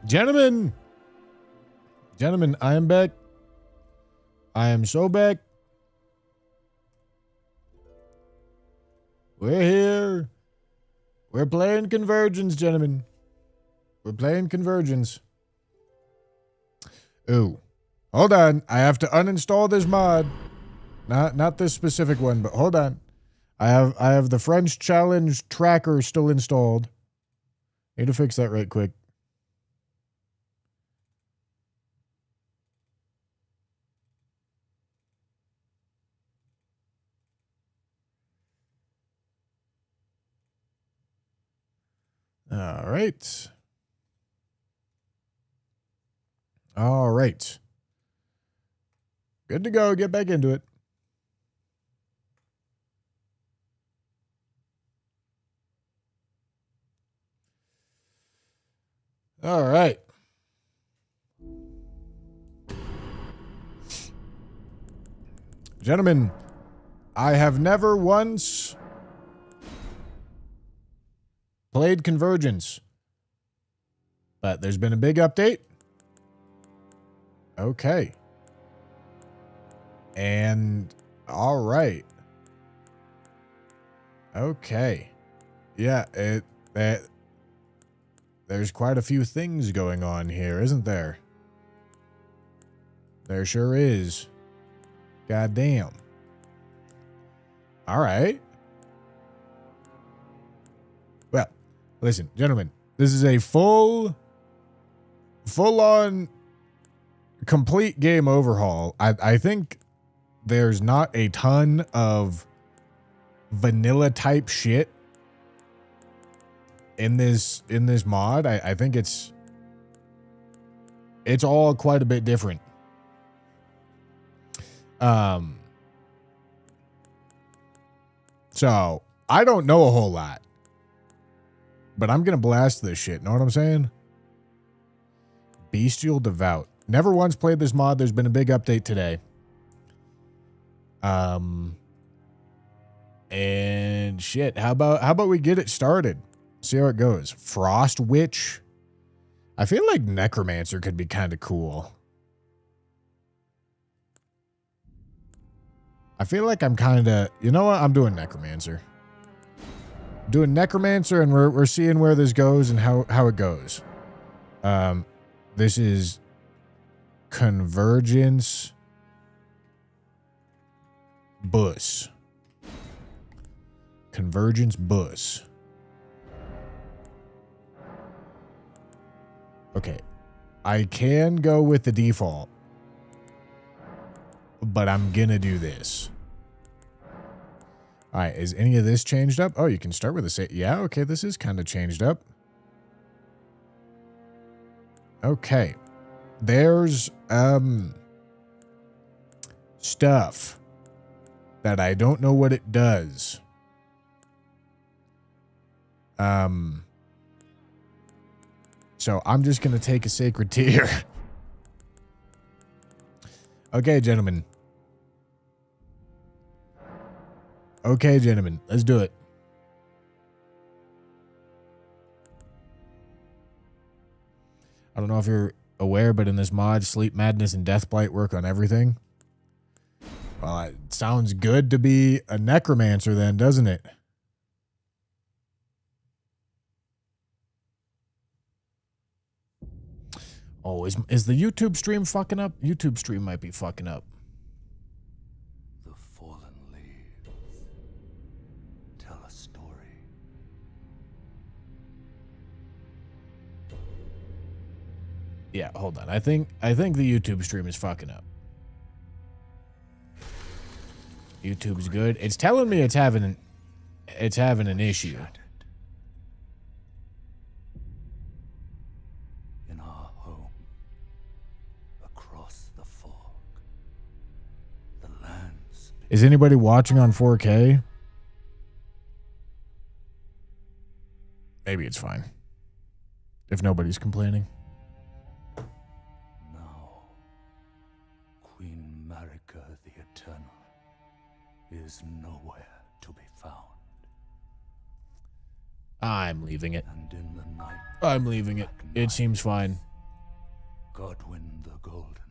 Gentlemen, I am back. I am so back. We're here. We're playing Convergence, gentlemen. We're playing Convergence. Ooh. Hold on. I have to uninstall this mod. Not this specific one, but hold on. I have the French Challenge tracker still installed. Need to fix that right quick. All right. All right. Good to go. Get back into it. All right. Gentlemen, I have never once played Convergence, but there's been a big update. Okay. And all right. Okay. Yeah, there's quite a few things going on here, isn't there? There sure is. Goddamn. All right. Well, listen, gentlemen, this is a full-on complete game overhaul. I think there's not a ton of vanilla type shit in this mod. I think it's all quite a bit different. So I don't know a whole lot, but I'm gonna blast this shit. Know what I'm saying? Bestial Devout. Never once played this mod. There's been a big update today. And shit. How about we get it started? See how it goes. Frost Witch. I feel like Necromancer could be kind of cool. I feel like I'm kind of, you know what? I'm doing Necromancer. Doing Necromancer, and we're seeing where this goes and how it goes. This is Convergence Bus. Convergence Bus. Okay. I can go with the default, but I'm gonna do this. All right, is any of this changed up? Oh, you can start with a yeah, okay, this is kind of changed up. Okay. There's stuff that I don't know what it does. So I'm just gonna take a sacred tear. Okay, gentlemen. Okay, gentlemen, let's do it. I don't know if you're aware, but in this mod, Sleep Madness and Deathblight work on everything. Well, it sounds good to be a necromancer then, doesn't it? Oh, is the YouTube stream fucking up? YouTube stream might be fucking up. The fallen leaves tell a story. Yeah, hold on. I think the YouTube stream is fucking up. YouTube's good. It's telling me it's having an issue. In our home, across the fog, the lands. Is anybody watching on 4K? Maybe it's fine. If nobody's complaining. Now, Queen Marika the Eternal is nowhere to be found. I'm leaving it. And in the night, I'm leaving it. It seems fine. Godwin the Golden.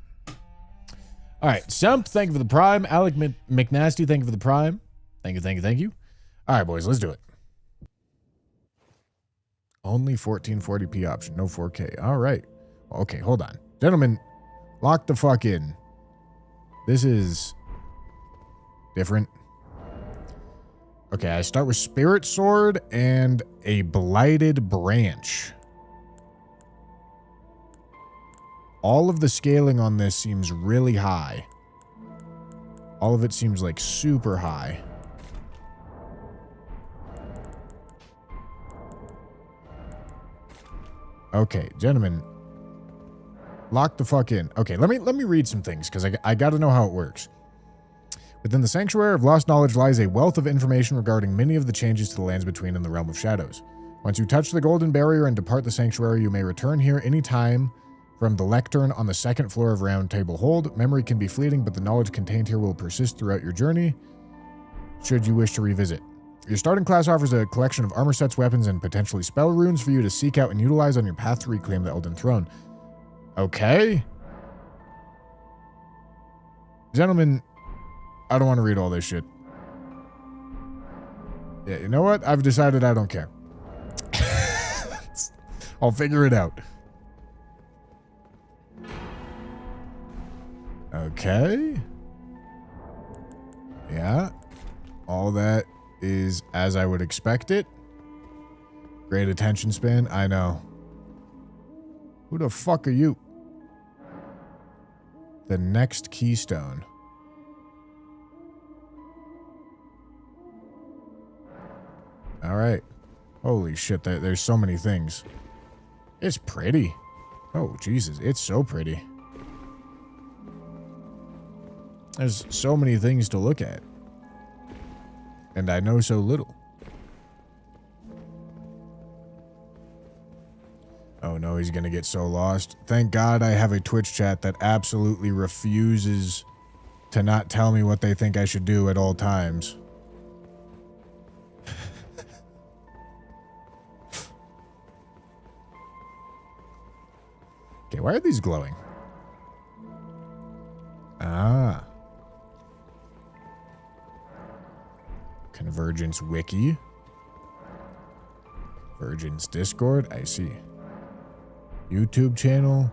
All right, Sump, thank you for the prime. Alec McNasty, thank you for the prime. Thank you, thank you, thank you. All right, boys, let's do it. Only 1440p option, no 4K. All right. Okay, hold on. Gentlemen, lock the fuck in. This is different. Okay, I start with Spirit Sword and a Blighted Branch. All of the scaling on this seems really high. All of it seems like super high. Okay, gentlemen, lock the fuck in. Okay, let me read some things because I got to know how it works. Within the Sanctuary of Lost Knowledge lies a wealth of information regarding many of the changes to the lands between and the Realm of Shadows. Once you touch the Golden Barrier and depart the Sanctuary, you may return here any time from the lectern on the second floor of Round Table Hold. Memory can be fleeting, but the knowledge contained here will persist throughout your journey, should you wish to revisit. Your starting class offers a collection of armor sets, weapons, and potentially spell runes for you to seek out and utilize on your path to reclaim the Elden Throne. Okay. Gentlemen, I don't want to read all this shit. Yeah, you know what? I've decided I don't care. I'll figure it out. Okay. Yeah. All that is as I would expect it. Great attention span. I know. Who the fuck are you? The next keystone. All right. Holy shit, there's so many things. It's pretty. Oh, Jesus, it's so pretty. There's so many things to look at. And I know so little. Oh no, he's gonna get so lost. Thank God I have a Twitch chat that absolutely refuses to not tell me what they think I should do at all times. Okay, why are these glowing? Ah. Convergence Wiki. Convergence Discord. I see. YouTube channel.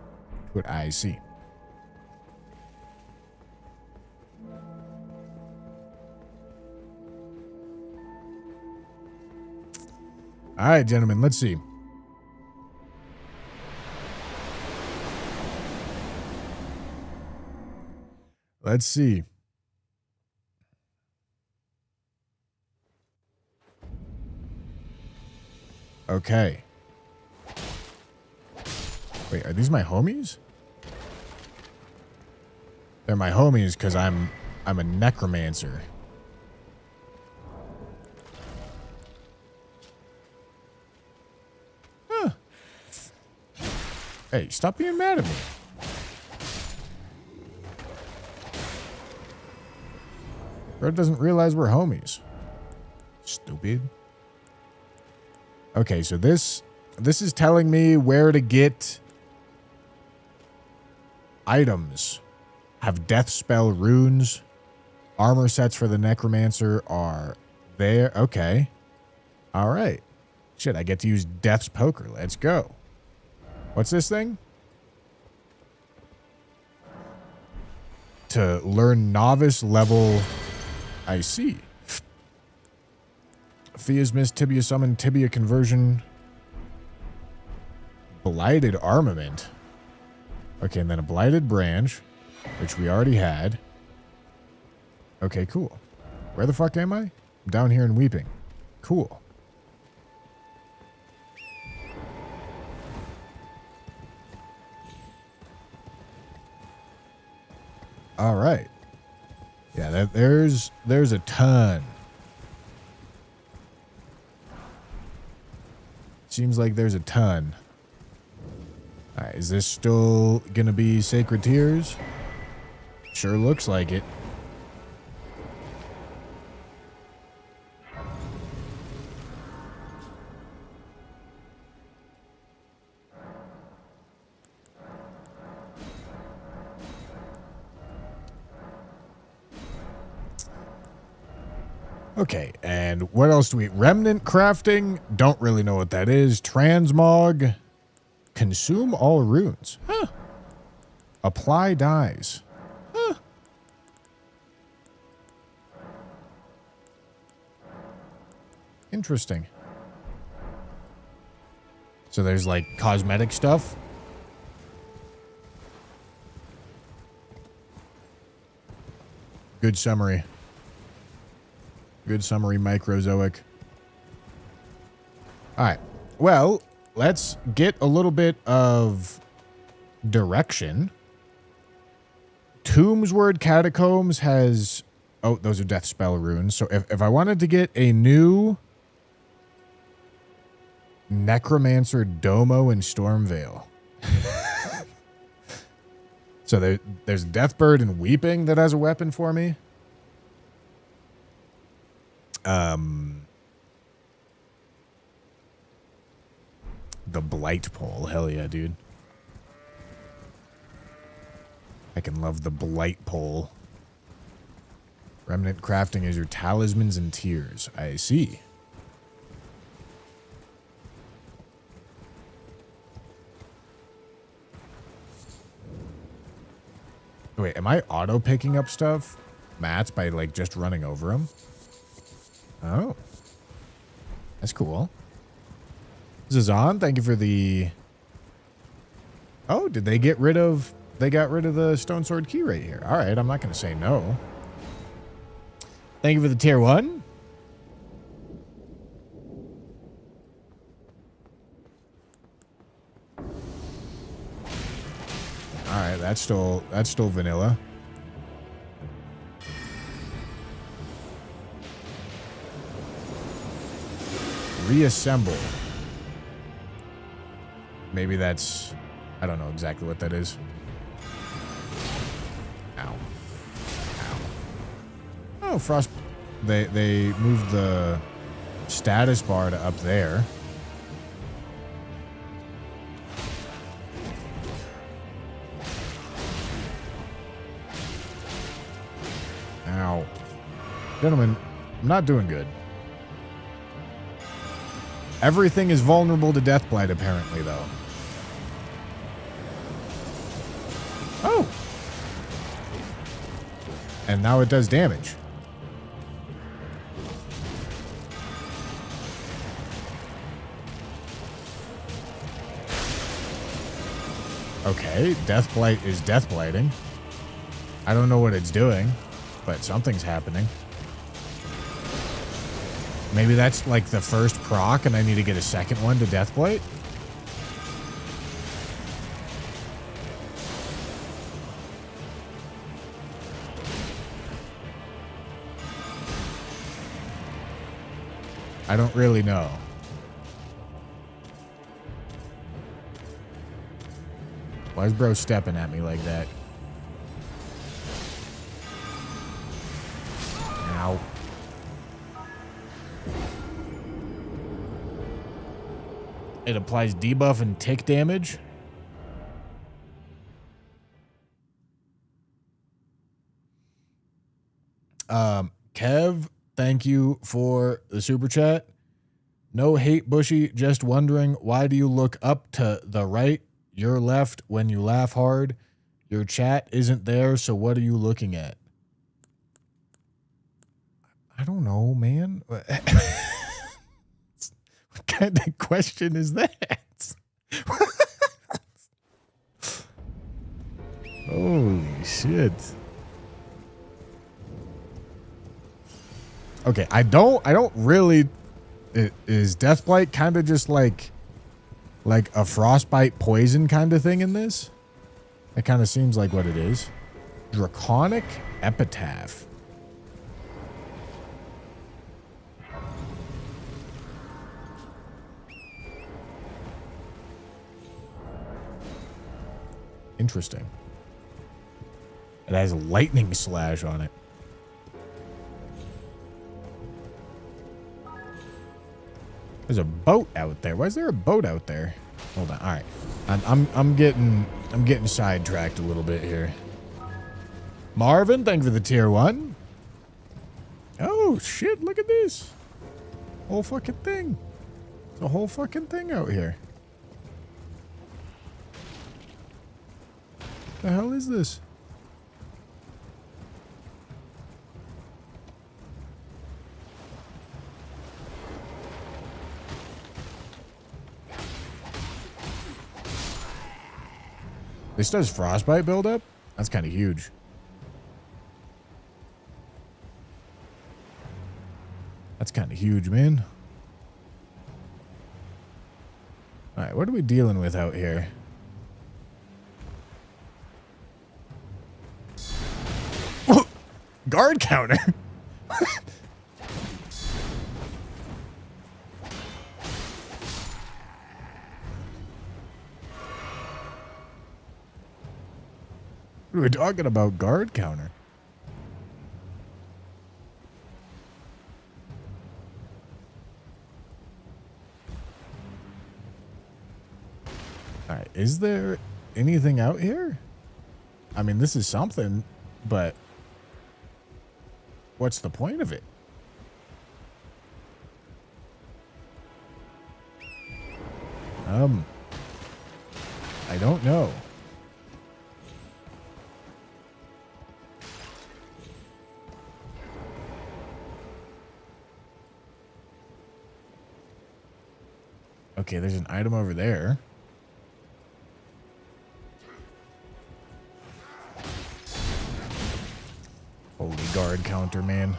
What I see. All right, gentlemen, let's see. Let's see. Okay. Wait, are these my homies? They're my homies because I'm a necromancer. Huh. Hey, stop being mad at me. Bro doesn't realize we're homies. Stupid. Okay, so this is telling me where to get items. Have death spell runes. Armor sets for the necromancer are there. Okay. All right. Shit, I get to use Death's Poker. Let's go. What's this thing? To learn novice level. I see. Fia's Mist, Tibia Summon, Tibia Conversion. Blighted Armament. Okay, and then a Blighted Branch, which we already had. Okay, cool. Where the fuck am I? I'm down here in Weeping. Cool. All right. Yeah, there's a ton. Seems like there's a ton. All right, is this still gonna be Sacred Tears? Sure looks like it. Okay, and what else do we... Remnant crafting? Don't really know what that is. Transmog. Consume all runes. Huh. Apply dyes. Huh. Interesting. So there's like cosmetic stuff. Good summary. Good summary, Microzoic. All right. Well, let's get a little bit of direction. Tombsword Catacombs has... Oh, those are death spell runes. So if I wanted to get a new Necromancer Domo in Stormvale. So there's Deathbird and Weeping that has a weapon for me. The Blight Pole. Hell yeah, dude. I can love the Blight Pole. Remnant crafting is your talismans and tears. I see. Wait, am I auto picking up stuff? Mats by like just running over them? Oh. That's cool. Zazan, thank you for the... Oh, did they get rid of... They got rid of the Stone Sword key right here. All right, I'm not going to say no. Thank you for the tier 1. All right, that's still vanilla. Reassemble. Maybe that's... I don't know exactly what that is. Ow. Ow. Oh, Frost... They moved the status bar to up there. Ow. Gentlemen, I'm not doing good. Everything is vulnerable to Deathblight, apparently, though. Oh! And now it does damage. Okay, Deathblight is Deathblighting. I don't know what it's doing, but something's happening. Maybe that's like the first proc and I need to get a second one to Deathblight? I don't really know. Why is bro stepping at me like that? Ow. It applies debuff and tick damage. Kev, thank you for the super chat. No hate, Bushy. Just wondering, why do you look up to the right, your left when you laugh hard? Your chat isn't there, so what are you looking at? I don't know, man. What kind of question is that? Holy shit. Okay, I don't really... Is Deathblight kind of just like a frostbite poison kind of thing in this? It kind of seems like what it is. Draconic Epitaph. Interesting. It has lightning slash on it. There's a boat out there. Why is there a boat out there? Hold on. All right. I'm getting sidetracked a little bit here. Marvin, thank you for the tier 1. Oh, Oh, shit, look at this. Whole fucking thing. It's a whole fucking thing out here. The hell is this? This does frostbite buildup? That's kind of huge. That's kind of huge, man. Alright, what are we dealing with out here? Guard counter. What are we talking about? Guard counter. All right, is there anything out here? I mean, this is something, but what's the point of it? I don't know. Okay, there's an item over there. Holy guard counter, man.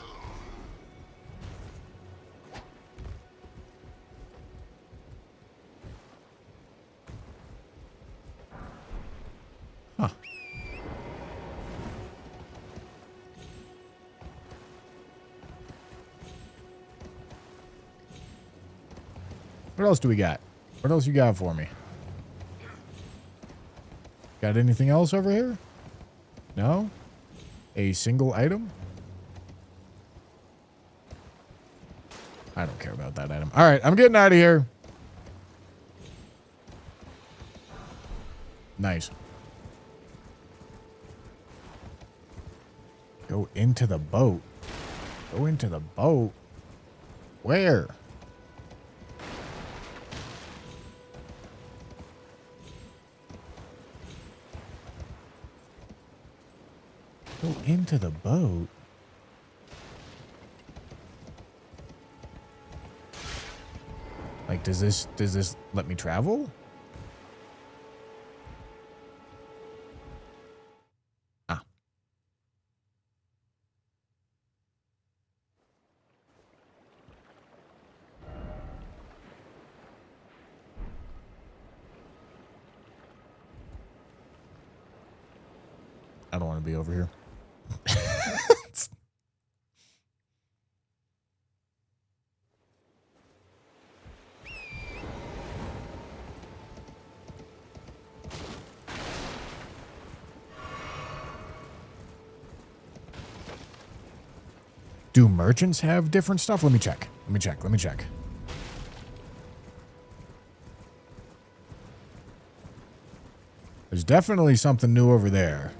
Huh. What else do we got? What else you got for me? Got anything else over here? No? A single item? I don't care about that item. All right, I'm getting out of here. Nice. Go into the boat. Go into the boat? Where? Go into the boat? Like, does this let me travel? Ah. I don't want to be over here. Do merchants have different stuff? Let me check. Let me check. There's definitely something new over there.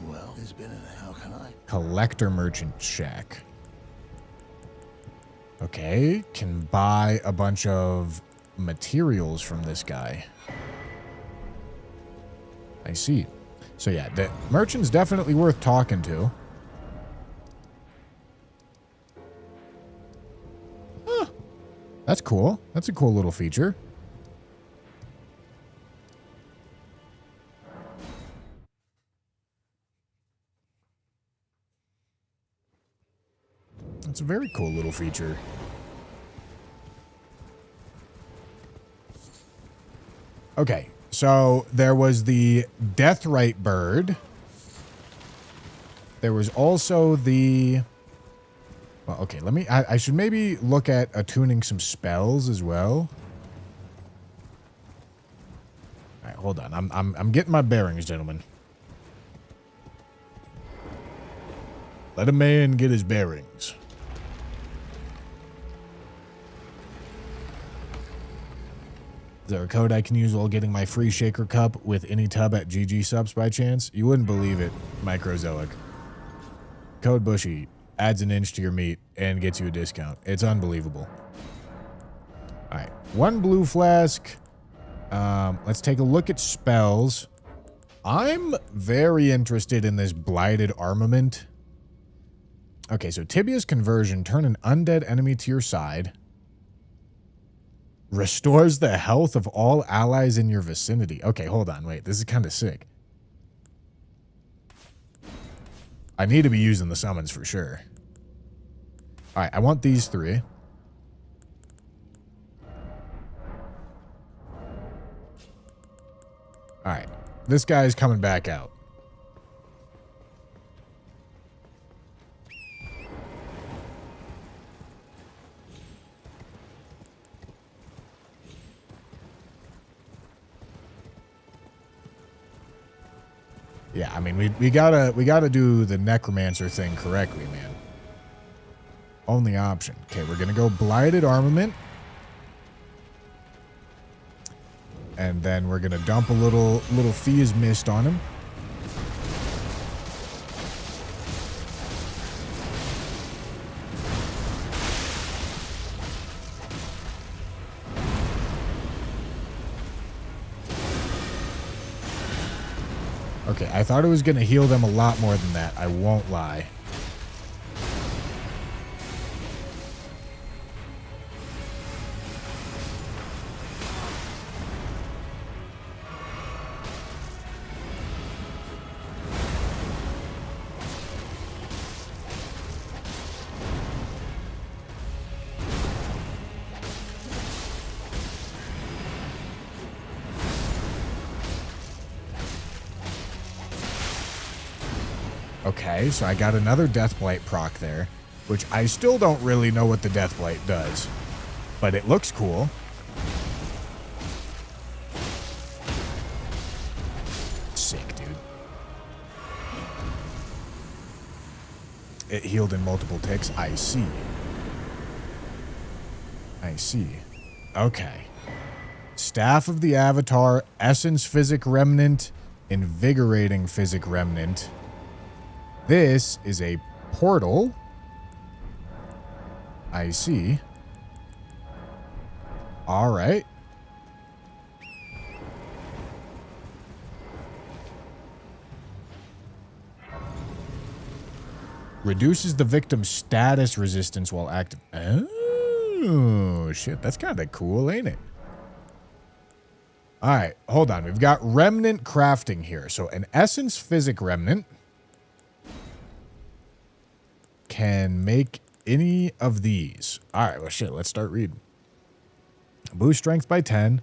Well, it's been how can I? Collector merchant shack. Okay, can buy a bunch of materials from this guy. I see. So yeah, the merchant's definitely worth talking to. Huh. That's cool. That's a cool little feature. That's a very cool little feature. Okay, so there was the Deathrite bird. There was also the... Well, okay, let me... I should maybe look at attuning some spells as well. All right, hold on. I'm getting my bearings, gentlemen. Let a man get his bearings. there a code I can use while getting my free shaker cup with any tub at GG subs by chance? You wouldn't believe it, Microzoic. Code Bushy adds an inch to your meat and gets you a discount. It's unbelievable. All right, 1 blue flask. Let's take a look at spells. I'm very interested in this blighted armament. Okay, so Tibia's conversion. Turn an undead enemy to your side. Restores the health of all allies in your vicinity. Okay, hold on. Wait, this is kind of sick. I need to be using the summons for sure. All right, I want these 3. All right, this guy's coming back out. Yeah, I mean, we gotta do the necromancer thing correctly, man. Only option. Okay, we're gonna go blighted armament. And then we're gonna dump a little Fia's mist on him. Okay, I thought it was gonna heal them a lot more than that. I won't lie. Okay, so I got another Deathblight proc there, which I still don't really know what the Deathblight does, but it looks cool. Sick, dude. It healed in multiple ticks. I see. I see. Okay. Staff of the Avatar, Essence Physic Remnant, Invigorating Physic Remnant. This is a portal. I see. All right. Reduces the victim's status resistance while active. Oh, shit. That's kind of cool, ain't it? All right. Hold on. We've got remnant crafting here. So an essence physic remnant can make any of these. All right, well, shit, let's start reading. Boost strength by 10.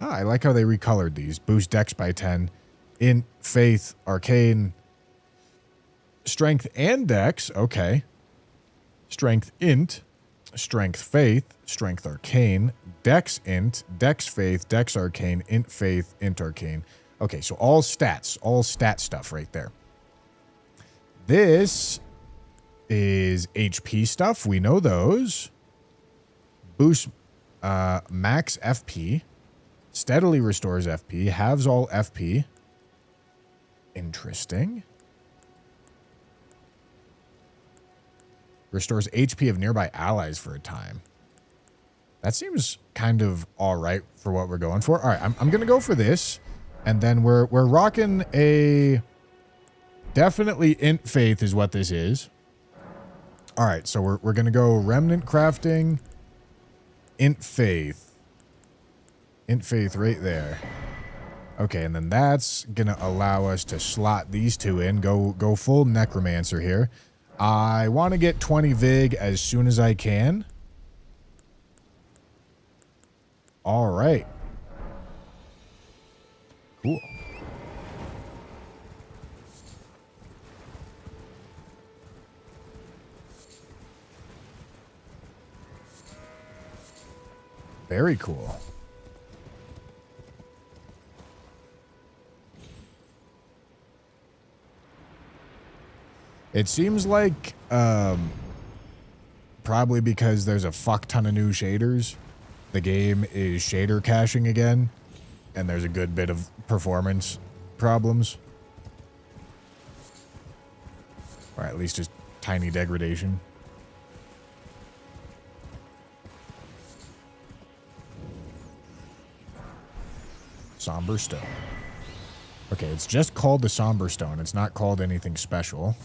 Oh, I like how they recolored these. Boost dex by 10. Int, faith, arcane, strength and dex. Okay. Strength int, strength faith, strength arcane, dex int, dex faith, dex arcane, int faith, int arcane. Okay, so all stats, all stat stuff right there. This is HP stuff. We know those. Boost max FP. Steadily restores FP. Halves all FP. Interesting. Restores HP of nearby allies for a time. That seems kind of all right for what we're going for. All right, I'm going to go for this. And then we're rocking a... Definitely int faith is what this is. All right, so we're going to go remnant crafting, int faith. Int faith right there. Okay, and then that's going to allow us to slot these 2 in, go full necromancer here. I want to get 20 vig as soon as I can. All right. Cool. Very cool. It seems like, probably because there's a fuck ton of new shaders, the game is shader caching again, and there's a good bit of performance problems. Or at least just tiny degradation. Somber Stone. Okay, it's just called the Somber Stone. It's not called anything special.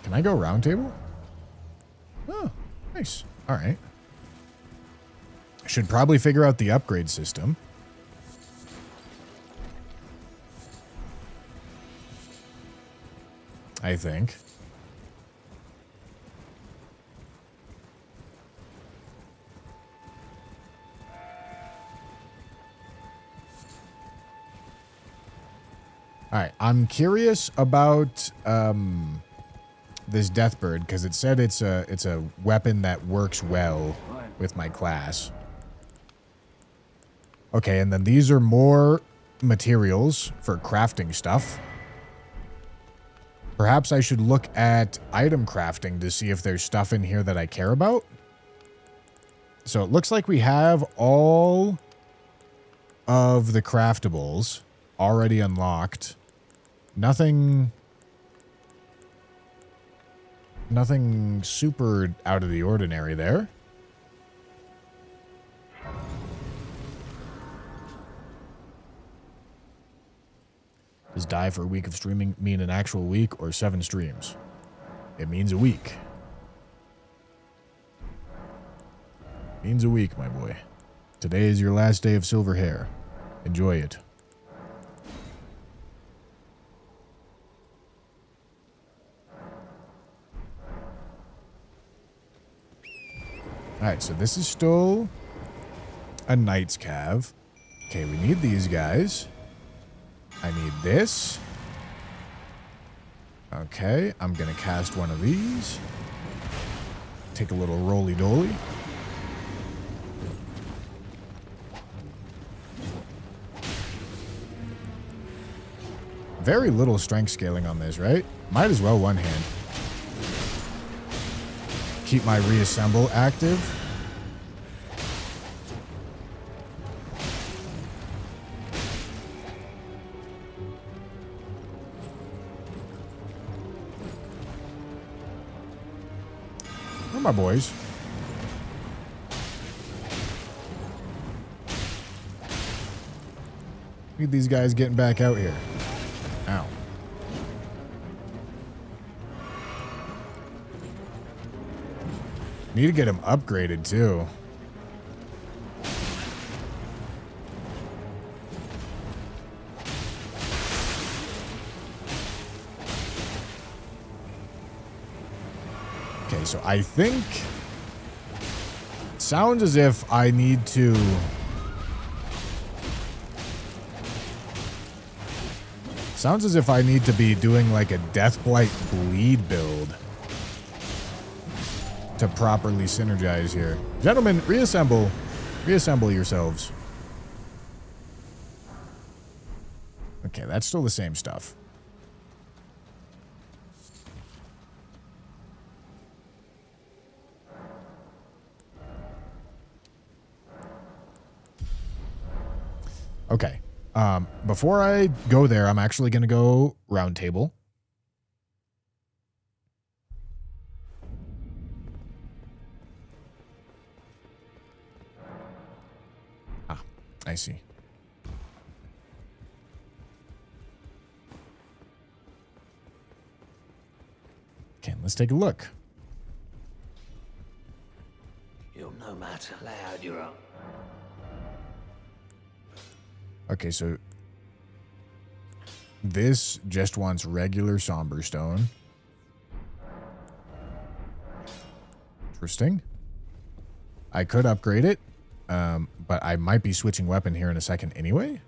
Can I go round table? Oh, nice. All right. Should probably figure out the upgrade system. I think. All right, I'm curious about this Deathbird because it said it's a weapon that works well with my class. Okay, and then these are more materials for crafting stuff. Perhaps I should look at item crafting to see if there's stuff in here that I care about. So it looks like we have all of the craftables already unlocked. Nothing super out of the ordinary there. Does die for a week of streaming mean an actual week or 7 streams? It means a week. Means a week, my boy. Today is your last day of silver hair. Enjoy it. Alright, so this is still a Knight's Cav. Okay, we need these guys. I need this. Okay, I'm going to cast one of these. Take a little roly-doly. Very little strength scaling on this, right? Might as well one hand. Keep my reassemble active. Where are my boys? Need these guys getting back out here. Ow. Need to get him upgraded, too. Okay, so I think... It sounds as if I need to... Sounds as if I need to be doing like a Deathblight bleed build to properly synergize here. Gentlemen, reassemble. Reassemble yourselves. Okay, that's still the same stuff. Okay. Before I go there, I'm actually going to go round table. Ah, I see. Okay, let's take a look. You'll no matter loud you're up. Okay, so this just wants regular somber stone. Interesting. I could upgrade it, but I might be switching weapon here in a second anyway.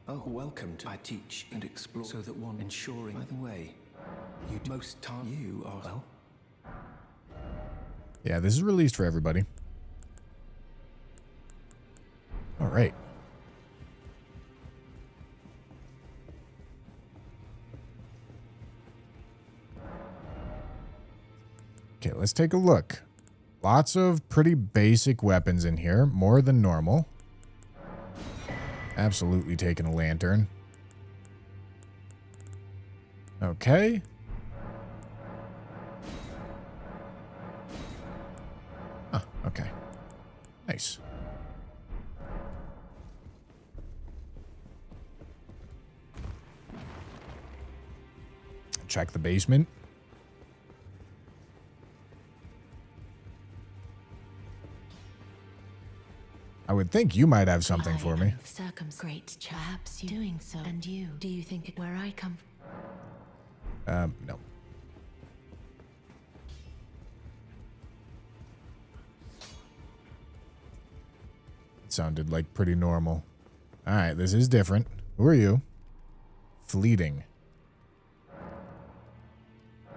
Oh, welcome to I teach and explore so that one ensuring by the way. You most time you are well. Yeah, this is released for everybody. All right. let's take a look. Lots of pretty basic weapons in here. More than normal. Absolutely taking a lantern. Okay. Oh, okay. Nice. Check the basement. I would think you might have something for me. Great, perhaps you doing so. And you, do you think it where I come from? No. It sounded like pretty normal. All right, this is different. Who are you? Fleeting.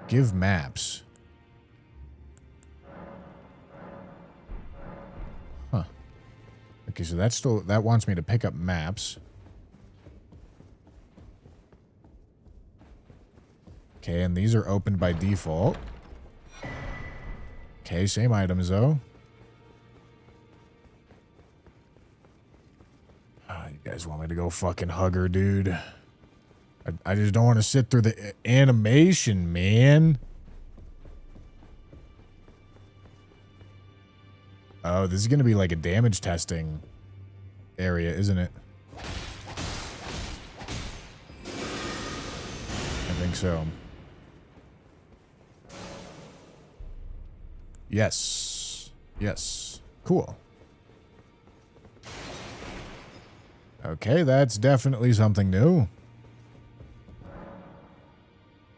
Give maps. Huh. Okay, so that's still, that wants me to pick up maps. Okay, and these are opened by default. Okay, same items though. You guys want me to go fucking hug her, dude? I just don't want to sit through the animation, man. Oh, this is going to be like a damage testing area, isn't it? I think so. Yes. Yes. Cool. Okay, that's definitely something new.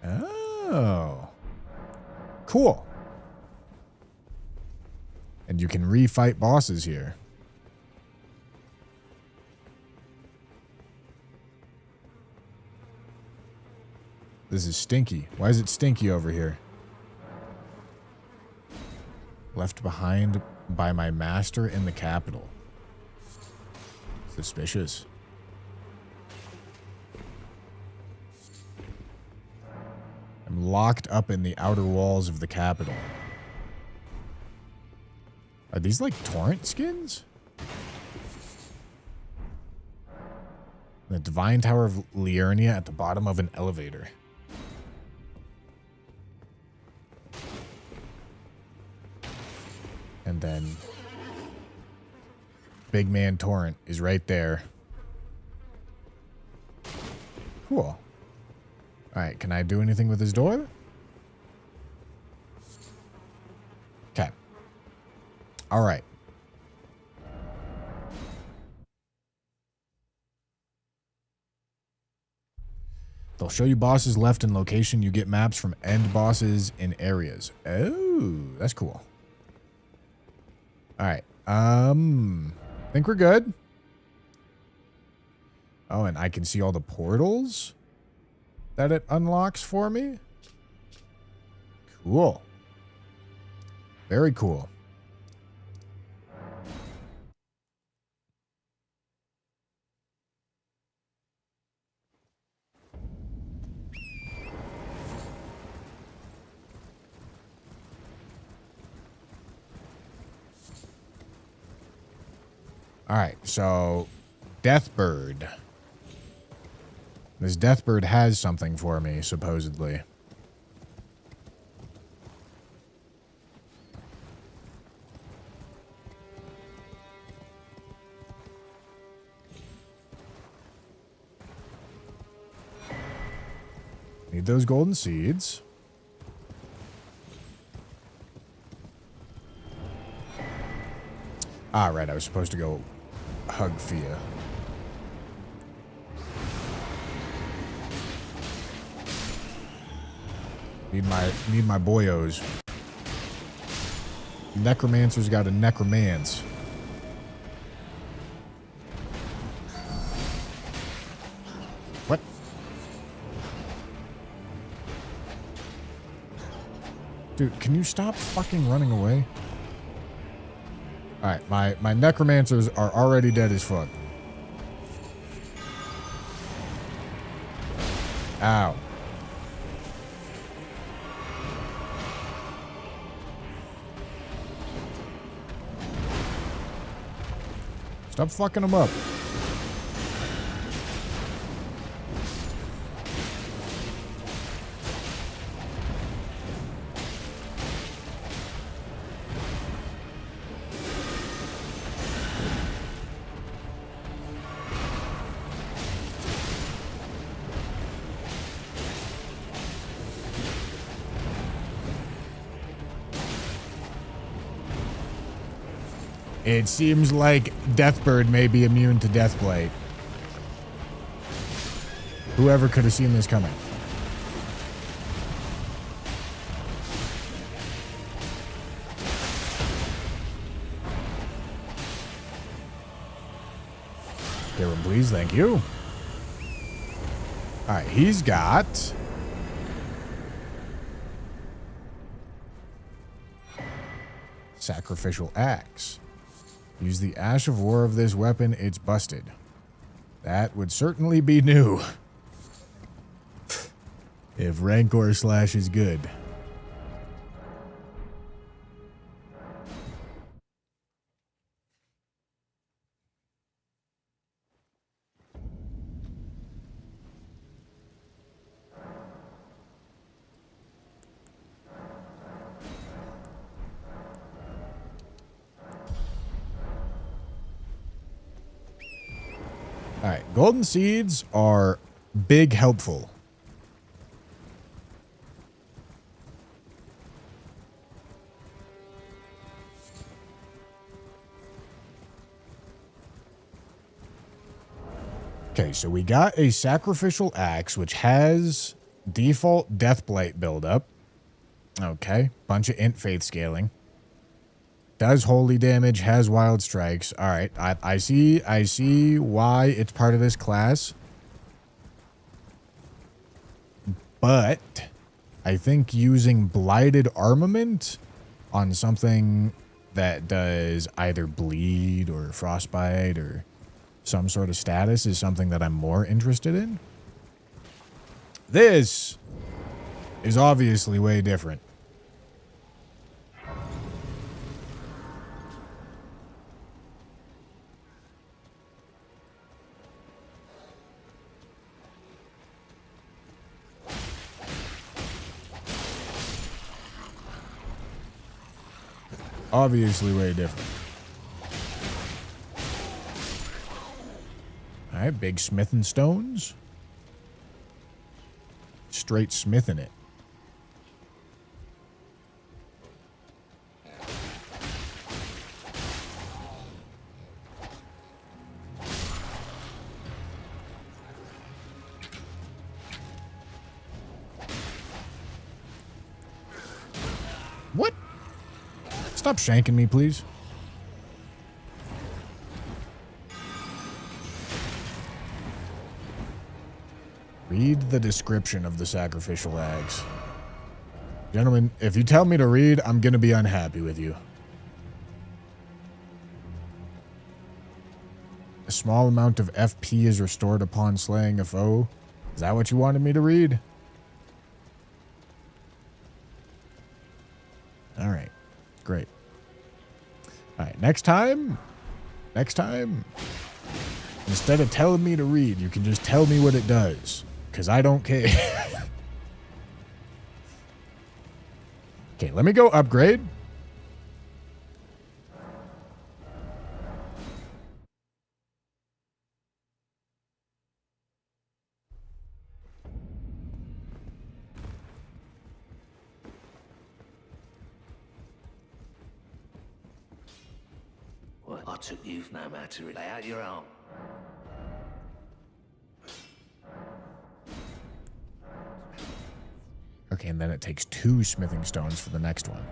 Oh. Cool. And you can refight bosses here. This is stinky. Why is it stinky over here? Left behind by my master in the capital. Suspicious. I'm locked up in the outer walls of the capital. Are these like torrent skins? The Divine Tower of Liurnia at the bottom of an elevator. And then Big Man Torrent is right there. Cool. Alright, can I do anything with this door? Okay. Alright. They'll show you bosses left in location. You get maps from end bosses in areas. Oh, that's cool. Alright. Think we're good. Oh, and I can see all the portals that it unlocks for me. Cool. Very cool. All right, so Deathbird. This Deathbird has something for me, supposedly. Need those golden seeds. Ah, right, I was supposed to go hug Fia. Need my boyos. Necromancer's got a necromance. What? Dude, can you stop fucking running away? Alright, my necromancers are already dead as fuck. Ow. Stop fucking them up. It seems like Deathbird may be immune to Deathblade. Whoever could have seen this coming. Darren, please, thank you. All right, he's got... Sacrificial Axe. Use the Ash of War of this weapon, it's busted. That would certainly be new. If Rancor Slash is good. All right, golden seeds are big helpful. Okay, so we got a sacrificial axe, which has default Deathblight buildup. Okay, bunch of int faith scaling. Does holy damage, has wild strikes. All right, I see why it's part of this class. But I think using blighted armament on something that does either bleed or frostbite or some sort of status is something that I'm more interested in. This is obviously way different. Obviously way different. All right, big smithing stones. Straight smithing it. What? Stop shanking me, please. Read the description of the sacrificial axe. Gentlemen, if you tell me to read, I'm going to be unhappy with you. A small amount of FP is restored upon slaying a foe. Is that what you wanted me to read? All right. Great. All right. Next time, instead of telling me to read, you can just tell me what it does. Because I don't care. Okay, let me go upgrade. Well, I took you no matter lay out your arm. Okay, and then it takes 2 smithing stones for the next one.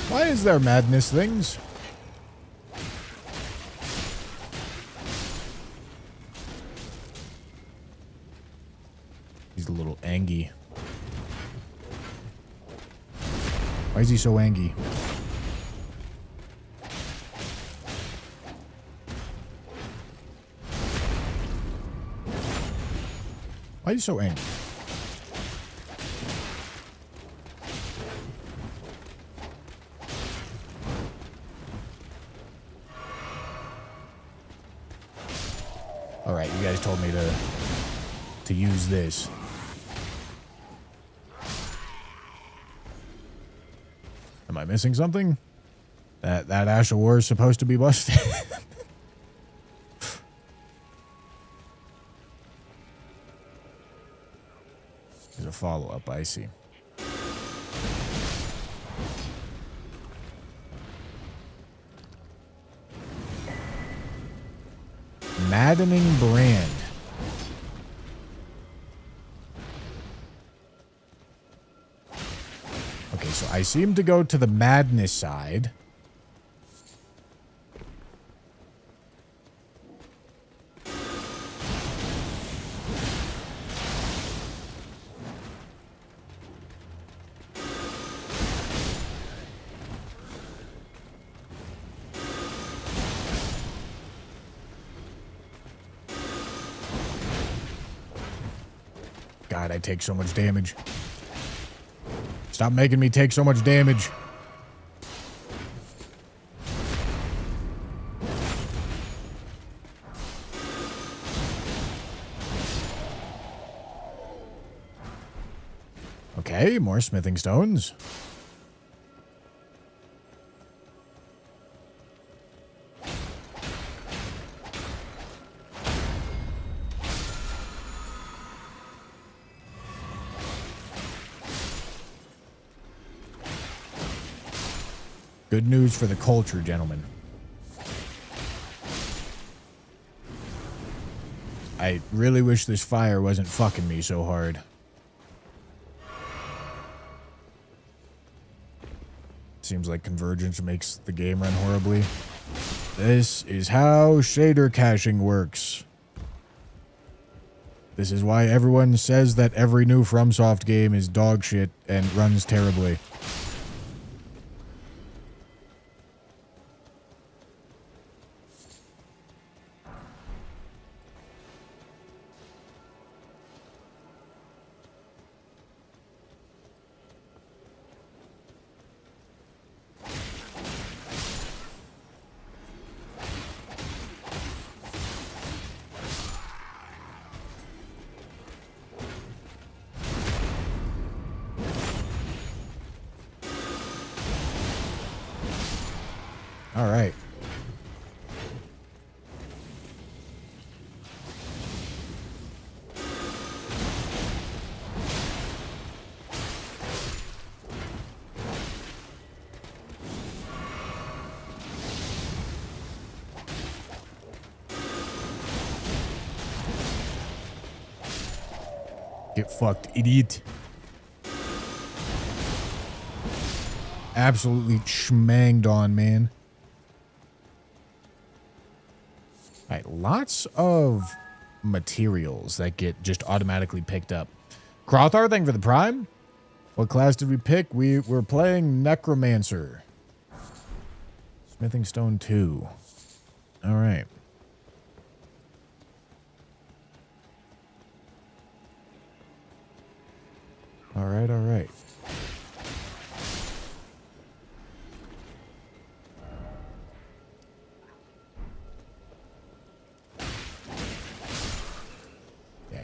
Why is there madness things? He's a little angy. Why is he so angry? Why are you so angry? Alright, you guys told me to use this. Am I missing something? That Ash of War is supposed to be busted. There's a follow-up, I see. Maddening Brand. Okay, so I seem to go to the madness side. God, I take so much damage. Stop making me take so much damage. Okay, more smithing stones. Good news for the culture, gentlemen. I really wish this fire wasn't fucking me so hard. Seems like Convergence makes the game run horribly. This is how shader caching works. This is why everyone says that every new FromSoft game is dog shit and runs terribly. All right. Get fucked, idiot. Absolutely schmanged on, man. Alright, lots of materials that get just automatically picked up. Crothar, thank you for the prime. What class did we pick? We're playing Necromancer. Smithing Stone 2. Alright. Alright, alright.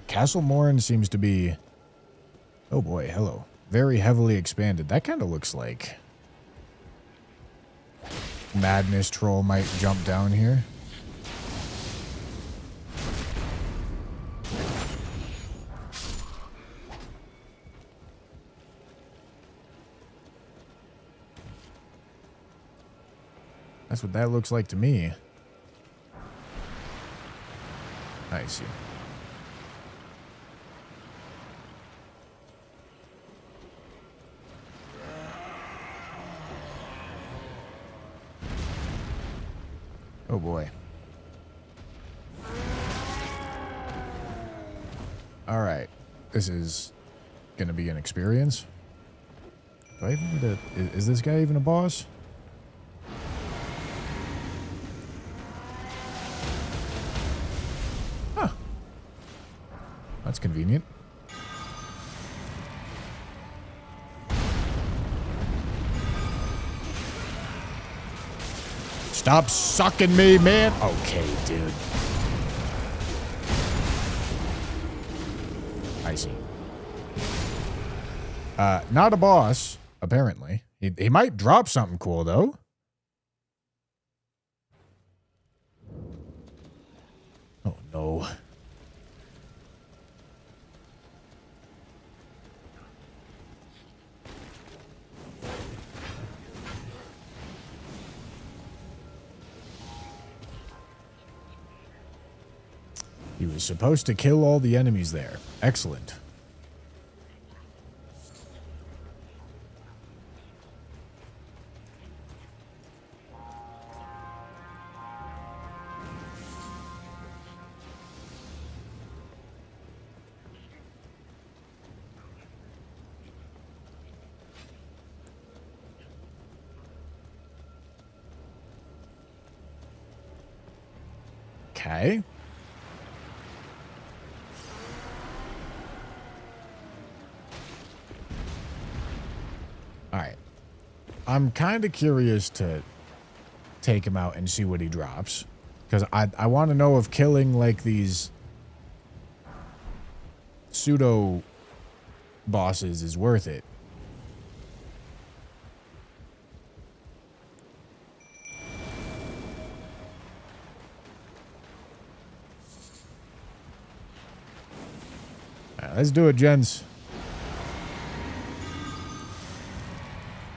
Castle Morin seems to be, oh boy, hello, very heavily expanded. That kind of looks like Madness Troll might jump down here. That's what that looks like to me. I see. Oh boy. All right. This is going to be an experience. Do I even need a... Is this guy even a boss? Huh. That's convenient. Stop sucking me, man. Okay, dude. I see. Not a boss, apparently. He might drop something cool, though. Oh, no. He was supposed to kill all the enemies there. Excellent. Okay. Alright. I'm kind of curious to take him out and see what he drops. Because I want to know if killing, like, these pseudo bosses is worth it. Alright, let's do it, gents.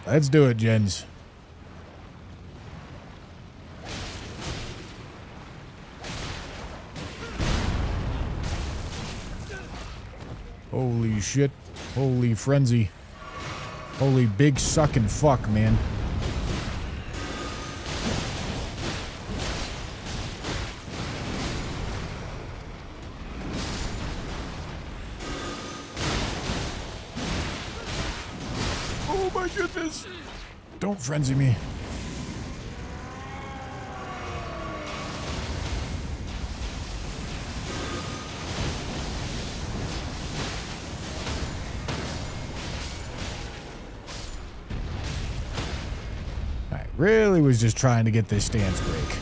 Let's do it, gents. Holy shit. Holy frenzy. Holy big sucking fuck, man. Oh my goodness. Don't frenzy me. Really was just trying to get this stance break.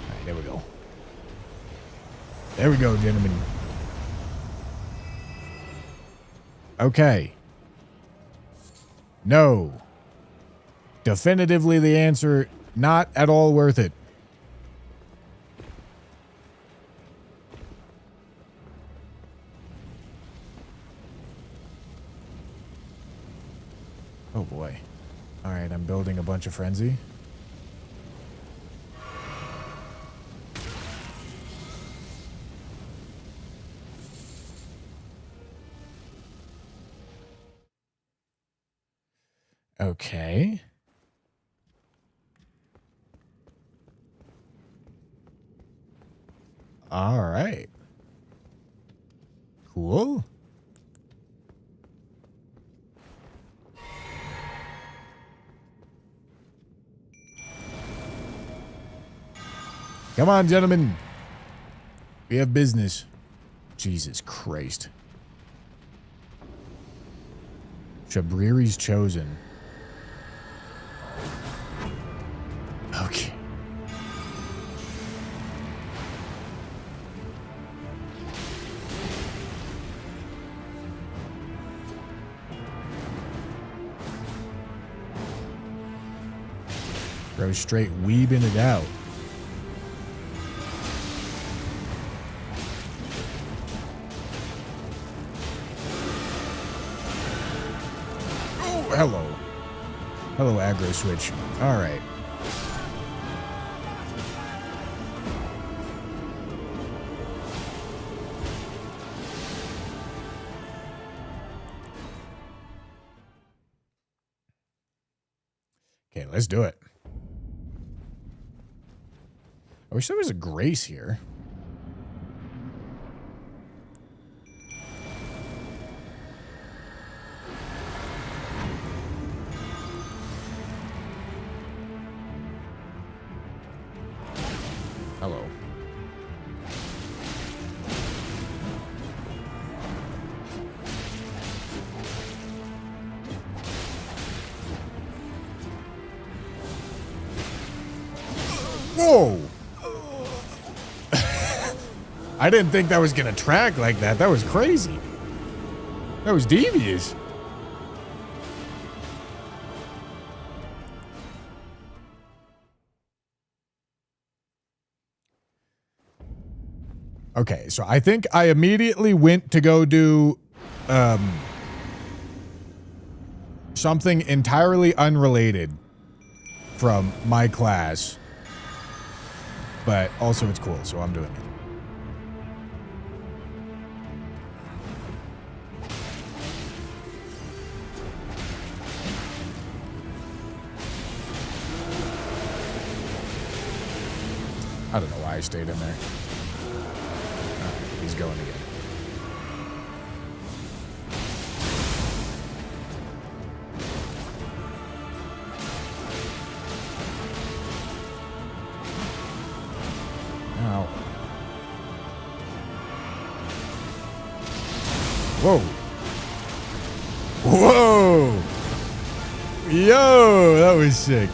Alright, there we go. There we go, gentlemen. Okay. No. Definitively the answer, not at all worth it. Oh boy. Alright, I'm building a bunch of frenzy. Okay. Alright. Cool. Come on, gentlemen. We have business. Jesus Christ. Shabriri's chosen. Okay. Bro, straight weebing it out. Oh, hello. Hello, aggro switch. All right. Okay, let's do it. I wish there was a grace here. Whoa! I didn't think that was gonna track like that. That was crazy. That was devious. Okay, so I think I immediately went to go do something entirely unrelated from my class. But also it's cool, so I'm doing it. I don't know why I stayed in there. Alright, he's going again. Ow. Whoa. Whoa! Yo, that was sick.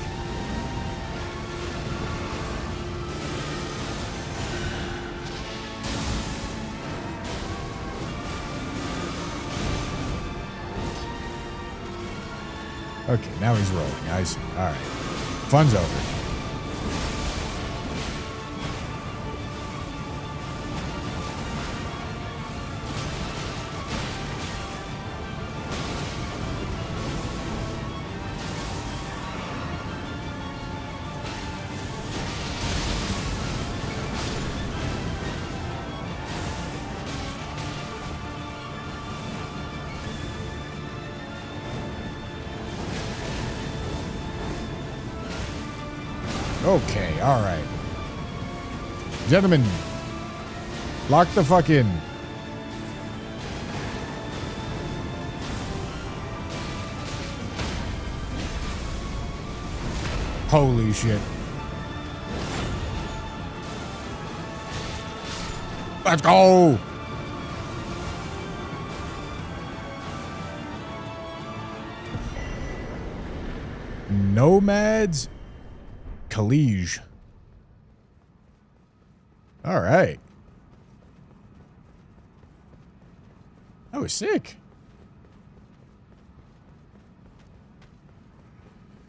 Okay, now he's rolling. I see. All right. Fun's over. Okay, all right. Gentlemen, lock the fuck in. Holy shit. Let's go. Nomads College. All right. That was sick.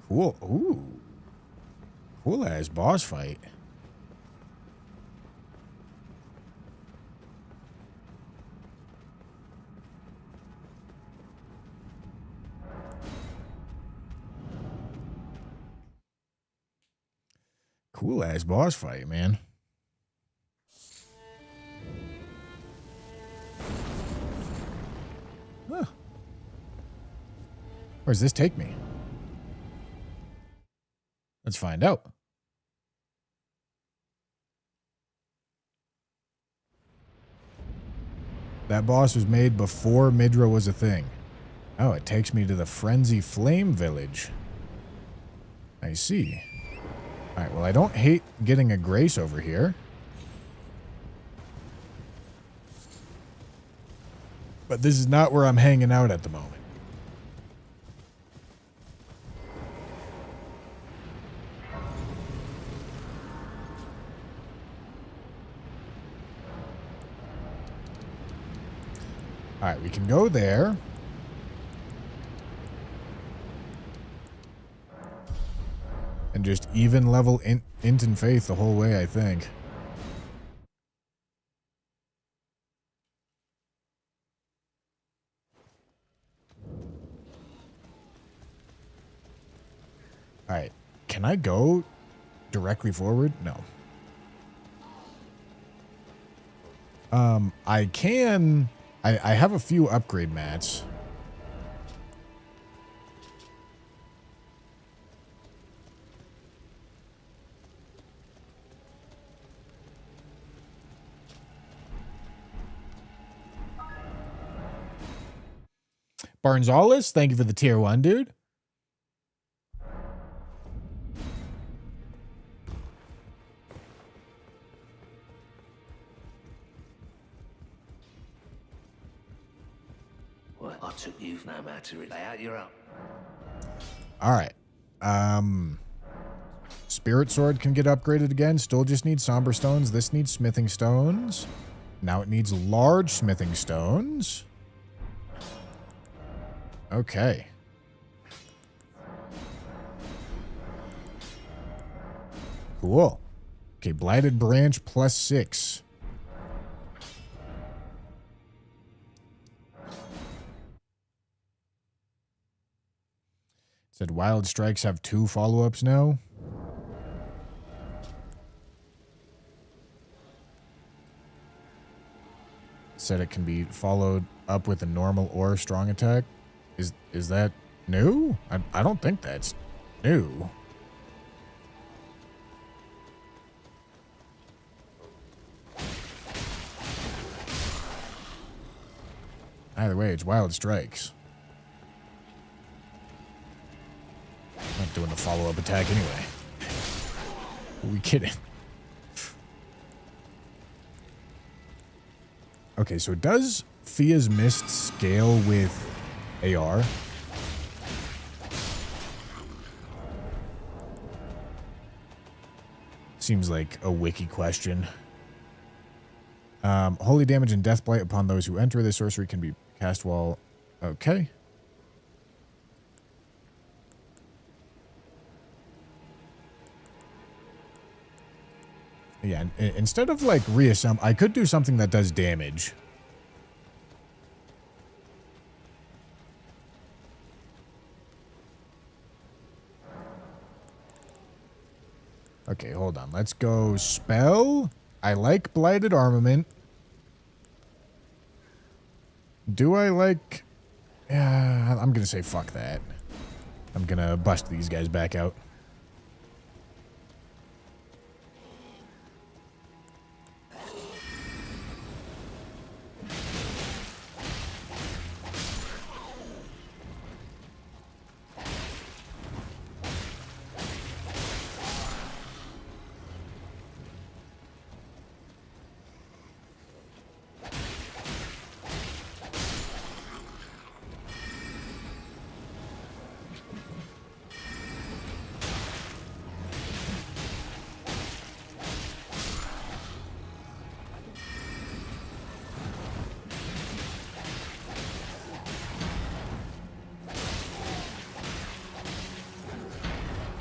Cool. Ooh. Cool ass boss fight. Cool ass boss fight, man. Huh. Where does this take me? Let's find out. That boss was made before Midra was a thing. Oh, it takes me to the Frenzy Flame Village. I see. Alright, well, I don't hate getting a grace over here. But this is not where I'm hanging out at the moment. Alright, we can go there. And just even level Int and Faith the whole way, I think. Alright, can I go directly forward? No. I can... I have a few upgrade mats. Barnsalis, thank you for the tier 1, dude. Well, I took you no matter. Lay out your own. All right. Spirit Sword can get upgraded again. Still just needs Somber Stones. This needs Smithing Stones. Now it needs large Smithing Stones. Okay. Cool. Okay, Blighted Branch +6. Said Wild Strikes have 2 follow-ups now. Said it can be followed up with a normal or strong attack. Is that new? I don't think that's new. Either way, it's Wild Strikes. I'm not doing the follow-up attack anyway. Are we kidding? Okay, so does Fia's Mist scale with AR? Seems like a wiki question. Holy damage and death blight upon those who enter this sorcery can be cast while... Okay. Yeah, instead of like reassemble, I could do something that does damage. Okay, hold on. Let's go spell. I like Blighted Armament. Do I like... Yeah, I'm gonna say fuck that. I'm gonna bust these guys back out.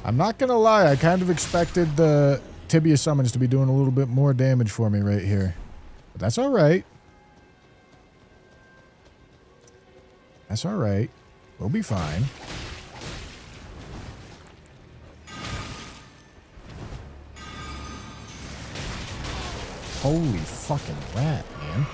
I'm not gonna lie, I kind of expected the Tibia summons to be doing a little bit more damage for me right here. But that's alright. That's alright. We'll be fine. Holy fucking rat, man.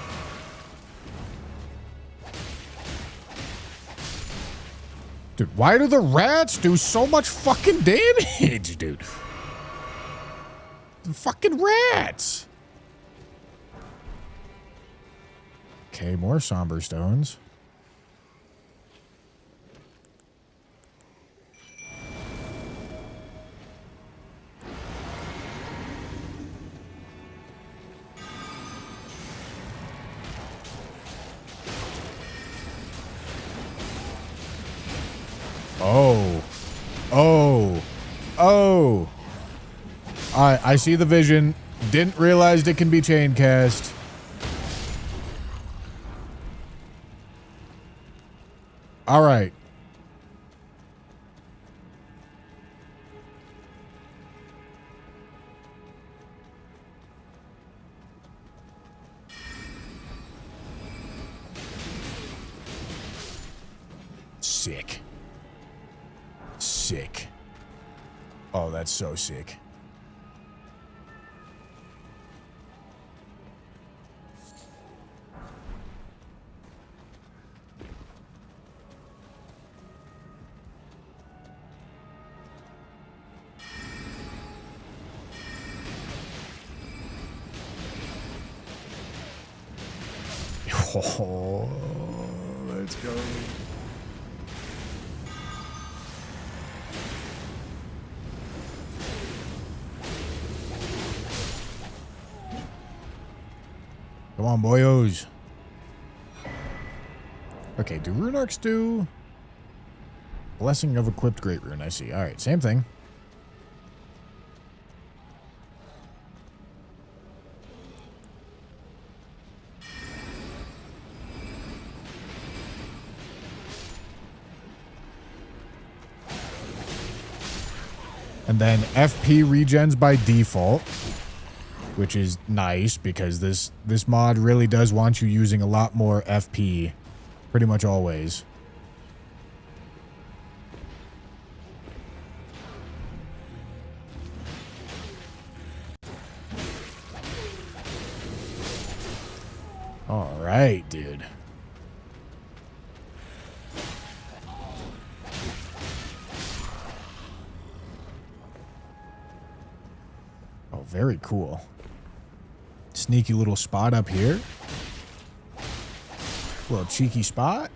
Dude, why do the rats do so much fucking damage, dude? The fucking rats. Okay, more Somber Stones. Oh. Oh. Oh. Alright, I see the vision. Didn't realize it can be chain cast. Alright. Sick. Sick. Oh, that's so sick. Oh, let's go. Come on, boyos. Okay, do Rune Arcs do... Blessing of Equipped Great Rune, I see. Alright, same thing. And then FP regens by default, which is nice because this mod really does want you using a lot more FP pretty much always. All right, dude. Oh, very cool. Sneaky little spot up here. Little cheeky spot.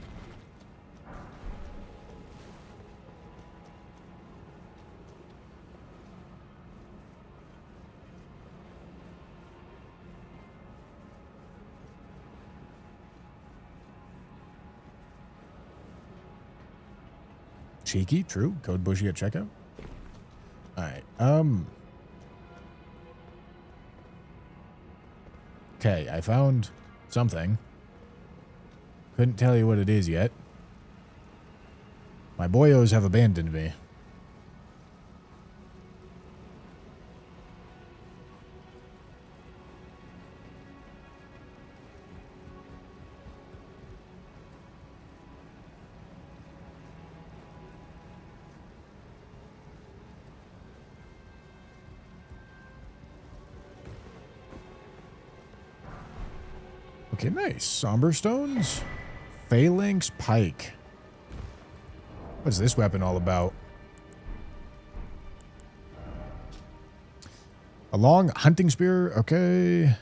Cheeky, true. Code bushy at checkout. All right. Okay, I found something. Couldn't tell you what it is yet. My boyos have abandoned me. Okay, nice. Somber Stones. Phalanx Pike. What's this weapon all about? A long hunting spear. Okay.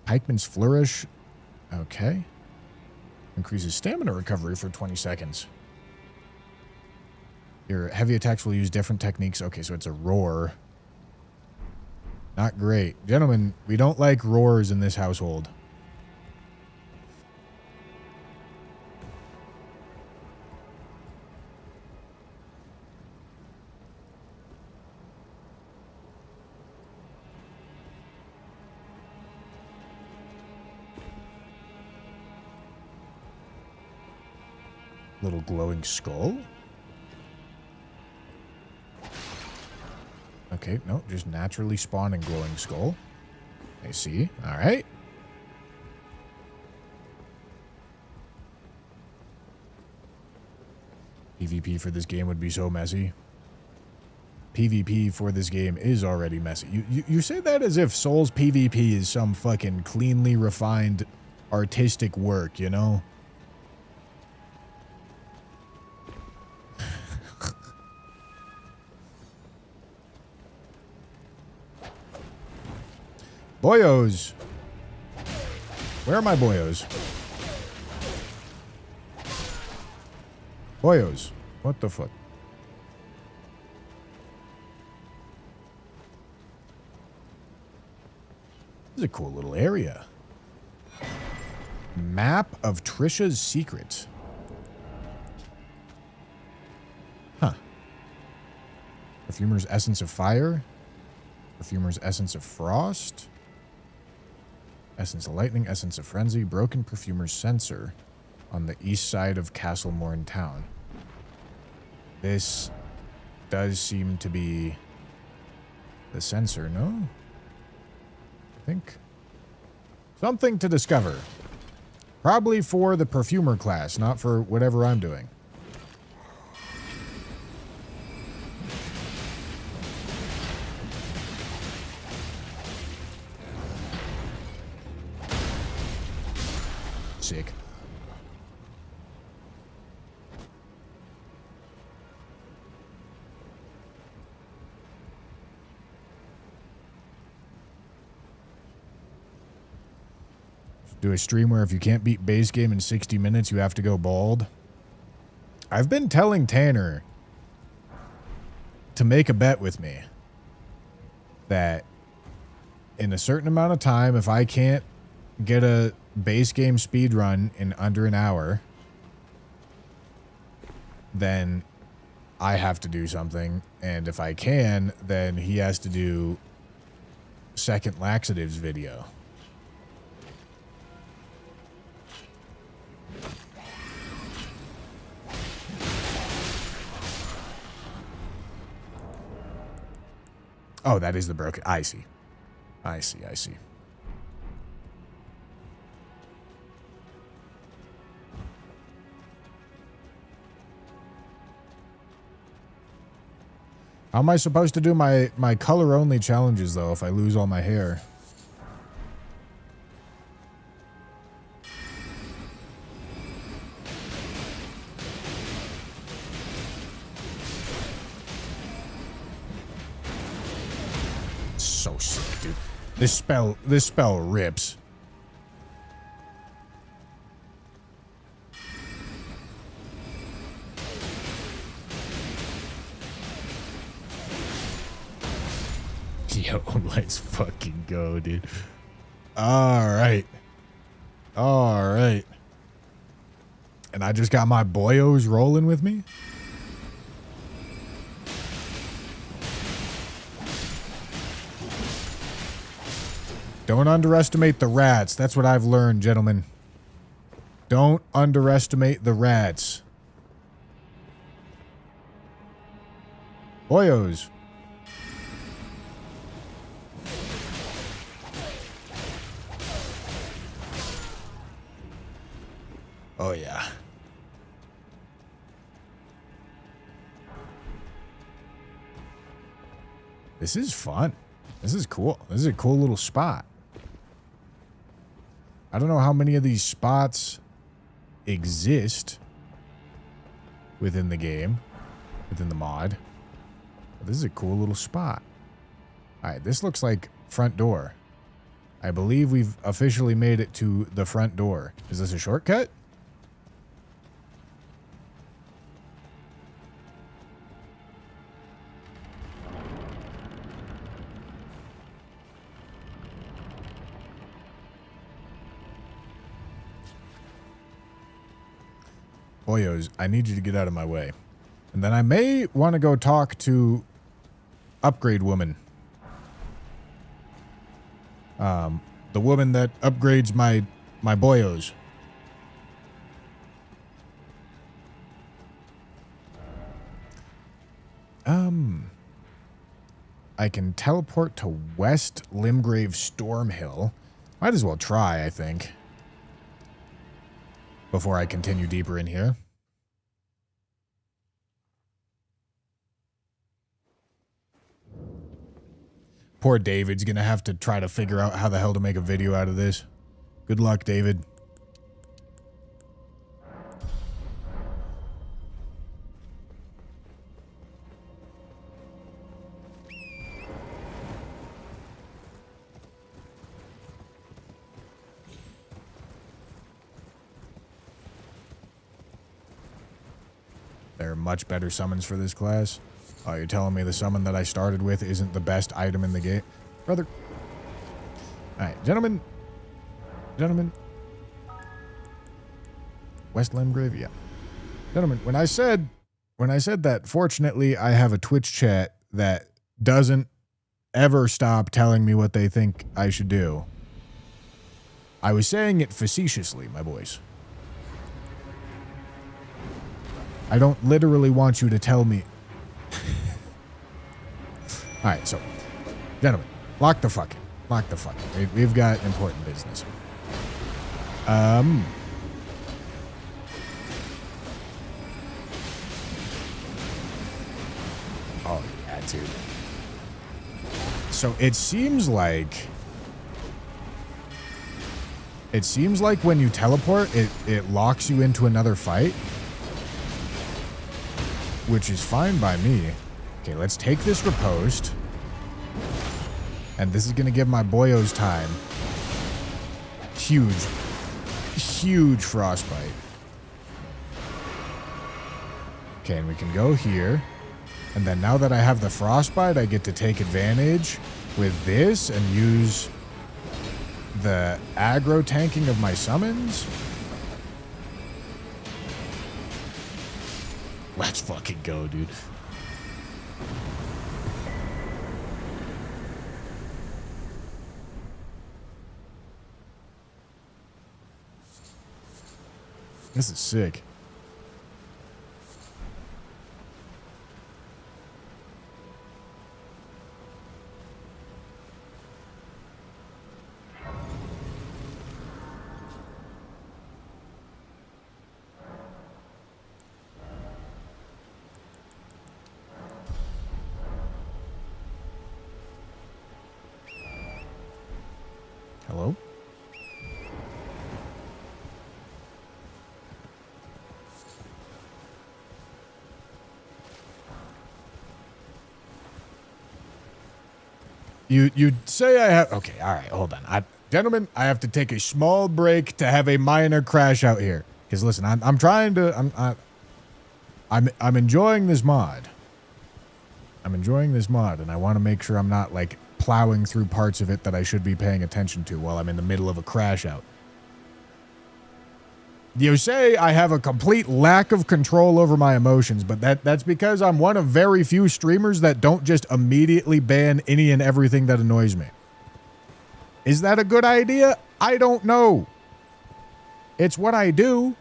Pikeman's Flourish. Okay. Increases stamina recovery for 20 seconds. Your heavy attacks will use different techniques. Okay, so it's a roar. Not great. Gentlemen, we don't like roars in this household. Little glowing skull. Okay, no, just naturally spawning glowing skull. I see. All right. PvP for this game would be so messy. PvP for this game is already messy. You say that as if Souls PvP is some fucking cleanly refined artistic work, you know? Boyos. Where are my boyos? Boyos. What the fuck? This is a cool little area. Map of Trisha's secrets. Huh. Perfumer's Essence of Fire. Perfumer's Essence of Frost. Essence of Lightning, Essence of Frenzy, Broken Perfumer's Sensor on the east side of Castle Morn Town. This does seem to be the sensor, no? I think. Something to discover. Probably for the Perfumer class, not for whatever I'm doing. Sick. Do a stream where if you can't beat base game in 60 minutes, you have to go bald. I've been telling Tanner to make a bet with me that in a certain amount of time, if I can't get a base game speed run in under an hour, then I have to do something. And if I can, then he has to do second laxatives video. Oh, that is the broken. I see. I see. I see. How am I supposed to do my color-only challenges, though, if I lose all my hair? So sick, dude. This spell rips. Yo, let's fucking go, dude. Alright. Alright. And I just got my boyos rolling with me? Don't underestimate the rats. That's what I've learned, gentlemen. Don't underestimate the rats. Boyos. Oh, yeah. This is fun. This is cool. This is a cool little spot. I don't know how many of these spots exist within the game, within the mod. But this is a cool little spot. All right, this looks like front door. I believe we've officially made it to the front door. Is this a shortcut? Boyos, I need you to get out of my way. And then I may want to go talk to Upgrade Woman. The woman that upgrades my boyos. I can teleport to West Limgrave Stormhill. Might as well try, I think. Before I continue deeper in here. Poor David's gonna have to try to figure out how the hell to make a video out of this. Good luck, David. There are much better summons for this class. Oh, you're telling me the summon that I started with isn't the best item in the game? Brother. Alright, gentlemen. Gentlemen. West Limgrave, yeah. Gentlemen, when I said that fortunately I have a Twitch chat that doesn't ever stop telling me what they think I should do, I was saying it facetiously, my boys. I don't literally want you to tell me. Alright, so, gentlemen, lock the fucking. Lock the fucking. We've got important business. Oh, yeah, dude. So, it seems like when you teleport, it locks you into another fight. Which is fine by me. Okay, let's take this riposte. And this is going to give my boyos time. Huge. Huge frostbite. Okay, and we can go here. And then now that I have the frostbite, I get to take advantage with this and use the aggro tanking of my summons. Let's fucking go, dude. This is sick. Hello? You say I have... Okay, all right, hold on. Gentlemen, I have to take a small break to have a minor crash out here. Because listen, I'm trying to... I'm enjoying this mod. I'm enjoying this mod, and I want to make sure I'm not, like, plowing through parts of it that I should be paying attention to while I'm in the middle of a crash out. You say I have a complete lack of control over my emotions, but that's because I'm one of very few streamers that don't just immediately ban any and everything that annoys me. Is that a good idea? I don't know. It's what I do.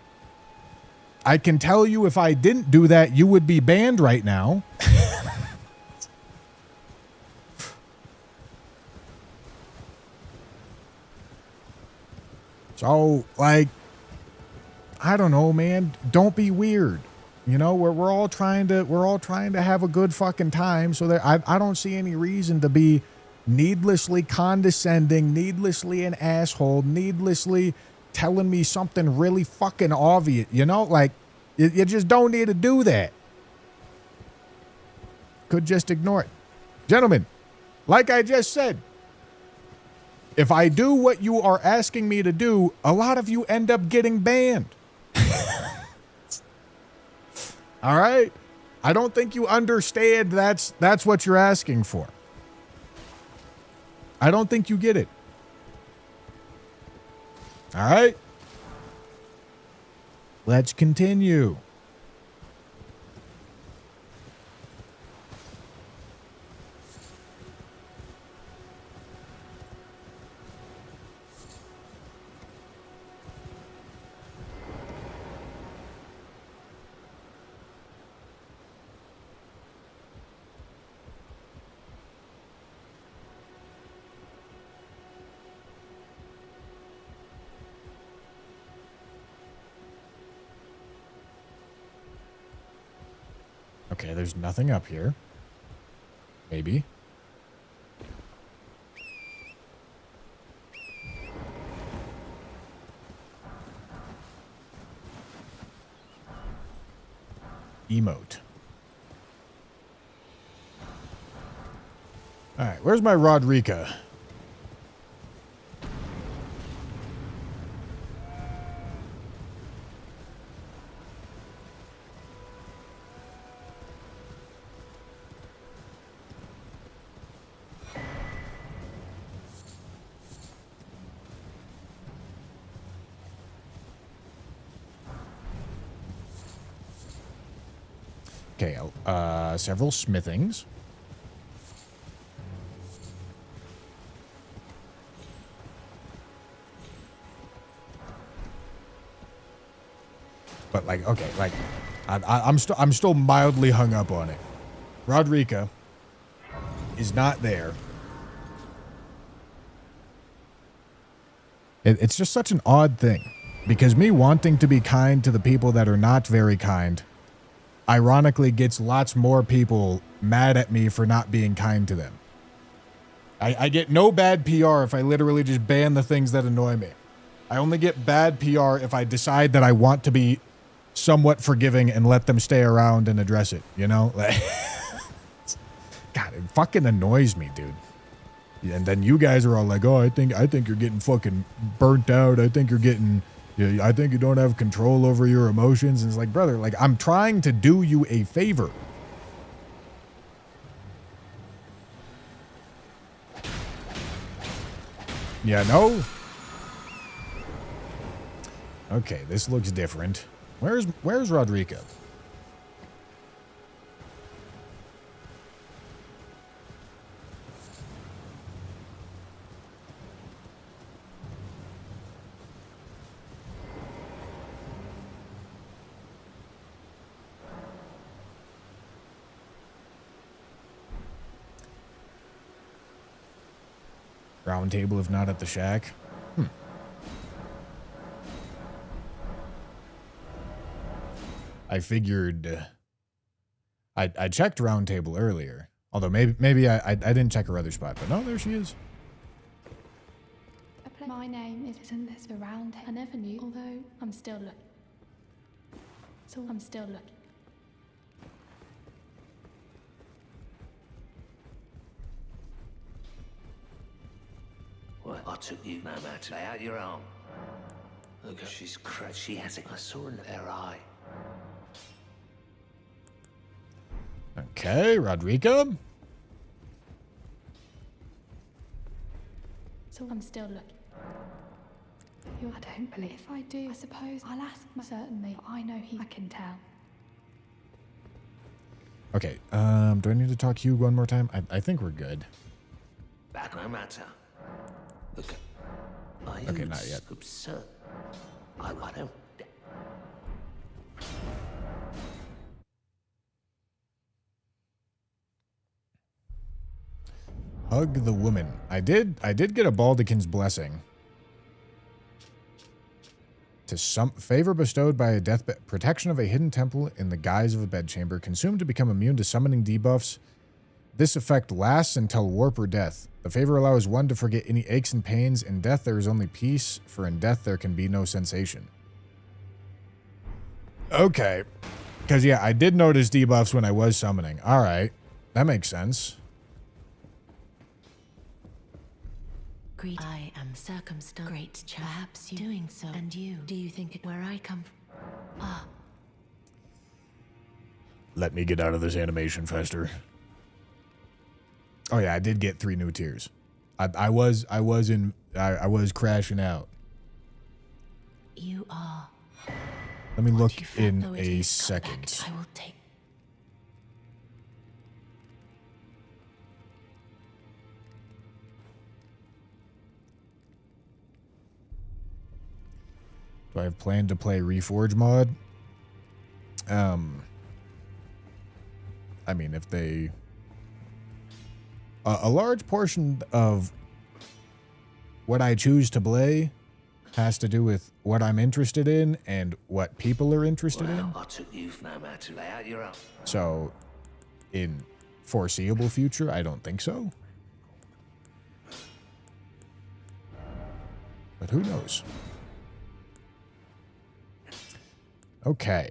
I can tell you if I didn't do that, you would be banned right now. So, like, I don't know, man. Don't be weird. You know, we're all trying to have a good fucking time. So that I don't see any reason to be needlessly condescending, needlessly an asshole, needlessly telling me something really fucking obvious. You know, like you just don't need to do that. Could just ignore it. Gentlemen, like I just said, if I do what you are asking me to do, a lot of you end up getting banned. All right? I don't think you understand that's what you're asking for. I don't think you get it. All right? Let's continue. Okay, there's nothing up here. Maybe. Emote. All right, where's my Rodrika? Okay, several smithings. But like, okay, like, I'm still mildly hung up on it. Rodrika is not there. It's just such an odd thing, because me wanting to be kind to the people that are not very kind, ironically gets lots more people mad at me for not being kind to them. I get no bad PR if I literally just ban the things that annoy me. I only get bad PR if I decide that I want to be somewhat forgiving and let them stay around and address it, you know? Like, God, it fucking annoys me, dude. And then you guys are all like, oh, I think you're getting fucking burnt out. I think you don't have control over your emotions. And it's like, brother, like, I'm trying to do you a favor. Yeah, no? Okay, this looks different. Where's Rodrika? Round table, if not at the shack. I figured I checked round table earlier. Although maybe I didn't check her other spot, but no, there she is. my name isn't this around here. I never knew, although I'm still looking. So I'm still looking. Well, I took you no matter. Lay out your arm. Look, she's cracked. She has it. I saw in her eye. Okay, Rodrigo. So I'm still looking. I don't believe. If I do, I suppose I'll ask him. Certainly, I know I can tell. Okay, do I need to talk to you one more time? I think we're good. Back no matter. Look, are you Okay, not yet. absurd? I don't. Hug the woman. I did get a Baldekin's blessing. To some favor bestowed by a deathbed, protection of a hidden temple in the guise of a bedchamber, consumed to become immune to summoning debuffs. This effect lasts until warp or death. The favor allows one to forget any aches and pains. In death there is only peace, for in death there can be no sensation. Okay. Because yeah, I did notice debuffs when I was summoning. Alright. That makes sense. I am circumstanced. Great, perhaps you doing so. And you, do you think it where I come from? Ah. Let me get out of this animation faster. Oh yeah, I did get 3 new tiers. I was crashing out. You are. Let me look You felt, in though it a is cut back. second. I will take. Do I have planned to play Reforge mod? I mean, if they... a large portion of what I choose to play has to do with what I'm interested in and what people are interested in. I took you no matter. Lay out your arm. So, in foreseeable future, I don't think so. But who knows? Okay.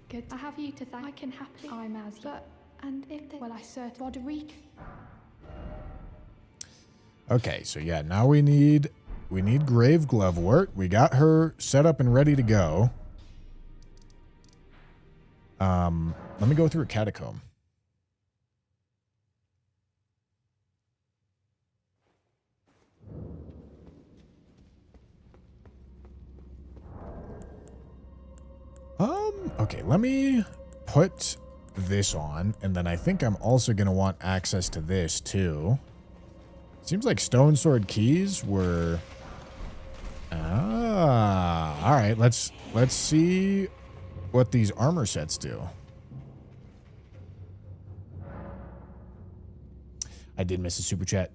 Good. I have you to thank. I can happily. I'm as. But and if they, well, I search Roderick. Okay, so yeah, now we need Grave Glove work. We got her set up and ready to go. Let me go through a catacomb. Okay, let me put this on, and then I think I'm also going to want access to this too. Seems like Stone Sword keys were... Ah, all right, let's see what these armor sets do. I did miss a super chat.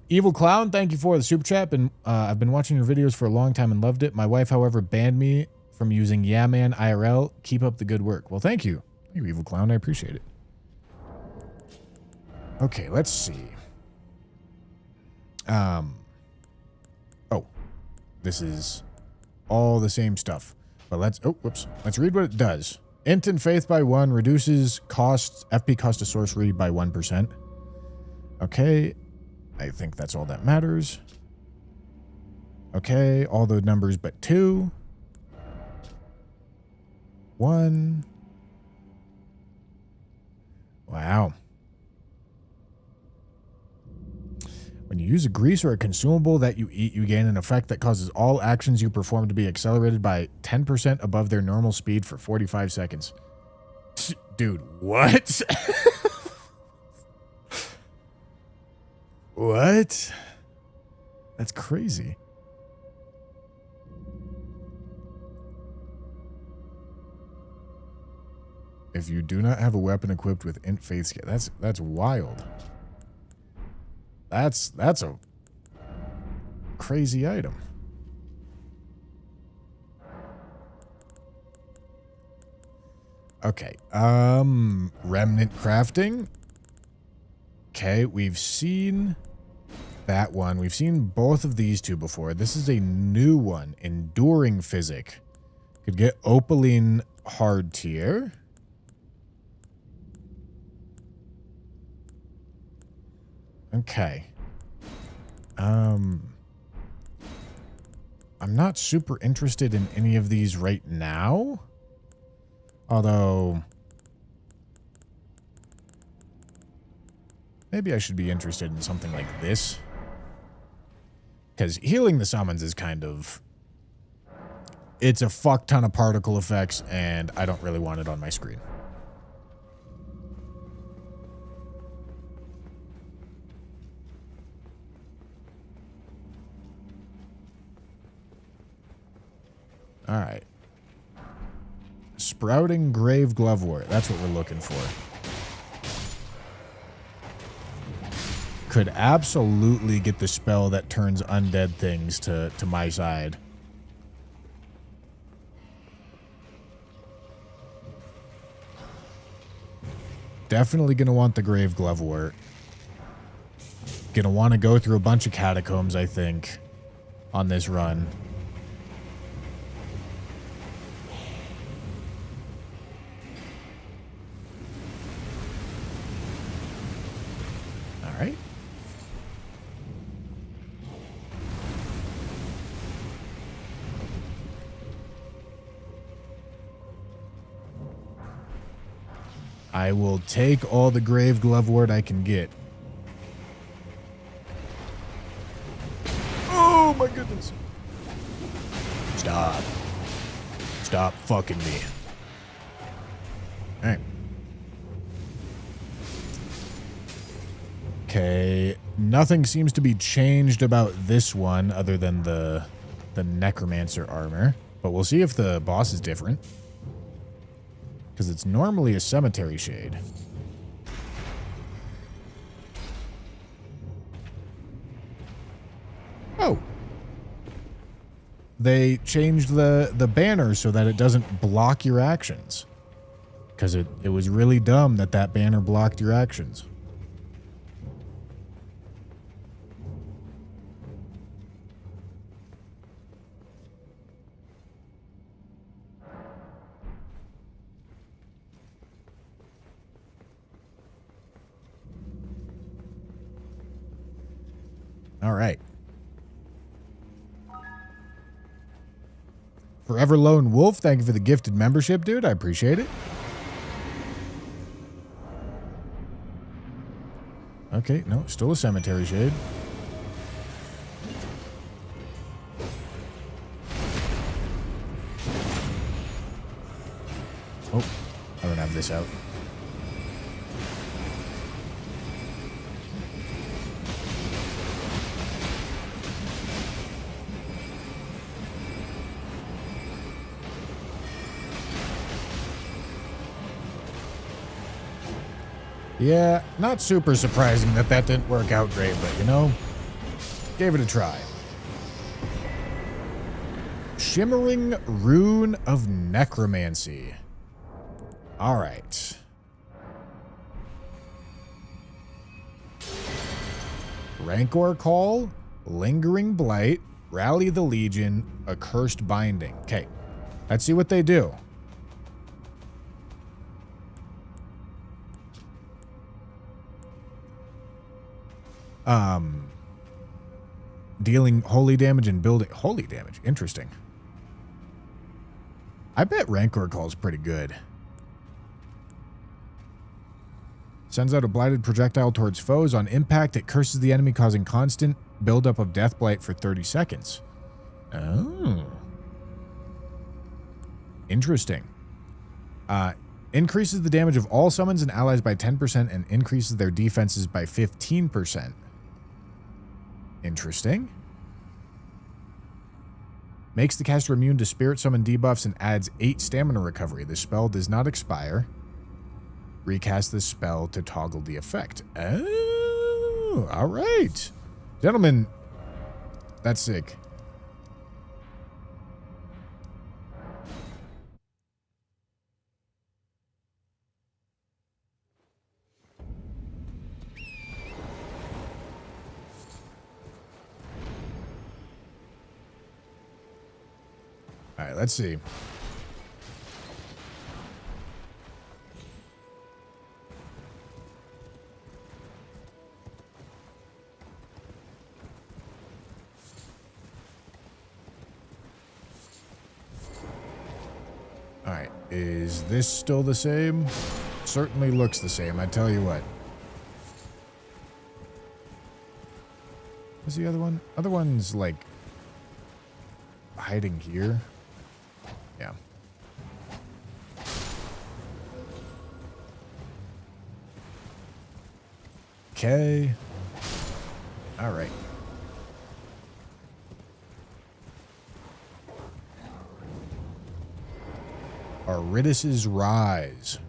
Evil Clown, thank you for the super chat. I've been watching your videos for a long time and loved it. My wife, however, banned me from using Yeah Man IRL. Keep up the good work. Well, thank you. Thank you, Evil Clown. I appreciate it. Okay, let's see. Oh, this is all the same stuff. But let's read what it does. Int and Faith by 1 reduces FP cost of sorcery by 1%. Okay, I think that's all that matters. Okay, all the numbers but 2. 1. Wow. When you use a grease or a consumable that you eat, you gain an effect that causes all actions you perform to be accelerated by 10% above their normal speed for 45 seconds. Dude, what? What? That's crazy. If you do not have a weapon equipped with Int Faith, that's wild. That's a crazy item. Okay. Remnant crafting. Okay, we've seen that one. We've seen both of these two before. This is a new one. Enduring Physic. Could get Opaline hard tier. Okay. I'm not super interested in any of these right now. Although, maybe I should be interested in something like this. Because healing the summons is kind of... It's a fuck ton of particle effects, and I don't really want it on my screen. Alright. Sprouting Grave Glovewort. That's what we're looking for. Could absolutely get the spell that turns undead things to my side. Definitely going to want the Grave Glovewort. Going to want to go through a bunch of catacombs, I think, on this run. All right. I will take all the Grave Glovewort I can get. Oh my goodness. Stop. Stop fucking me. Alright. Okay. Nothing seems to be changed about this one other than the Necromancer armor. But we'll see if the boss is different. Because it's normally a cemetery shade. Oh. They changed the banner so that it doesn't block your actions. Because it was really dumb that banner blocked your actions. All right. Forever Lone Wolf, thank you for the gifted membership, dude. I appreciate it. Okay, no, still a cemetery shade. Oh, I don't have this out. Yeah, not super surprising that didn't work out great, but, you know, gave it a try. Shimmering Rune of Necromancy. All right. Rancor Call, Lingering Blight, Rally the Legion, Accursed Binding. Okay, let's see what they do. Dealing holy damage and building holy damage. Interesting. I bet Rancor Call is pretty good. Sends out a blighted projectile towards foes. On impact, it curses the enemy, causing constant buildup of death blight for 30 seconds. Oh. Interesting. Increases the damage of all summons and allies by 10% and increases their defenses by 15%. Interesting. Makes the caster immune to spirit summon debuffs and adds 8 stamina recovery. The spell does not expire. Recast the spell to toggle the effect. Oh, all right. Gentlemen, that's sick. All right, let's see. All right, is this still the same? Certainly looks the same, I tell you what. What's the other one? Other one's like hiding here. Yeah. Okay. All right. Aridus's Rise.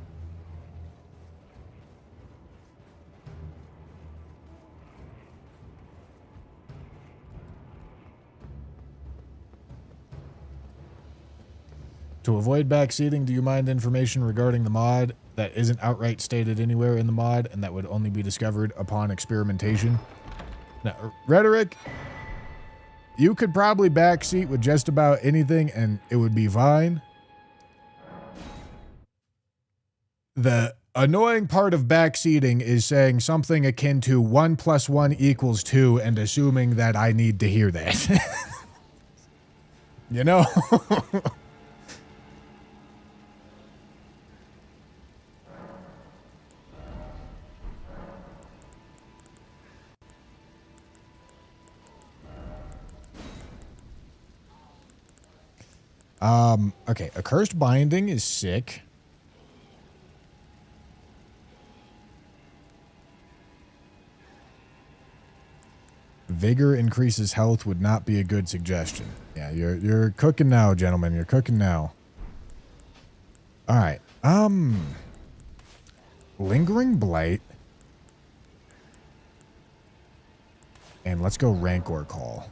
To avoid backseating, do you mind information regarding the mod that isn't outright stated anywhere in the mod and that would only be discovered upon experimentation? Now, Rhetoric, you could probably backseat with just about anything and it would be fine. The annoying part of backseating is saying something akin to 1 + 1 = 2 and assuming that I need to hear that. You know? Okay, Accursed Binding is sick. Vigor increases health would not be a good suggestion. Yeah, you're cooking now, gentlemen. You're cooking now. All right. Lingering Blight. And let's go Rancor Call.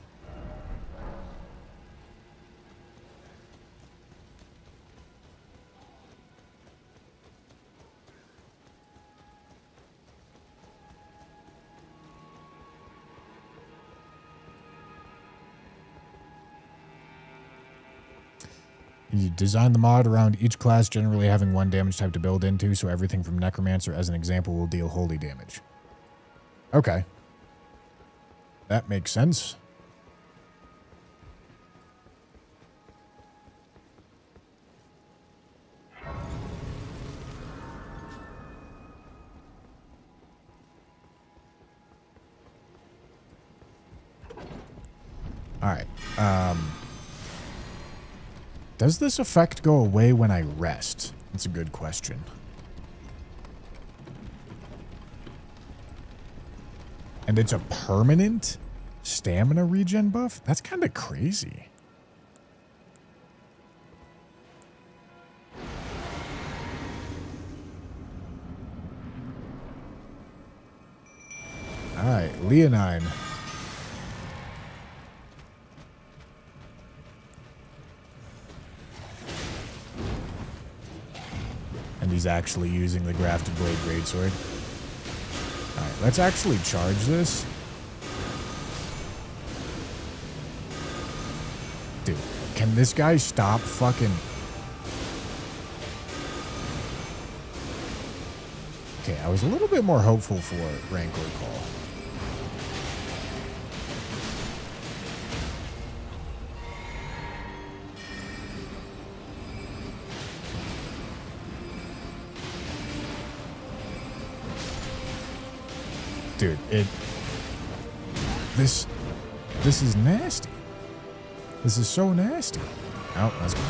You design the mod around each class generally having one damage type to build into, so everything from Necromancer, as an example, will deal holy damage. Okay. That makes sense. All right. Does this effect go away when I rest? That's a good question. And it's a permanent stamina regen buff? That's kind of crazy. All right, Leonine. And he's actually using the Grafted Blade Greatsword. Alright, let's actually charge this. Dude, can this guy stop fucking... Okay, I was a little bit more hopeful for Rancor Call. Dude, this is nasty. This is so nasty. Oh, that's good.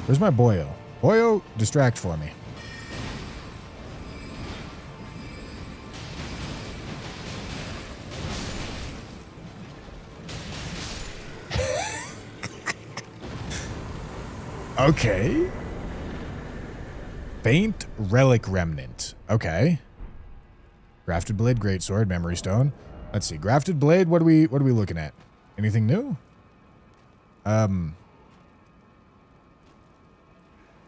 Where's my boyo? Boyo, distract for me. Okay. Faint Relic Remnant. Okay. Grafted Blade Greatsword, Memory Stone. Let's see. Grafted Blade, what are we looking at? Anything new?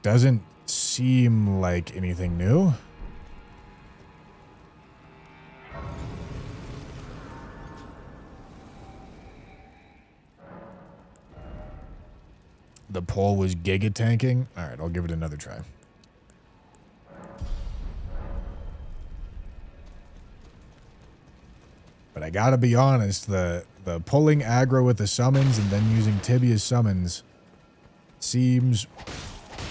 Doesn't seem like anything new. the pole was giga tanking. All right, I'll give it another try. But I gotta be honest, the pulling aggro with the summons and then using Tibia's summons seems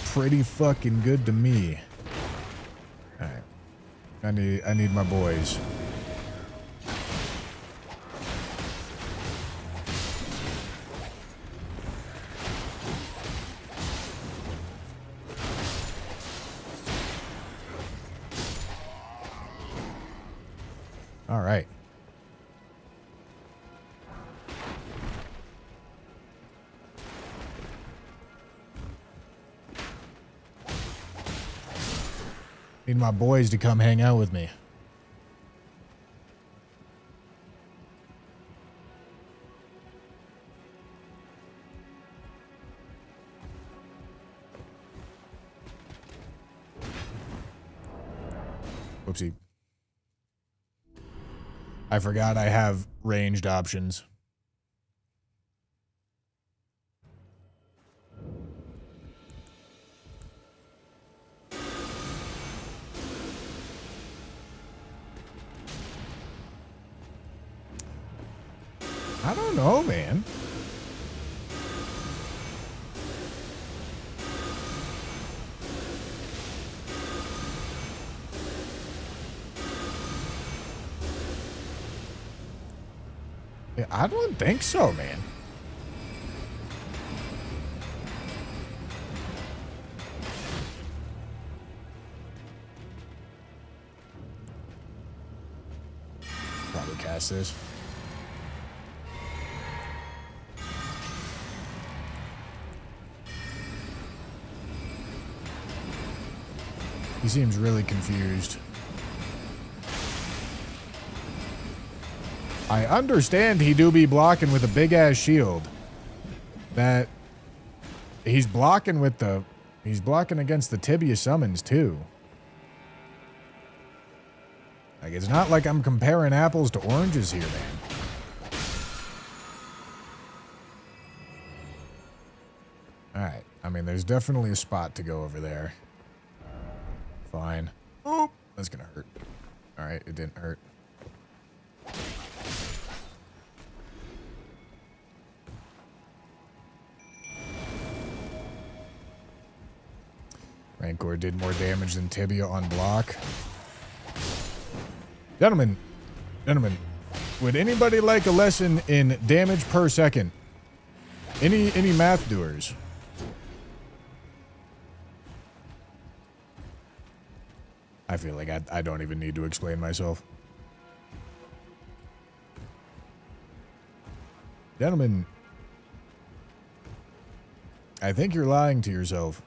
pretty fucking good to me. All right, I need my boys. All right. Need my boys to come hang out with me. Whoopsie. I forgot I have ranged options. I don't know, man. Yeah, I don't think so, man. Probably cast this. He seems really confused. I understand he do be blocking with a big ass shield. That he's blocking with the he's blocking against the Tibia summons too. Like it's not like I'm comparing apples to oranges here, man. Alright. I mean there's definitely a spot to go over there. Fine. Oh, that's gonna hurt. Alright, it didn't hurt. Rancor did more damage than Tibia on block. Gentlemen, would anybody like a lesson in damage per second? Any math doers? I feel like I don't even need to explain myself. Gentlemen, I think you're lying to yourself.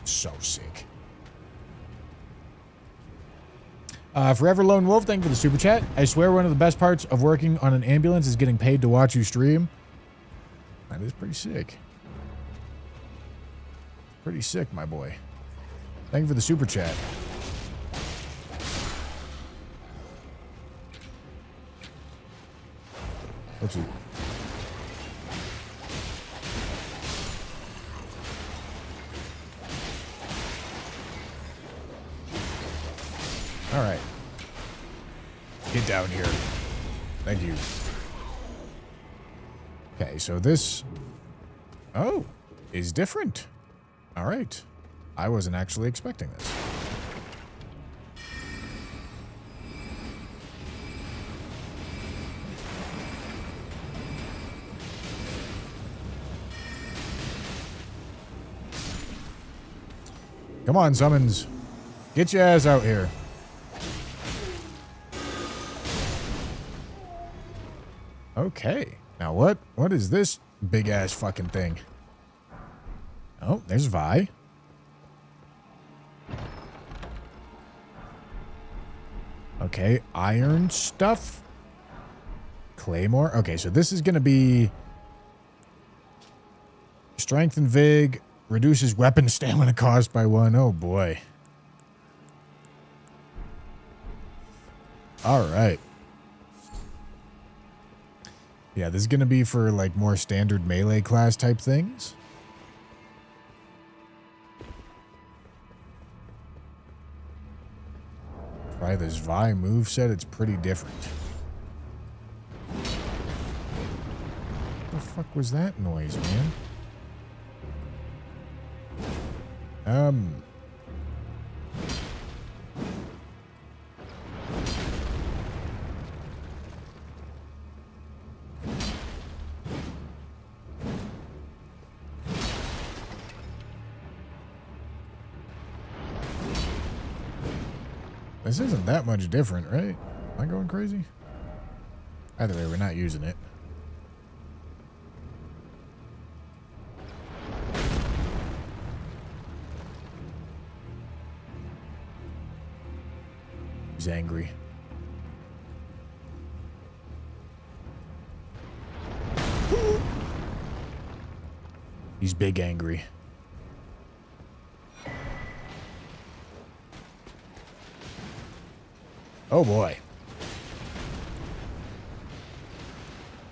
So sick. Forever Lone Wolf, thank you for the super chat. I swear one of the best parts of working on an ambulance is getting paid to watch you stream. That is pretty sick. Pretty sick, my boy. Thank you for the super chat. Oopsie. All right. Get down here. Thank you. Okay, so this... Oh, is different. All right. I wasn't actually expecting this. Come on, summons. Get your ass out here. Okay. Now what is this big ass fucking thing? Oh, there's Vi. Okay, iron stuff. Claymore. Okay, so this is going to be strength and vig. Reduces weapon stamina cost by 1. Oh, boy. All right. Yeah, this is going to be for, like, more standard melee class type things. Try this Vi moveset. It's pretty different. What the fuck was that noise, man? This isn't that much different, right? Am I going crazy? Either way, we're not using it. He's angry. He's big angry. Oh boy.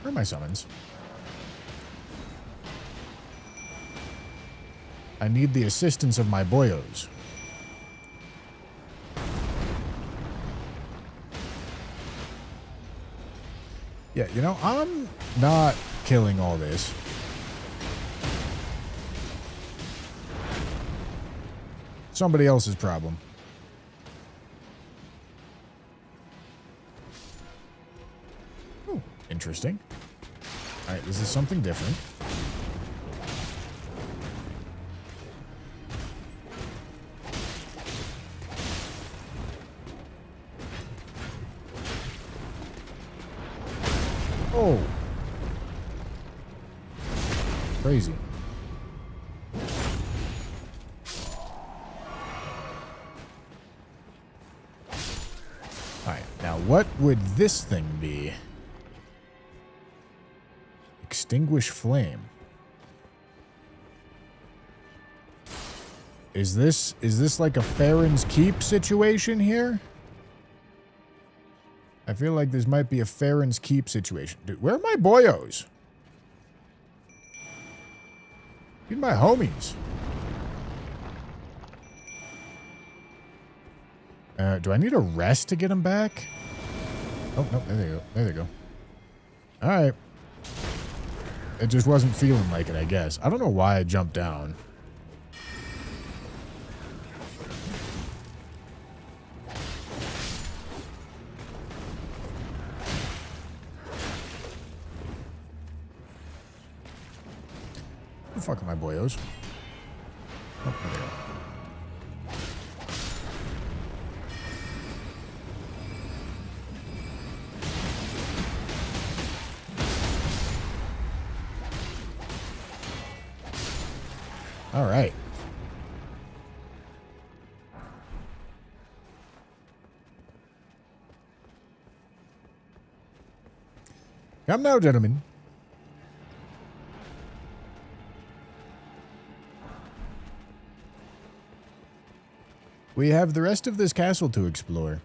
Where are my summons? I need the assistance of my boyos. Yeah, you know, I'm not killing all this. Somebody else's problem. Ooh, interesting. All right, this is something different. Oh. Crazy. Alright, now what would this thing be? Extinguish flame. Is this like a Farron's Keep situation here? I feel like this might be a Farron's Keep situation. Dude, where are my boyos? Need my homies. Do I need a rest to get them back? Oh, no, there they go. There they go. All right. It just wasn't feeling like it, I guess. I don't know why I jumped down. Where the fuck are my boyos? Oh, there they go. All right. Come now, gentlemen. We have the rest of this castle to explore.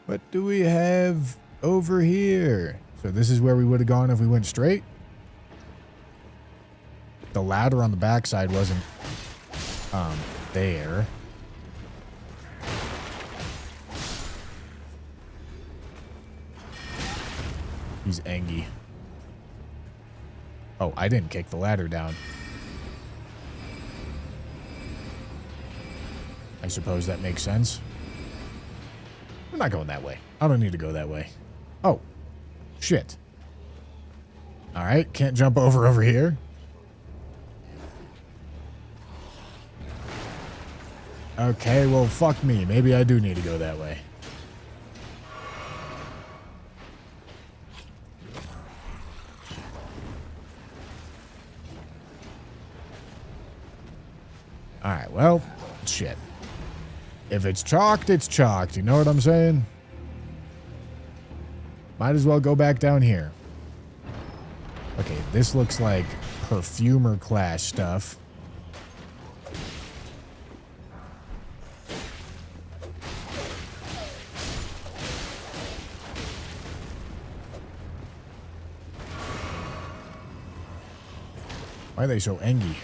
What do we have over here? So this is where we would have gone if we went straight. The ladder on the backside wasn't there. He's angry. Oh, I didn't kick the ladder down. I suppose that makes sense. I'm not going that way. I don't need to go that way. Oh. Shit. Alright, can't jump over here. Okay, well, fuck me. Maybe I do need to go that way. Alright, well, shit. If it's chalked, it's chalked. You know what I'm saying? Might as well go back down here. Okay, this looks like perfumer class stuff. Why are they so angry?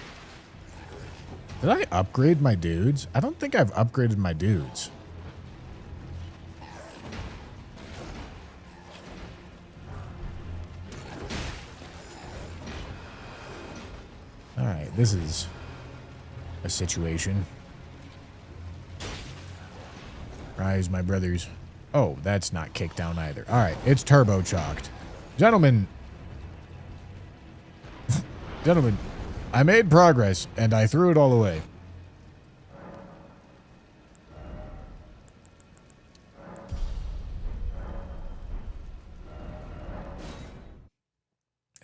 Did I upgrade my dudes? I don't think I've upgraded my dudes. Alright, this is a situation. Rise, my brothers. Oh, that's not kicked down either. Alright, it's turbo chalked. Gentlemen. Gentlemen, I made progress, and I threw it all away.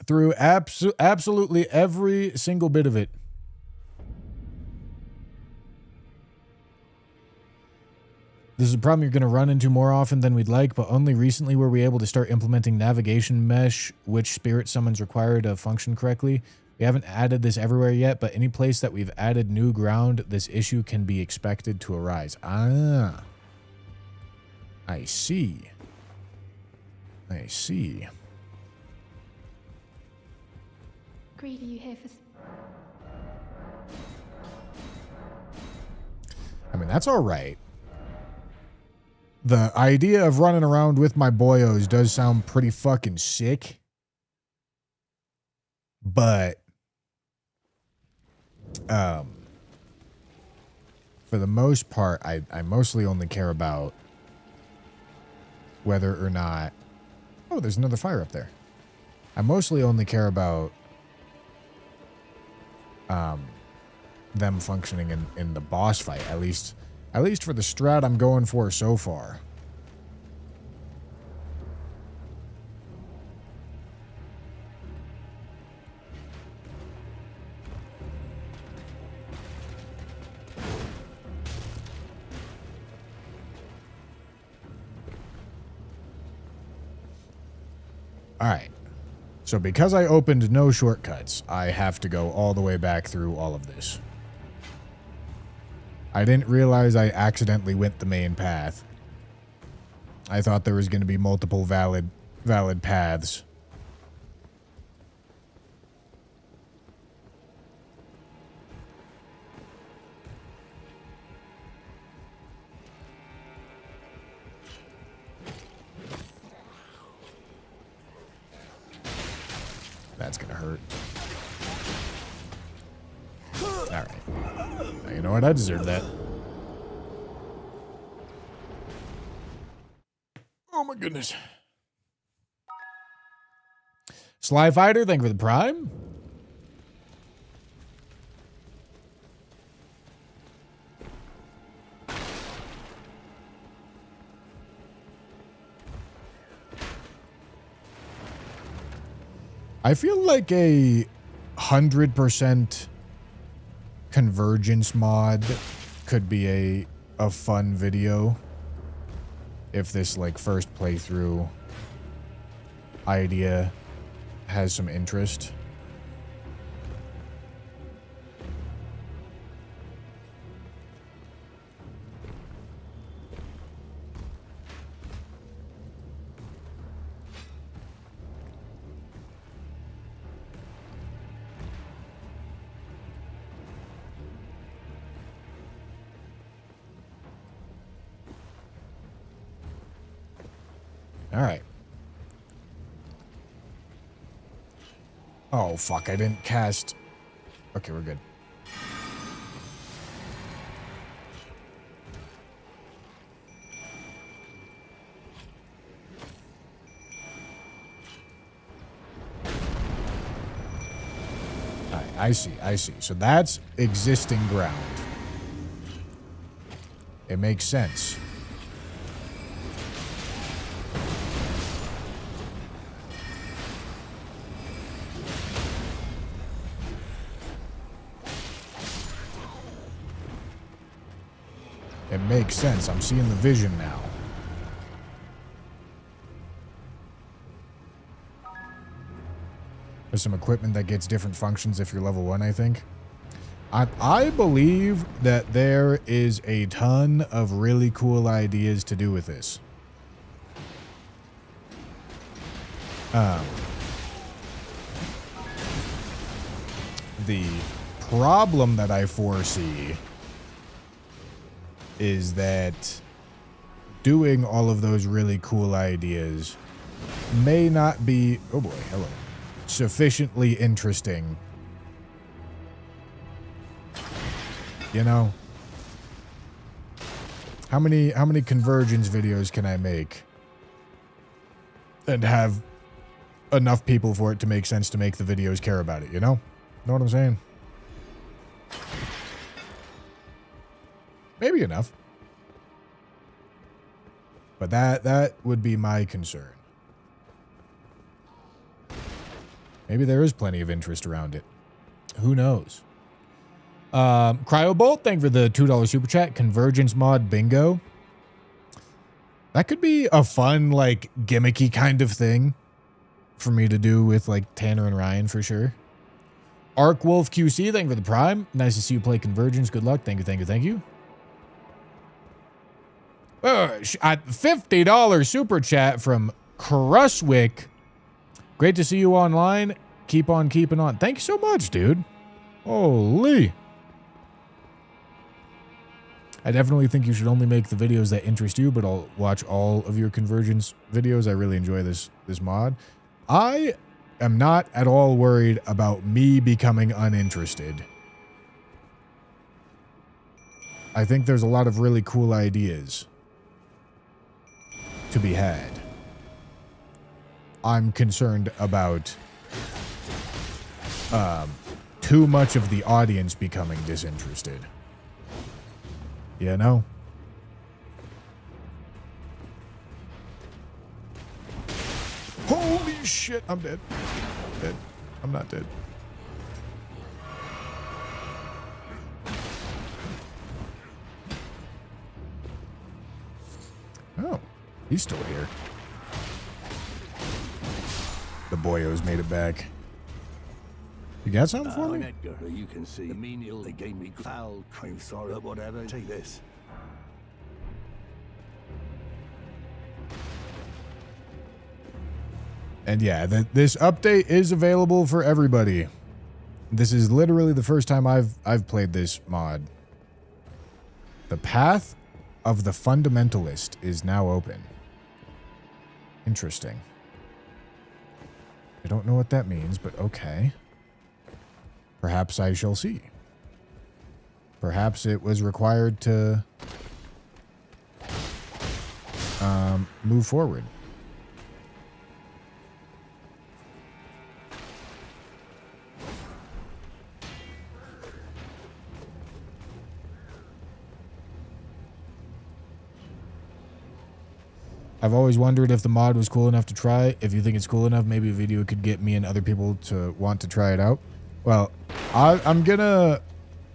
Through absolutely every single bit of it. This is a problem you're going to run into more often than we'd like, but only recently were we able to start implementing navigation mesh, which spirit summons require to function correctly. We haven't added this everywhere yet, but any place that we've added new ground, this issue can be expected to arise. Ah. I see. I see. Greedy, you here for... I mean, that's all right. The idea of running around with my boyos does sound pretty fucking sick. But, for the most part, I mostly only care about whether or not... Oh, there's another fire up there. I mostly only care about them functioning in the boss fight, at least for the strat I'm going for so far. All right. So because I opened no shortcuts, I have to go all the way back through all of this. I didn't realize I accidentally went the main path. I thought there was going to be multiple valid paths. That's gonna hurt. Alright. Now, you know what? I deserve that. Oh my goodness. Sly Fighter, thank you for the prime. I feel like a 100% Convergence mod could be a fun video if this like first playthrough idea has some interest. All right. Oh, fuck. I didn't cast. Okay, we're good. All right, I see. I see. So that's existing ground. It makes sense. makes sense. I'm seeing the vision now. There's some equipment that gets different functions if you're level 1, I think. I believe that there is a ton of really cool ideas to do with this. The problem that I foresee is that doing all of those really cool ideas may not be, oh boy, hello, sufficiently interesting. You know, how many Convergence videos can I make and have enough people for it to make sense to make the videos care about it, you know? Know what I'm saying? Maybe enough. But that would be my concern. Maybe there is plenty of interest around it. Who knows? Cryobolt, thank you for the $2 super chat. Convergence mod bingo. That could be a fun, like, gimmicky kind of thing for me to do with, like, Tanner and Ryan for sure. Arkwolf QC, thank you for the prime. Nice to see you play Convergence. Good luck. Thank you, thank you, thank you. $50 super chat from Cruswick. Great to see you online. Keep on keeping on. Thank you so much, dude. Holy. I definitely think you should only make the videos that interest you, but I'll watch all of your Convergence videos. I really enjoy this mod. I am not at all worried about me becoming uninterested. I think there's a lot of really cool ideas to be had. I'm concerned about too much of the audience becoming disinterested. You know? Holy shit, I'm dead. Dead. I'm not dead. Oh, he's still here. The boyos made it back. You got something for me? Edgar, you can see the menial they gave me foul cream sorry or whatever. Take this. And yeah, this update is available for everybody. This is literally the first time I've played this mod. The path of the fundamentalist is now open. Interesting. I don't know what that means, but okay. Perhaps I shall see. Perhaps it was required to move forward. I've always wondered if the mod was cool enough to try. If you think it's cool enough, maybe a video could get me and other people to want to try it out. Well, I'm gonna...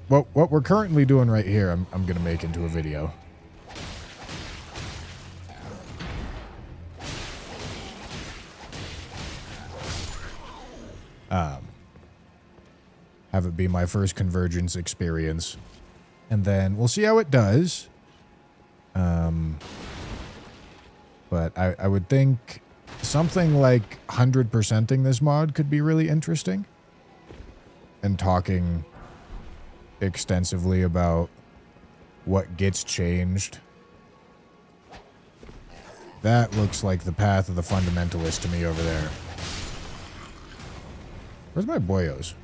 What we're currently doing right here, I'm gonna make into a video. Have it be my first Convergence experience. And then we'll see how it does. But I would think something like 100%ing this mod could be really interesting. And talking extensively about what gets changed. That looks like the path of the fundamentalist to me over there. Where's my boyos?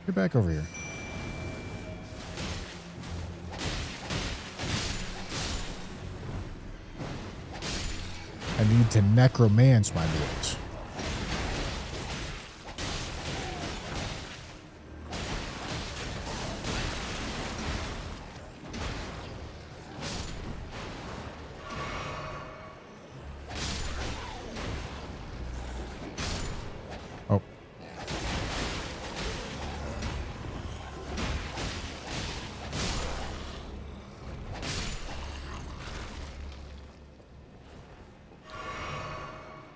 Get back over here. I need to necromance my boys. Oh.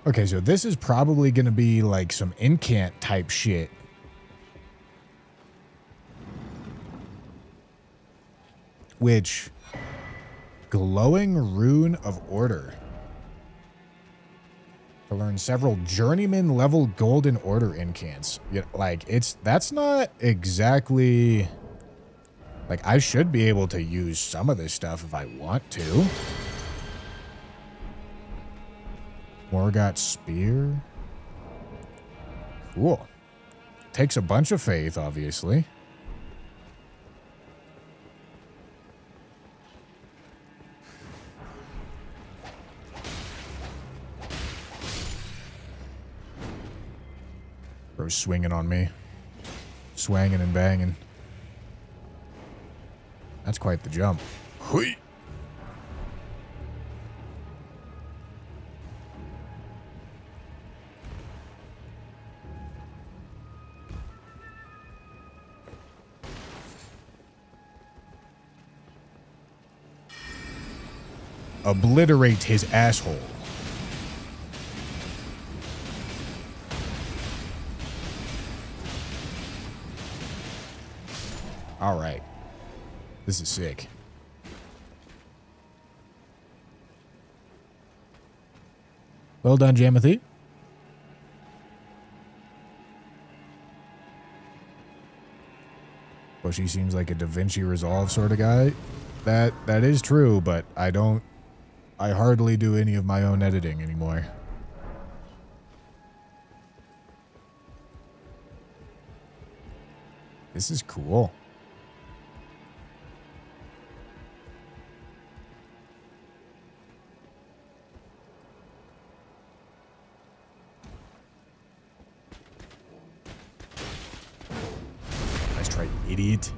Okay, so this is probably going to be like some incant type shit. Which, glowing rune of order. To learn several journeyman level golden order incants. Yeah, like that's not exactly, like I should be able to use some of this stuff if I want to. Morgot spear. Cool. Takes a bunch of faith, obviously. Bro's swinging on me. Swanging and banging. That's quite the jump. Hui. Obliterate his asshole. All right. This is sick. Well done, Jamothy. Well, she seems like a Da Vinci Resolve sort of guy. That is true, but I hardly do any of my own editing anymore. This is cool. Nice try, idiot.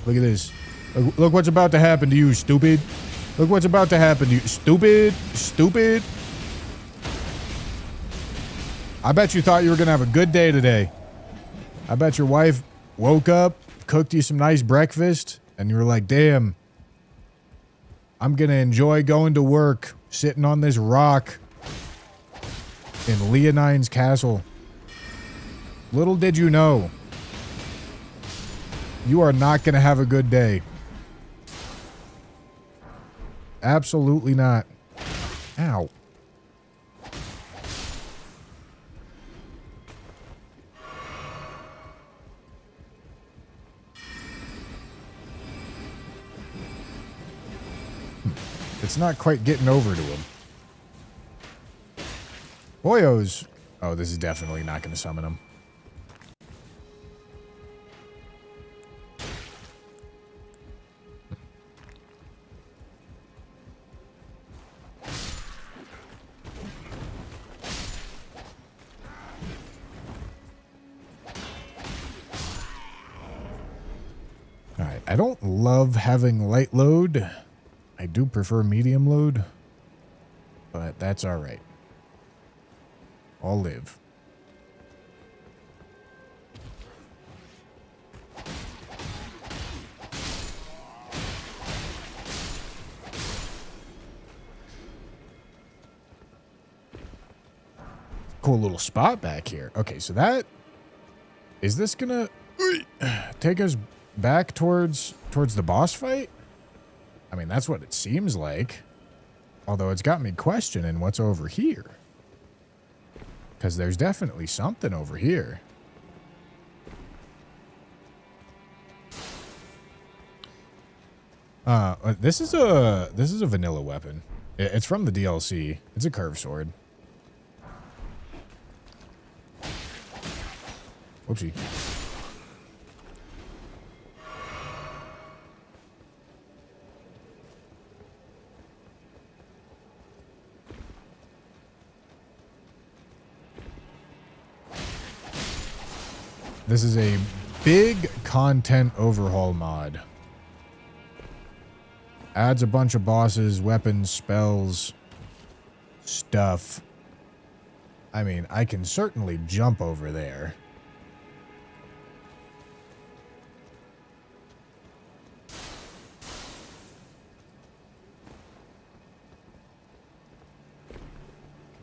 Look at this. Look what's about to happen to you, stupid. Look what's about to happen to you, stupid. Stupid. I bet you thought you were going to have a good day today. I bet your wife woke up, cooked you some nice breakfast, and you were like, damn, I'm going to enjoy going to work, sitting on this rock in Leonine's castle. Little did you know, you are not going to have a good day. Absolutely not. Ow. It's not quite getting over to him. Boyos. Oh, this is definitely not going to summon him. Alright, I don't love having light load. I do prefer medium load, but that's all right. I'll live. Cool little spot back here. Okay, so that is this gonna take us back towards the boss fight? I mean, that's what it seems like. Although it's got me questioning what's over here. Because there's definitely something over here. This is a vanilla weapon. It's from the DLC. It's a curved sword. Whoopsie. This is a big content overhaul mod. Adds a bunch of bosses, weapons, spells, stuff. I mean, I can certainly jump over there.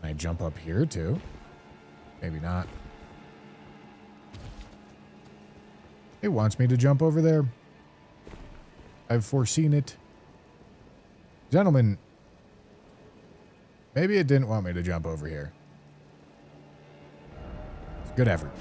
Can Can I jump up here too? Maybe not. It wants me to jump over there. I've foreseen it. Gentlemen, maybe it didn't want me to jump over here. It's a good effort.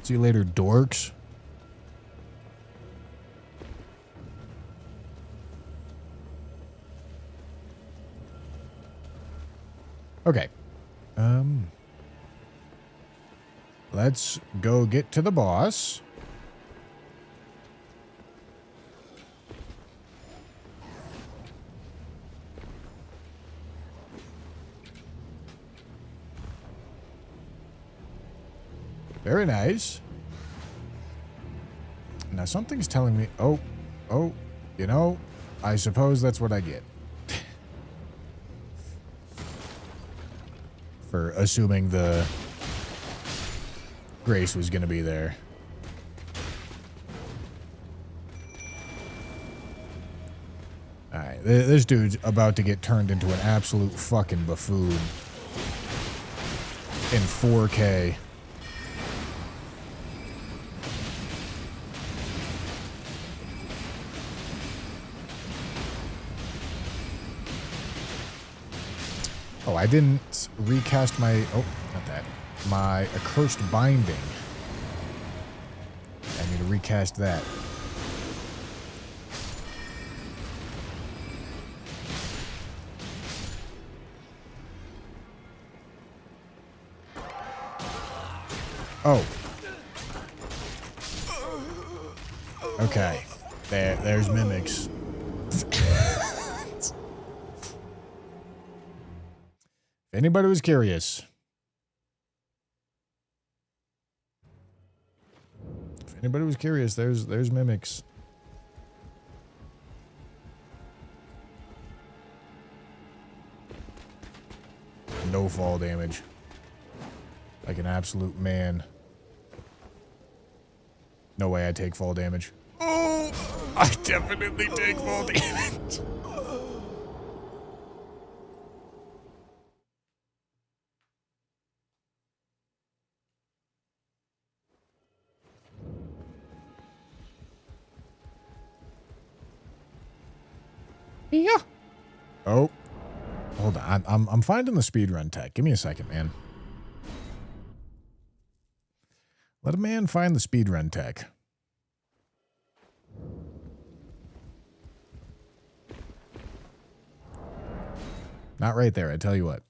See you later, dorks. Okay. Let's go get to the boss. Very nice. Now something's telling me, oh, you know, I suppose that's what I get. For assuming the grace was going to be there. Alright, this dude's about to get turned into an absolute fucking buffoon. In 4K. Oh, I didn't recast my... Oh, not that. My accursed binding. I need to recast that. Oh. Okay. There's mimics. If anybody was curious. If anybody was curious, there's mimics. No fall damage. Like an absolute man. No way I take fall damage. Oh! I definitely take fall damage. Yeah. Oh. Hold on. I'm finding the speedrun tech. Give me a second, man. Let a man find the speedrun tech. Not right there, I tell you what.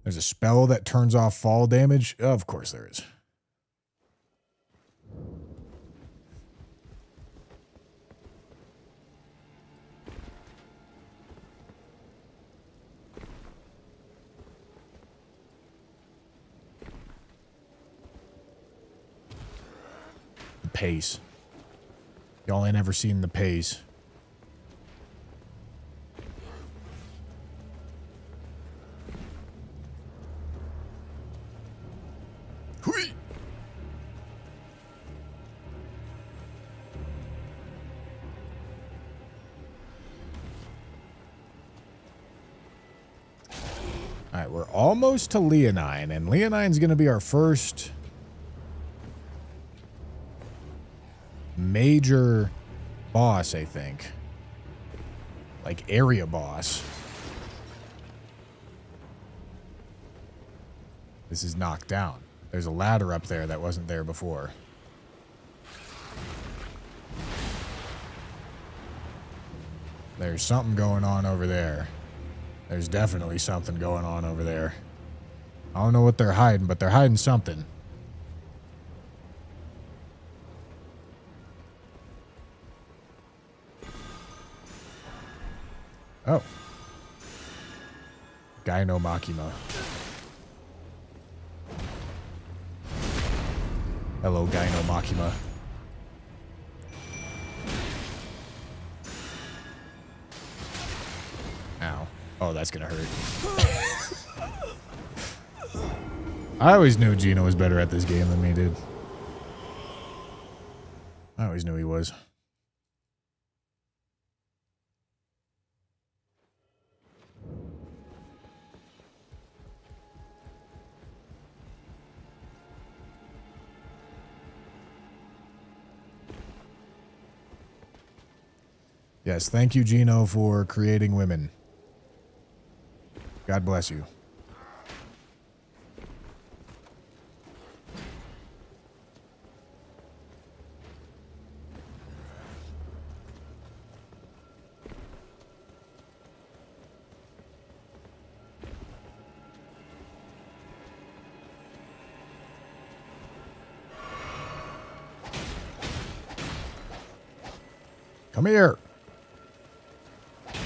There's a spell that turns off fall damage? Of course there is. Pace. Y'all ain't ever seen the pace. Hui! Alright, we're almost to Leonine, and Leonine's gonna be our first major boss, I think. Like, area boss. This is knocked down. There's a ladder up there that wasn't there before. There's something going on over there. There's definitely something going on over there. I don't know what they're hiding, but they're hiding something. Oh. Gyno Makima. Hello, Gyno Makima. Ow. Oh, that's gonna hurt. I always knew Gino was better at this game than me, dude. I always knew he was. Yes, thank you, Gino, for creating women. God bless you. Come here.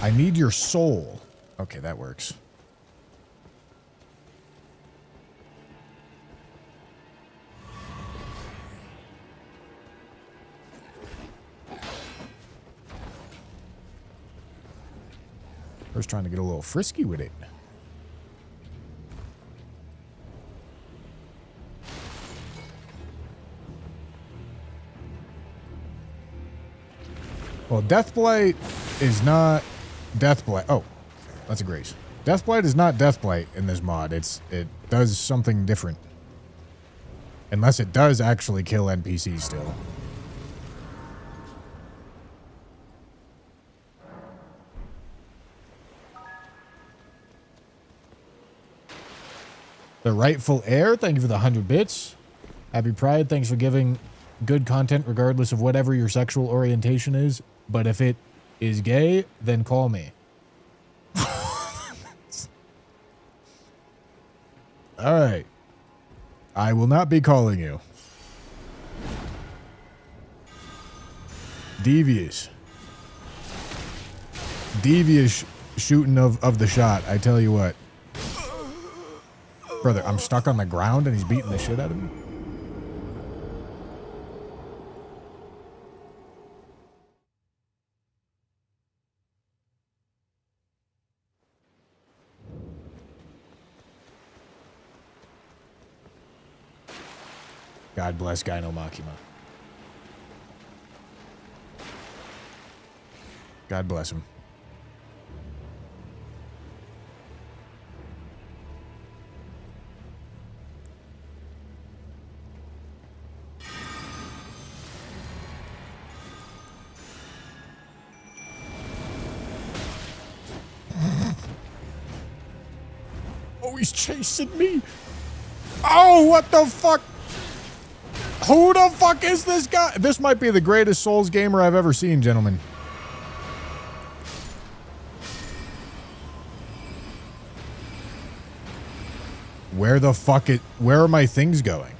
I need your soul. Okay, that works. First trying to get a little frisky with it. Well, Deathblight is not Deathblight. Oh, that's a grace. Deathblight is not Deathblight in this mod. It does something different. Unless it does actually kill NPCs still. The Rightful Heir, thank you for the 100 bits. Happy Pride, thanks for giving good content regardless of whatever your sexual orientation is. But if it is gay, then call me. Alright. I will not be calling you. Devious. Devious shooting of the shot, I tell you what. Brother, I'm stuck on the ground and he's beating the shit out of me. God bless Gyno Makima. God bless him. Oh, he's chasing me. Oh, what the fuck? Who the fuck is this guy? This might be the greatest Souls gamer I've ever seen, gentlemen. Where the fuck where are my things going?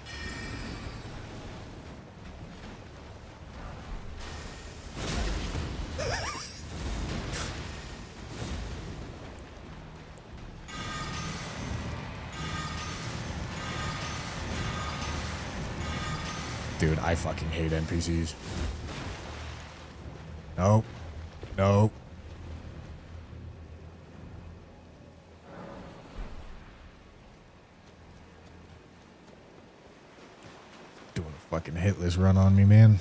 Dude, I fucking hate NPCs. Nope. Nope. Doing a fucking hitless run on me, man.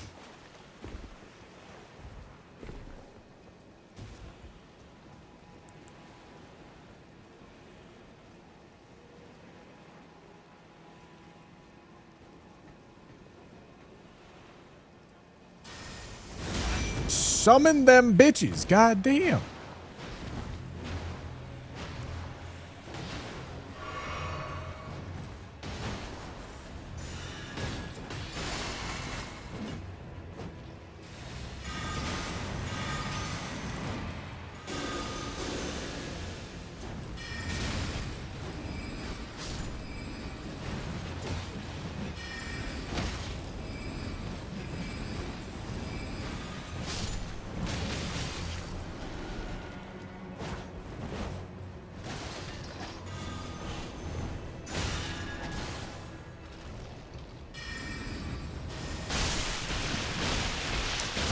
Summon them bitches, goddamn.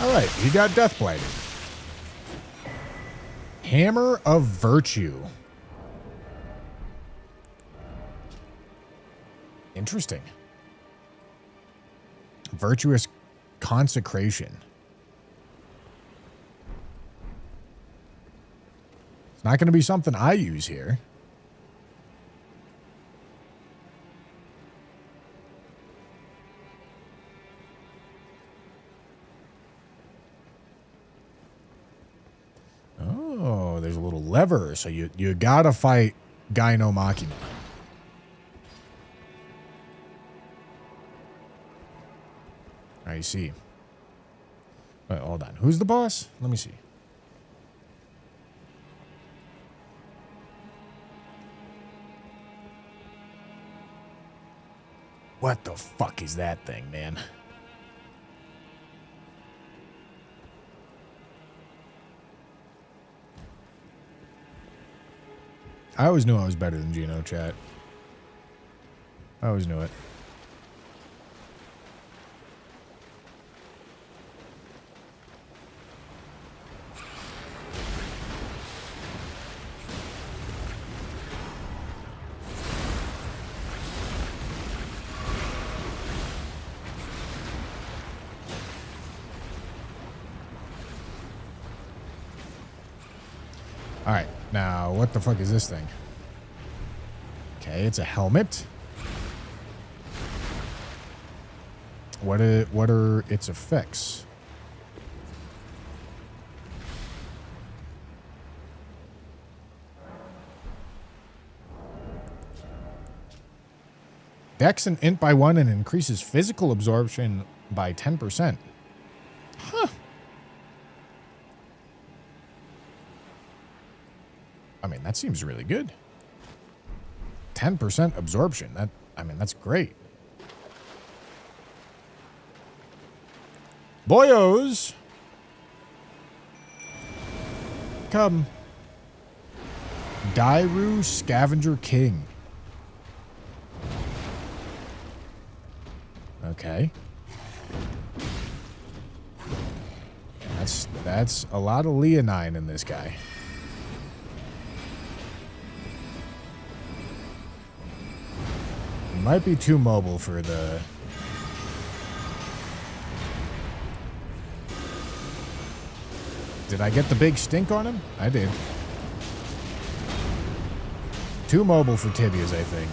All right, he got death blighted. Hammer of Virtue. Interesting. Virtuous Consecration. It's not going to be something I use here. Oh, there's a little lever, so you gotta fight Gyno Machina. I see. Wait, hold on. Who's the boss? Let me see. What the fuck is that thing, man? I always knew I was better than Gino, chat. I always knew it. All right, now what the fuck is this thing? Okay, it's a helmet. What are its effects? Dex and int by 1 and increases physical absorption by 10%. Huh. I mean, that seems really good. 10% absorption. That's great. Boyos. Come. Dairu Scavenger King. Okay. That's a lot of leonine in this guy. He might be too mobile for the... Did I get the big stink on him? I did. Too mobile for tibias, I think.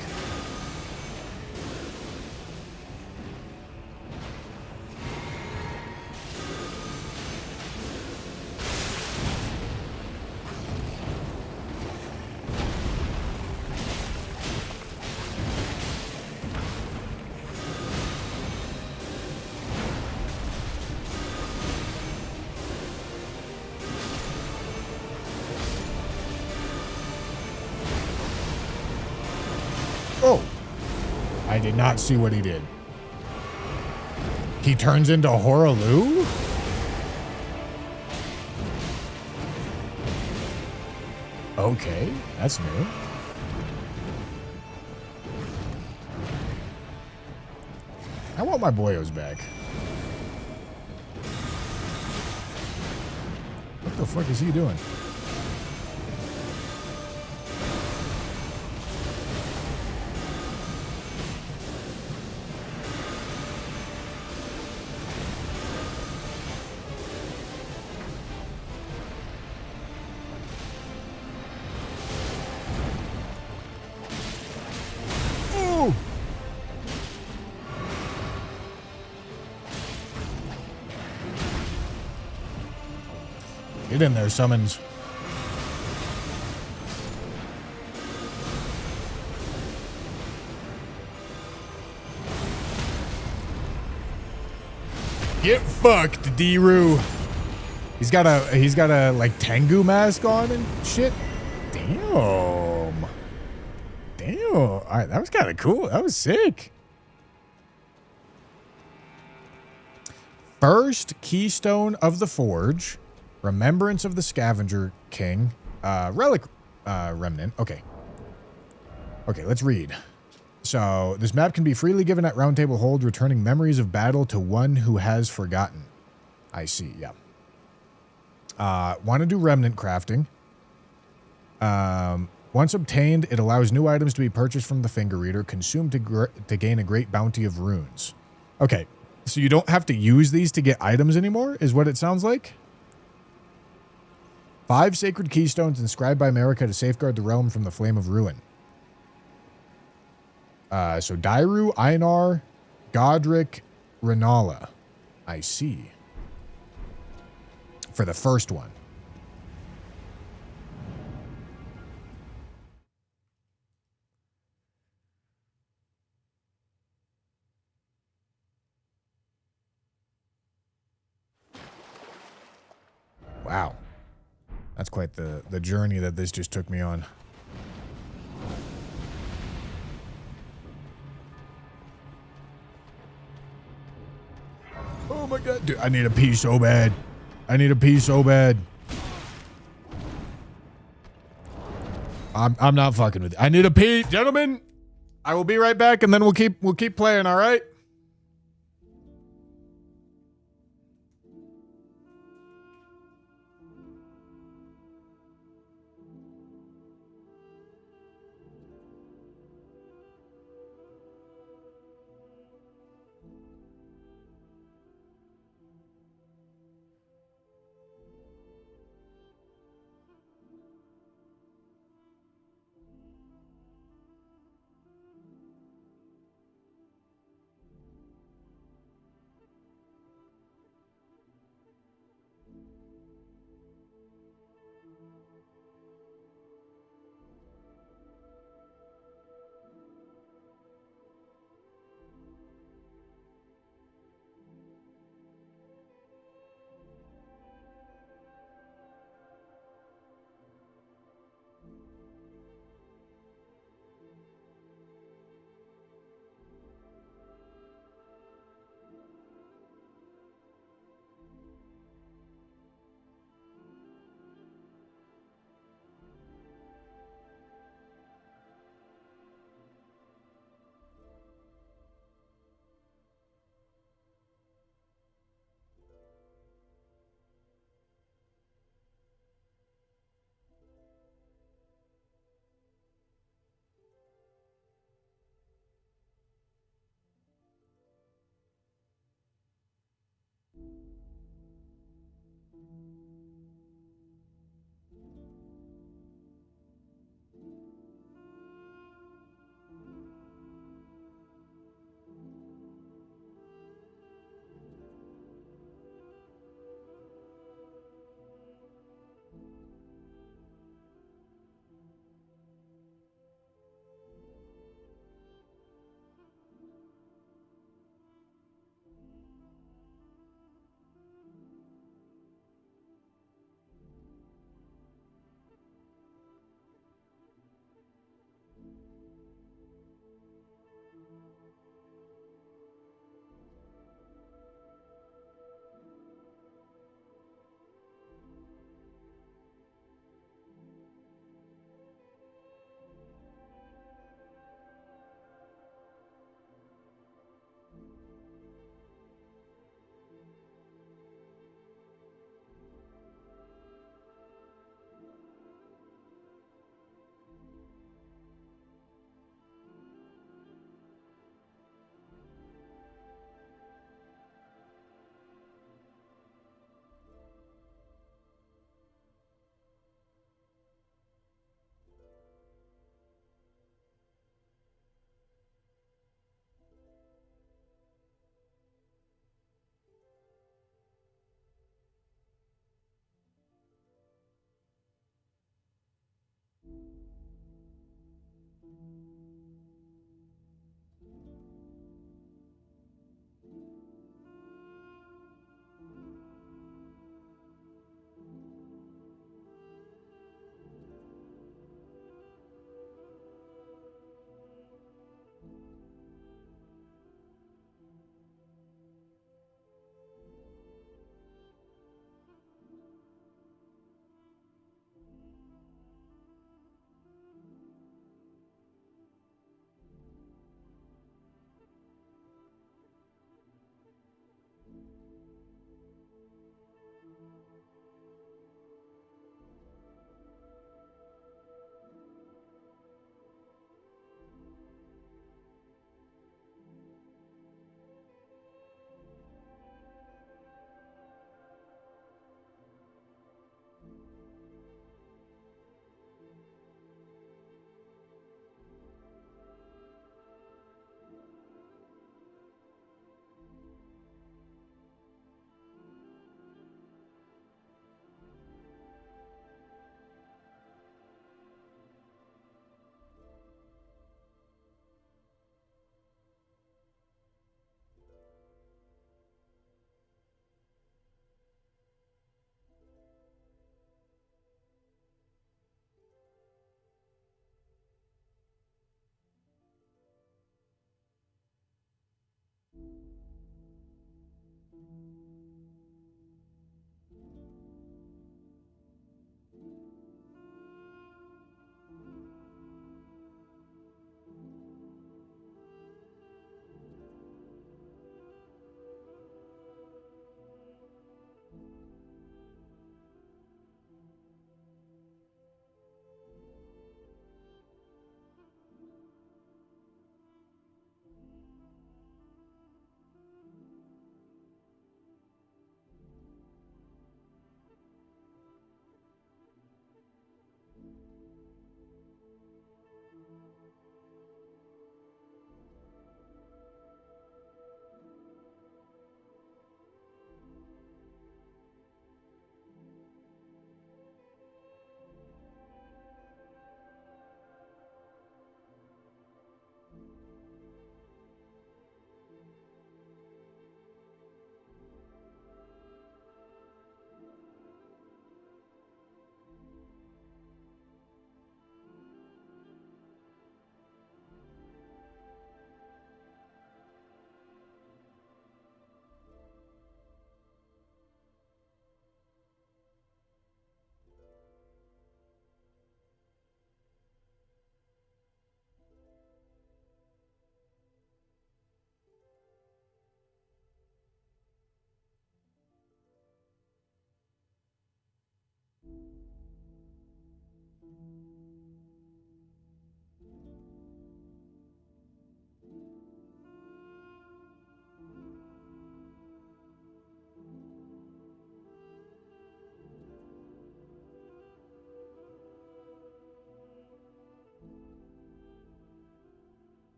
I did not see what he did. He turns into Horaloo? Okay, that's new. I want my boyos back. What the fuck is he doing? Get in there, summons. Get fucked, D-Roo. He's got a like Tengu mask on and shit. Damn. Damn. All right, that was kind of cool. That was sick. First keystone of the forge. Remembrance of the Scavenger King. Relic remnant. Okay. Okay, let's read. So, this map can be freely given at Round Table Hold, returning memories of battle to one who has forgotten. I see, yeah. Want to do remnant crafting. Once obtained, it allows new items to be purchased from the finger reader, consumed to gain a great bounty of runes. Okay, so you don't have to use these to get items anymore, is what it sounds like? 5 sacred keystones inscribed by Marika to safeguard the realm from the flame of ruin. So Dairu, Einar, Godric, Renala. I see. For the first one. Wow. That's quite the journey that this just took me on. Oh my god. Dude, I need a pee so bad. I need a pee so bad. I'm not fucking with you. I need a pee. Gentlemen, I will be right back and then we'll keep playing, all right?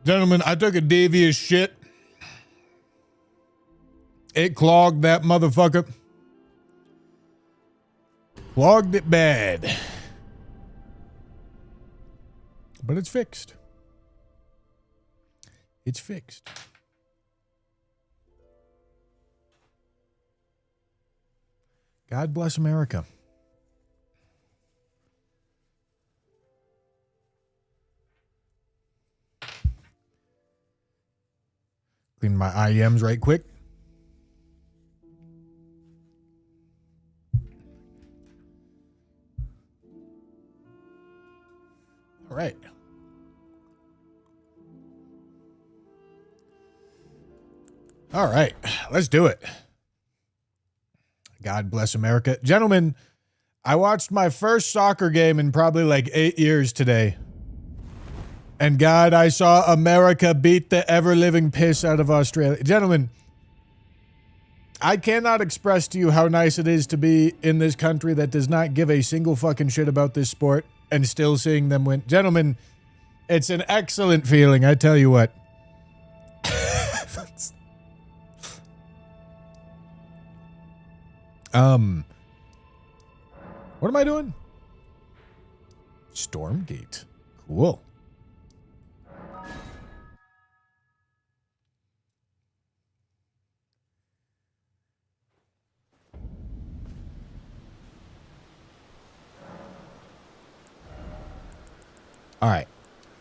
Gentlemen, I took a devious shit. It clogged that motherfucker. Clogged it bad. But it's fixed. It's fixed. God bless America. Clean my IEMs right quick. All right. All right. Let's do it. God bless America. Gentlemen, I watched my first soccer game in probably like 8 years today. And God, I saw America beat the ever-living piss out of Australia. Gentlemen, I cannot express to you how nice it is to be in this country that does not give a single fucking shit about this sport and still seeing them win. Gentlemen, it's an excellent feeling, I tell you what. What am I doing? Stormgate. Cool. All right.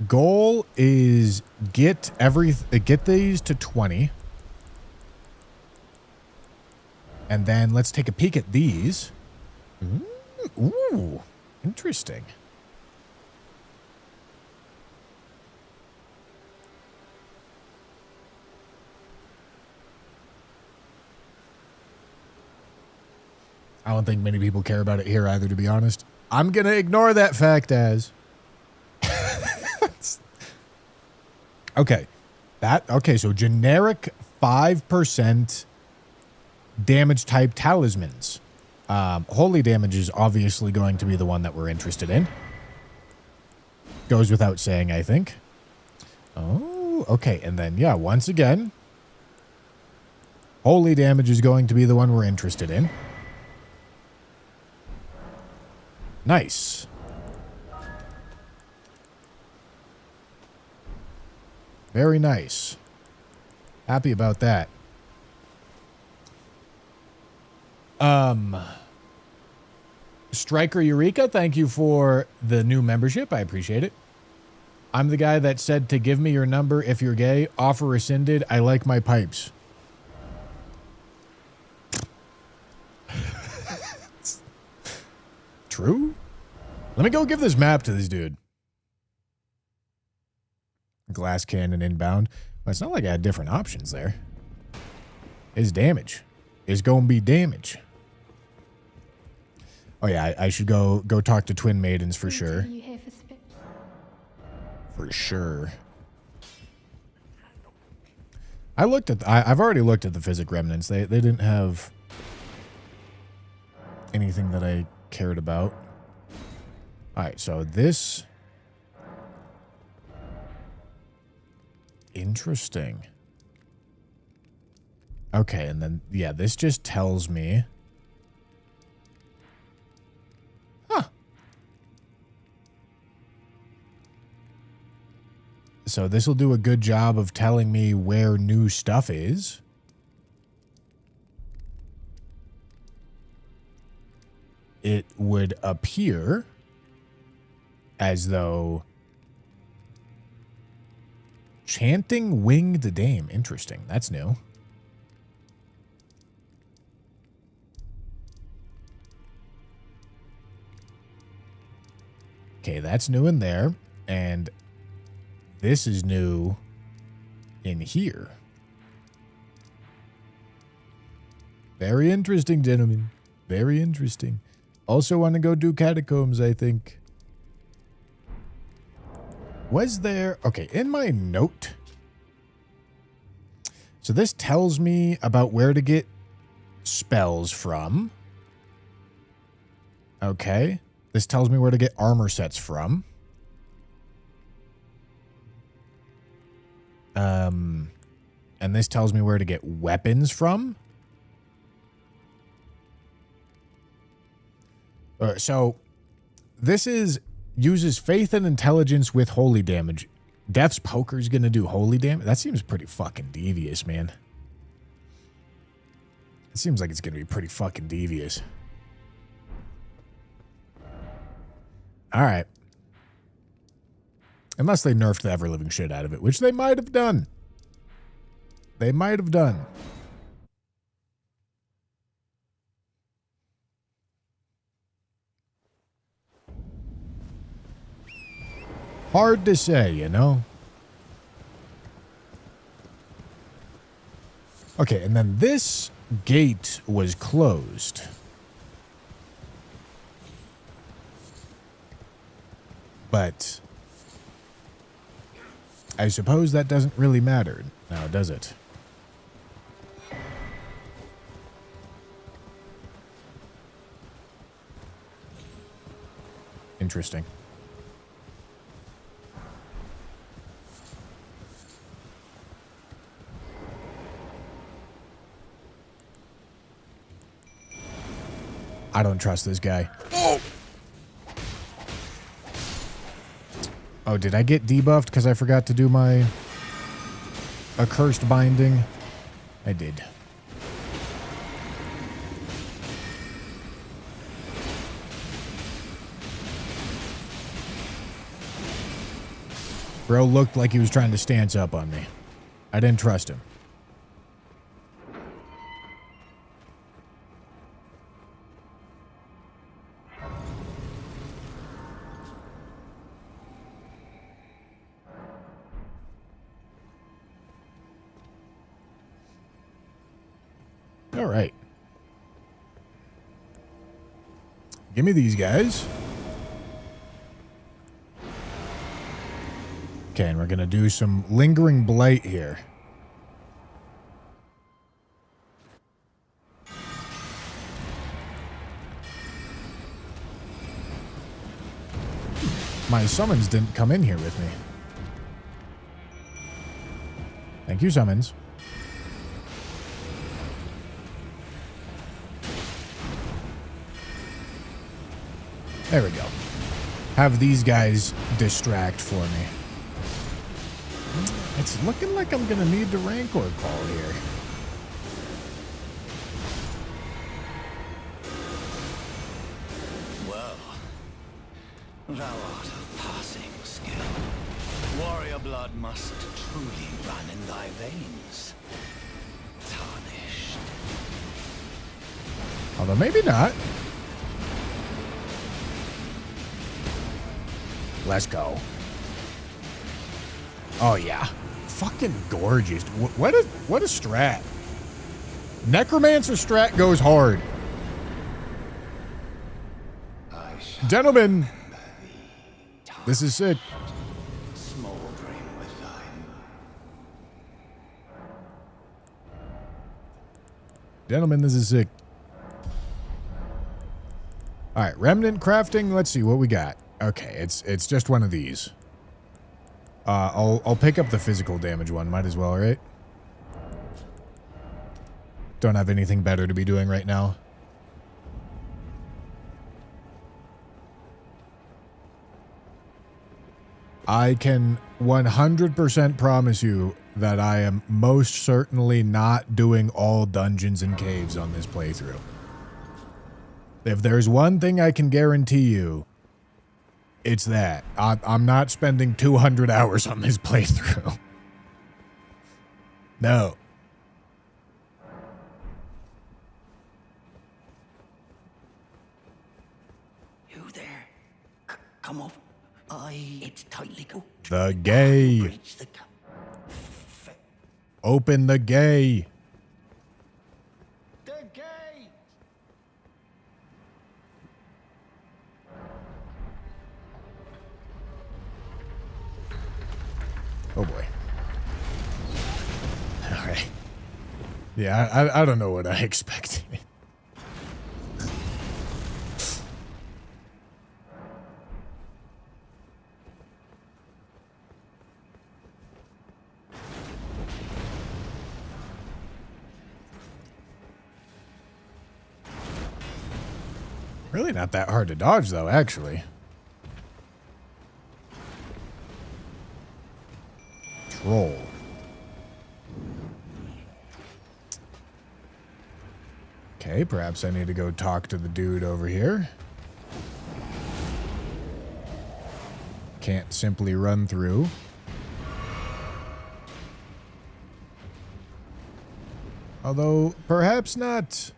Goal is get these to 20. And then let's take a peek at these. Ooh, interesting. I don't think many people care about it here either, to be honest. I'm going to ignore that fact as... Okay. Okay, so generic 5% damage type talismans. Holy damage is obviously going to be the one that we're interested in. Goes without saying, I think. Oh, okay. And then, yeah, once again, holy damage is going to be the one we're interested in. Nice. Very nice. Happy about that. Striker Eureka, thank you for the new membership. I appreciate it. I'm the guy that said to give me your number if you're gay. Offer rescinded. I like my pipes. True? Let me go give this map to this dude. Glass cannon inbound. Well, it's not like I had different options there. It's damage. It's gonna be damage. Oh yeah, I should go talk to Twin Maidens for sure. Are you here for spit? For sure. I've already looked at the Physic Remnants. They didn't have anything that I cared about. Alright, so this... Interesting. Okay, and then, yeah, this just tells me... Huh. So this will do a good job of telling me where new stuff is. It would appear as though... Chanting Winged Dame. Interesting. That's new. Okay, that's new in there. And this is new in here. Very interesting, gentlemen. Very interesting. Also want to go do catacombs, I think. Was there... Okay, in my note... So this tells me about where to get spells from. Okay. This tells me where to get armor sets from. And this tells me where to get weapons from. So this is... Uses faith and intelligence with holy damage. Death's Poker's gonna do holy damage? That seems pretty fucking devious, man. It seems like it's gonna be pretty fucking devious. Alright. Unless they nerfed the ever-living shit out of it, which they might have done. They might have done. Hard to say, you know? Okay, and then this gate was closed. But I suppose that doesn't really matter now, does it? Interesting. I don't trust this guy. Oh, did I get debuffed because I forgot to do my accursed binding? I did. Bro looked like he was trying to stance up on me. I didn't trust him. All right. Give me these guys. Okay, and we're going to do some lingering blight here. my summons didn't come in here with me. Thank you, summons. There we go. Have these guys distract for me. It's looking like I'm gonna need the Rancor call here. Well, thou art of passing skill. Warrior blood must truly run in thy veins. Tarnished. Although maybe not. Let's go. Oh yeah. Fucking gorgeous. What a strat. Necromancer strat goes hard. Gentlemen, this is sick. Smoldering with thine. Gentlemen, this is sick. All right, remnant crafting. Let's see what we got. Okay, it's just one of these. I'll pick up the physical damage one. Might as well, right? Don't have anything better to be doing right now. I can 100% promise you that I am most certainly not doing all dungeons and caves on this playthrough. If there's one thing I can guarantee you, it's that. I'm not spending 200 hours on this playthrough. No. You there? Come off. It's tightly go. The gay. Breach the Open the gay. The gate. Oh boy. All right. Yeah, I don't know what I expected. Really not that hard to dodge, though, actually. Troll. Okay, perhaps I need to go talk to the dude over here. Can't simply run through. Although, perhaps not.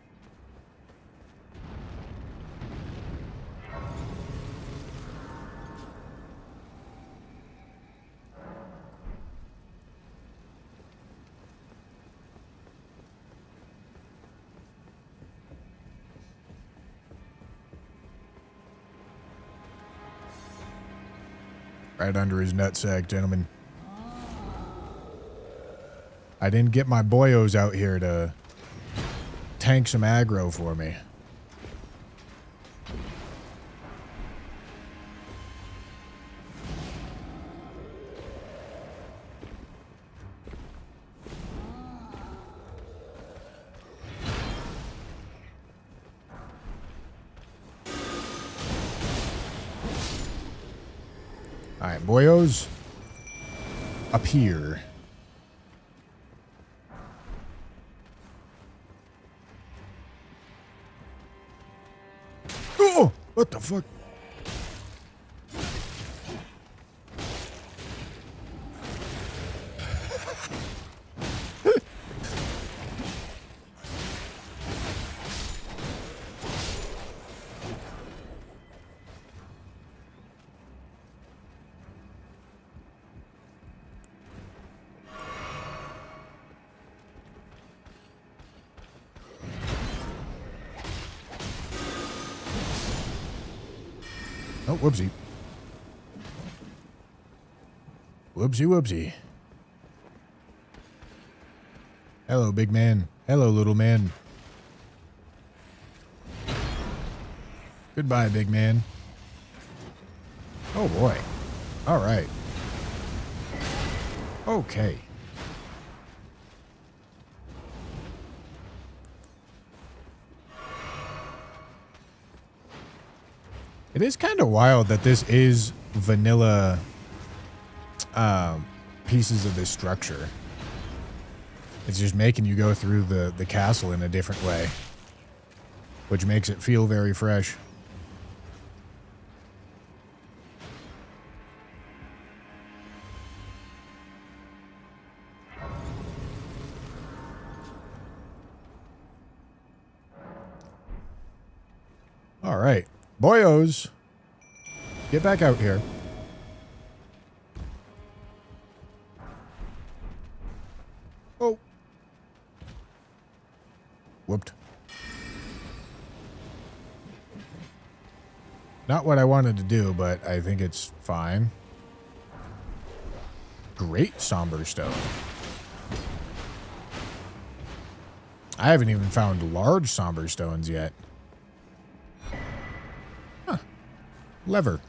Right under his nutsack, gentlemen. I didn't get my boyos out here to tank some aggro for me. Alright, boyos. Up here. Oh! What the fuck? Oh, whoopsie. Whoopsie, whoopsie. Hello, big man. Hello, little man. Goodbye, big man. Oh boy. All right. Okay. It is kind of wild that this is vanilla pieces of this structure. It's just making you go through the castle in a different way, which makes it feel very fresh. All right. Boyos, get back out here. Oh. Whooped. Not what I wanted to do, but I think it's fine. Great somber stone. I haven't even found large somber stones yet. Huh. Lever.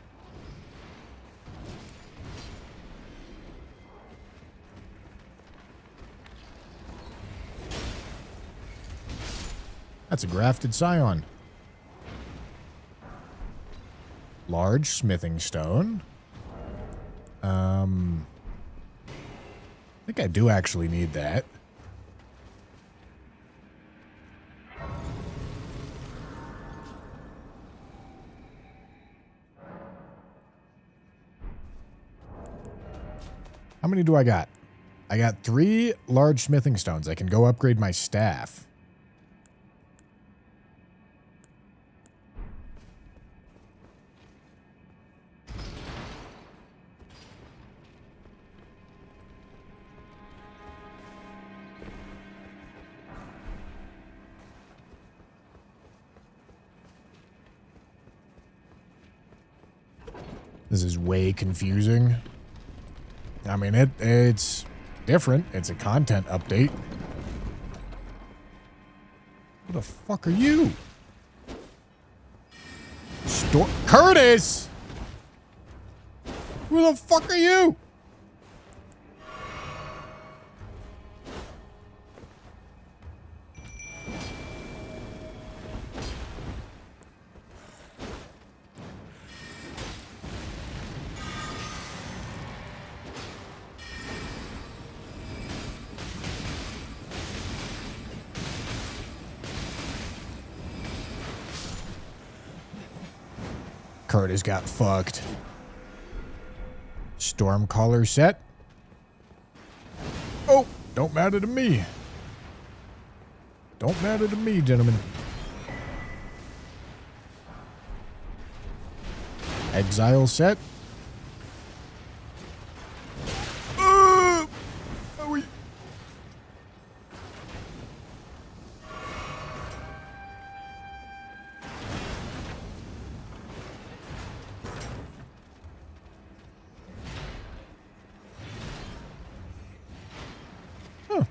That's a grafted scion. Large smithing stone. I think I do actually need that. How many do I got? I got 3 large smithing stones. I can go upgrade my staff. This is way confusing. I mean, it's different. It's a content update. Who the fuck are you? Curtis! Who the fuck are you? Curtis got fucked. Storm collar set. Oh, don't matter to me. Don't matter to me, gentlemen. Exile set.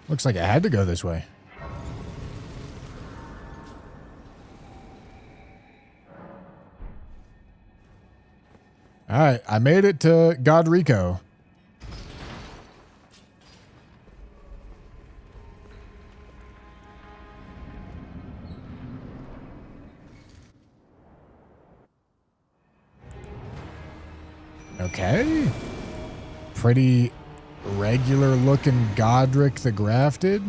Looks like I had to go this way. All right, I made it to Godrico. Okay. Pretty regular looking Godric the Grafted.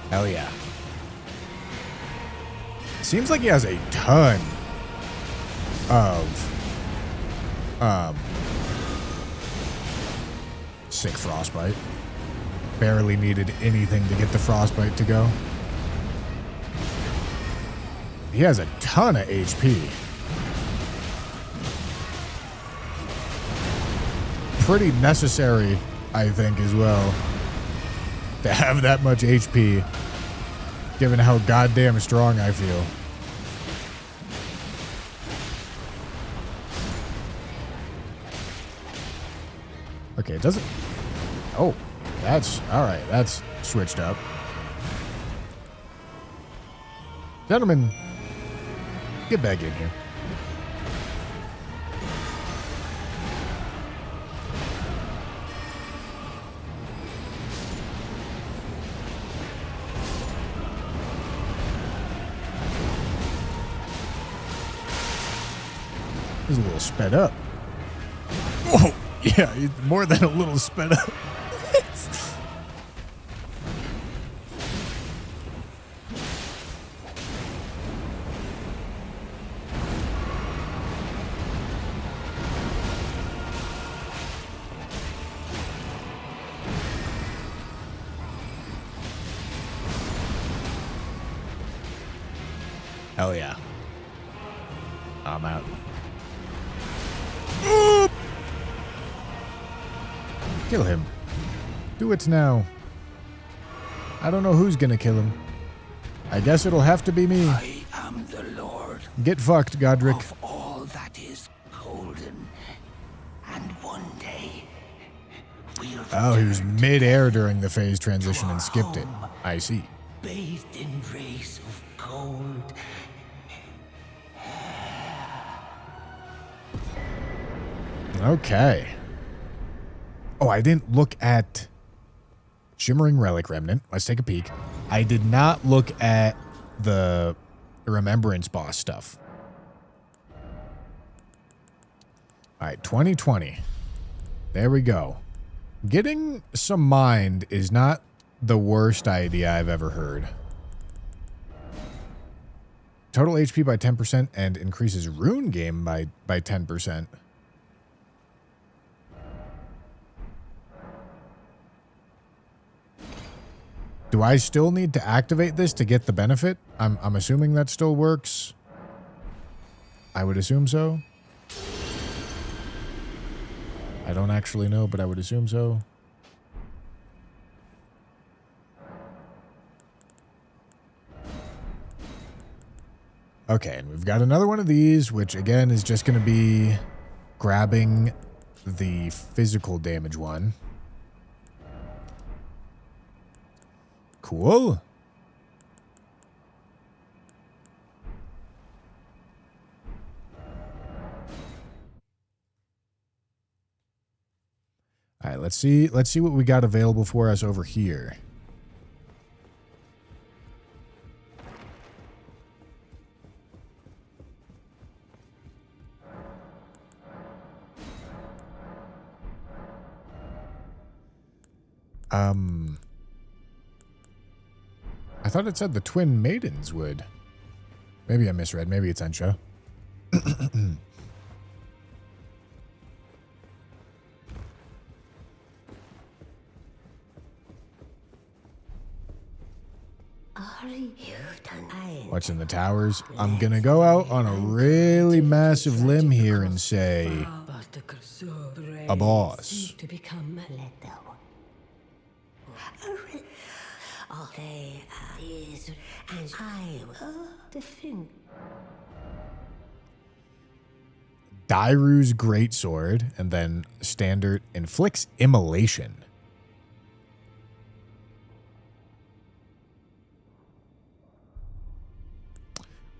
Hell yeah. Seems like he has a ton of sick frostbite. Barely needed anything to get the frostbite to go. He has a ton of HP. Pretty necessary, I think, as well, to have that much HP, given how goddamn strong I feel. Okay, it doesn't... Oh, that's... All right, that's switched up. Gentlemen, get back in here. He's a little sped up. Oh, yeah, he's more than a little sped up. Hell yeah. I'm out. Kill him. Do it now. I don't know who's gonna kill him. I guess it'll have to be me. I am the Lord Get fucked, Godric. of all that is golden. And one day, we'll Oh, he was return mid-air during the phase transition and skipped it. I see. bathed in rays of gold. Okay. Oh, I didn't look at Shimmering Relic Remnant. Let's take a peek. I did not look at the Remembrance boss stuff. All right, 2020. There we go. Getting some mind is not the worst idea I've ever heard. Total HP by 10% and increases rune game by 10%. Do I still need to activate this to get the benefit? I'm assuming that still works. I would assume so. I don't actually know, but I would assume so. Okay, and we've got another one of these, which again is just going to be grabbing the physical damage one. Cool. All right, let's see what we got available for us over here. I thought it said the Twin Maidens would. Maybe I misread. Maybe it's Ensha. What's in the towers? I'm gonna go out on a really massive limb here and say a boss. To become a letter. All they is, and I will defend. Dairu's Greatsword, and then standard inflicts immolation.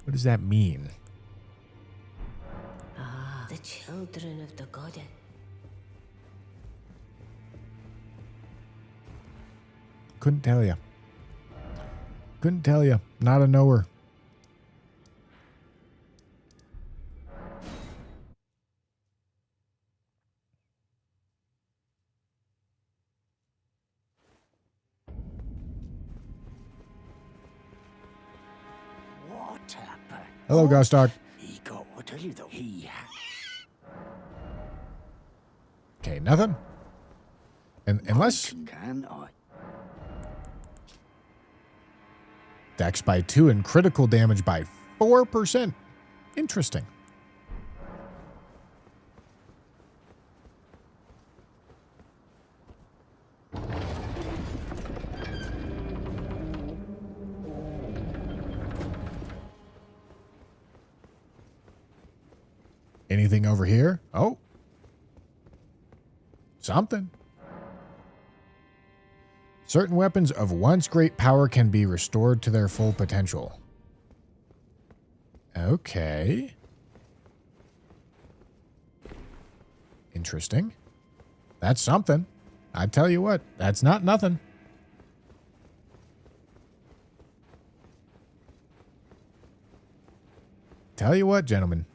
What does that mean? Ah, the children of the goddess. Couldn't tell you. Couldn't tell you. Not a knower. What happened? Hello, Gostok. He got what you though. He had. Okay, nothing. And unless Can I? Dex by 2 and critical damage by 4%. Interesting. Anything over here? Oh. Something. Certain weapons of once great power can be restored to their full potential. Okay. Interesting. That's something. I tell you what, that's not nothing. Tell you what, gentlemen.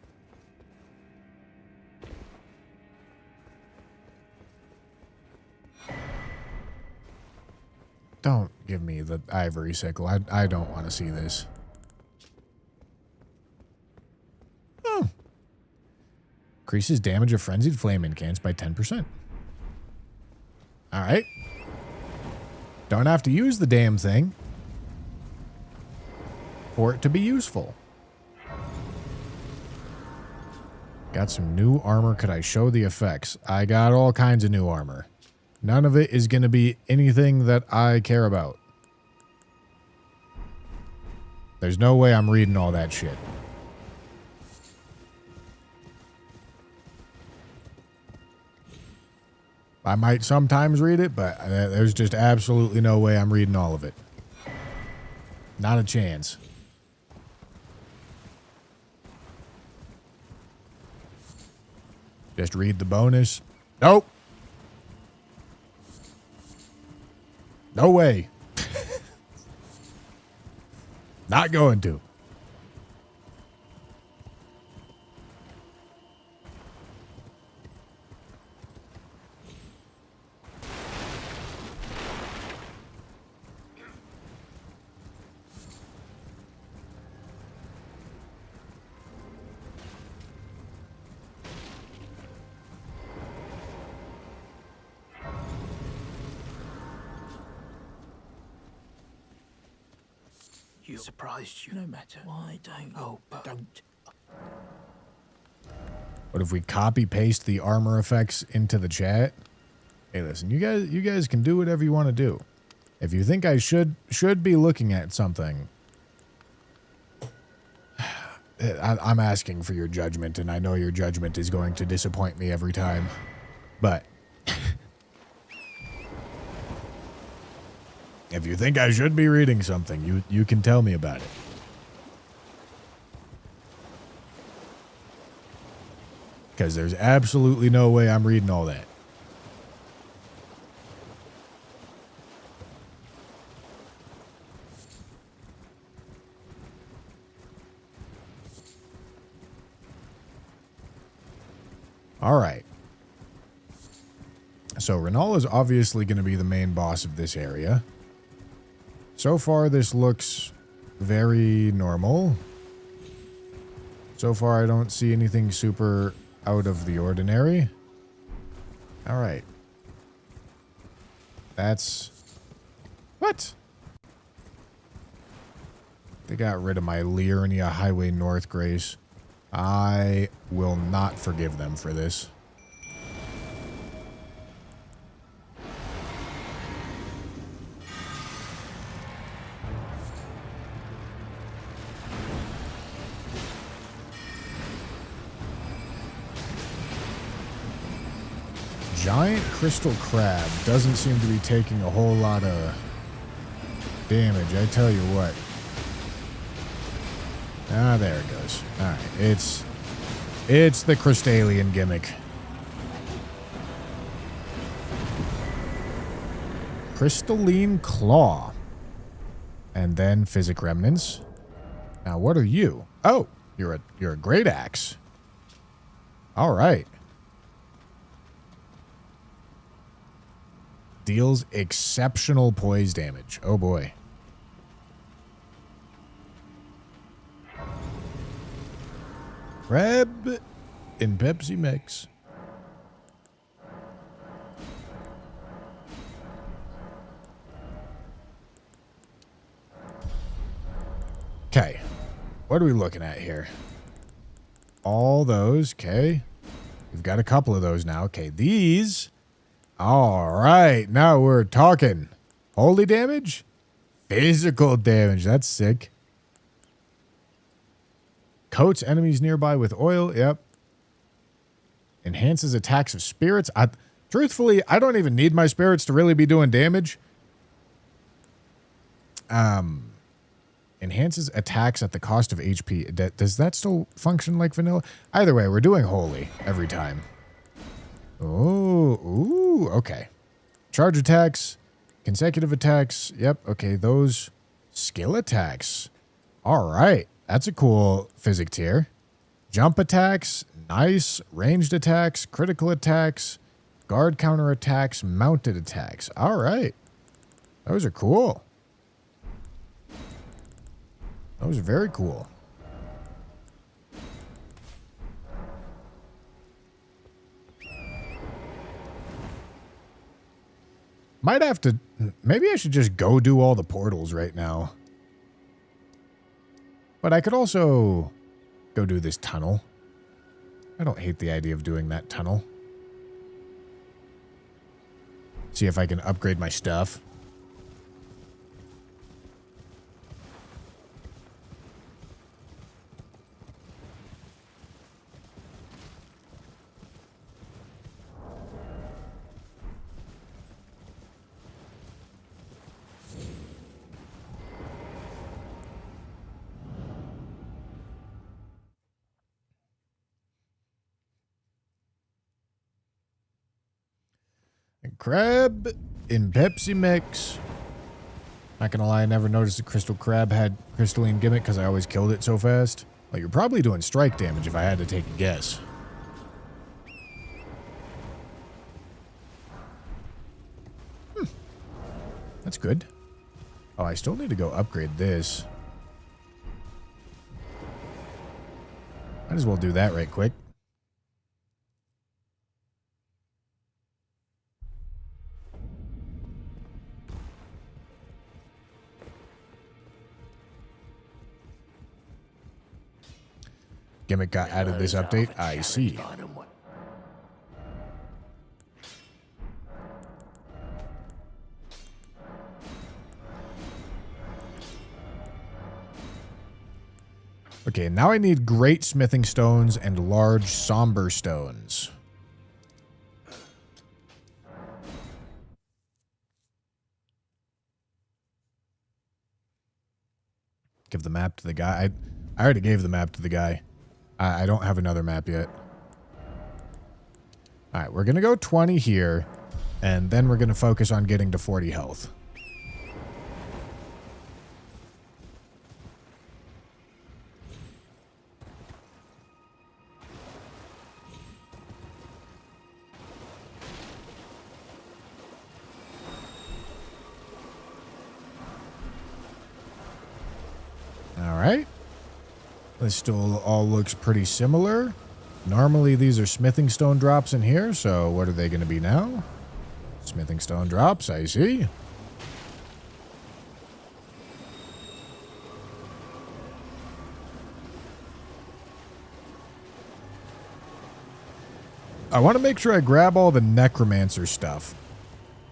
Don't give me the ivory sickle. I don't want to see this. Oh. Increases damage of frenzied flame incants by 10%. All right. Don't have to use the damn thing for it to be useful. Got some new armor. Could I show the effects? I got all kinds of new armor. None of it is going to be anything that I care about. There's no way I'm reading all that shit. I might sometimes read it, but there's just absolutely no way I'm reading all of it. Not a chance. Just read the bonus. Nope. No way. Not going to. You surprised you, no matter. Why don't you? Oh, but don't. What if we copy paste the armor effects into the chat? Hey, listen, you guys can do whatever you want to do. If you think I should be looking at something, I'm asking for your judgment, and I know your judgment is going to disappoint me every time. But if you think I should be reading something, you can tell me about it. Because there's absolutely no way I'm reading all that. All right. So Renal is obviously going to be the main boss of this area. So far, this looks very normal. So far, I don't see anything super out of the ordinary. All right. That's... What? They got rid of my Liurnia Highway North Grace. I will not forgive them for this. Giant crystal crab doesn't seem to be taking a whole lot of damage, I tell you what. Ah, there it goes. All right, it's the Crystallian gimmick. Crystalline Claw. And then Physic Remnants. Now, what are you? Oh, you're a Great Axe. All right. Deals exceptional poise damage. Oh boy. Crab in Pepsi Mix. Okay. What are we looking at here? All those. Okay. We've got a couple of those now. Okay. These. All right. Now we're talking. Holy damage? Physical damage. That's sick. Coats enemies nearby with oil. Yep. Enhances attacks of spirits. Truthfully, I don't even need my spirits to really be doing damage. Enhances attacks at the cost of HP. Does that still function like vanilla? Either way, we're doing holy every time. Oh, ooh, okay. Charge attacks, consecutive attacks. Yep, okay, those skill attacks. All right, that's a cool physic tier. Jump attacks, nice. Ranged attacks, critical attacks, guard counter attacks, mounted attacks. All right, those are cool. Those are very cool. Might have to... Maybe I should just go do all the portals right now. But I could also go do this tunnel. I don't hate the idea of doing that tunnel. See if I can upgrade my stuff. Crab in Pepsi Mix. Not gonna lie, I never noticed the crystal crab had crystalline gimmick because I always killed it so fast. Like, you're probably doing strike damage if I had to take a guess. That's good. Oh, I still need to go upgrade this. Might as well do that right quick. Gimmick got added this update. I see. Okay, now I need great smithing stones and large somber stones. Give the map to the guy. I already gave the map to the guy. I don't have another map yet. All right, we're going to go 20 here, and then we're going to focus on getting to 40 health. All right. This still all looks pretty similar. Normally these are smithing stone drops in here, so what are they going to be now? Smithing stone drops, I see. I want to make sure I grab all the necromancer stuff.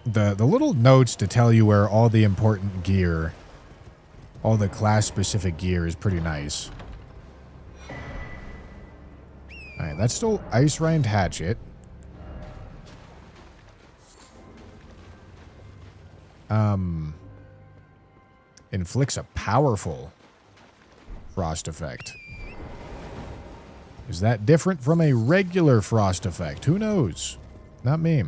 The little notes to tell you where all the important gear, all the class-specific gear is pretty nice. Alright, that's still Ice Rind Hatchet. Inflicts a powerful frost effect. Is that different from a regular frost effect? Who knows? Not me.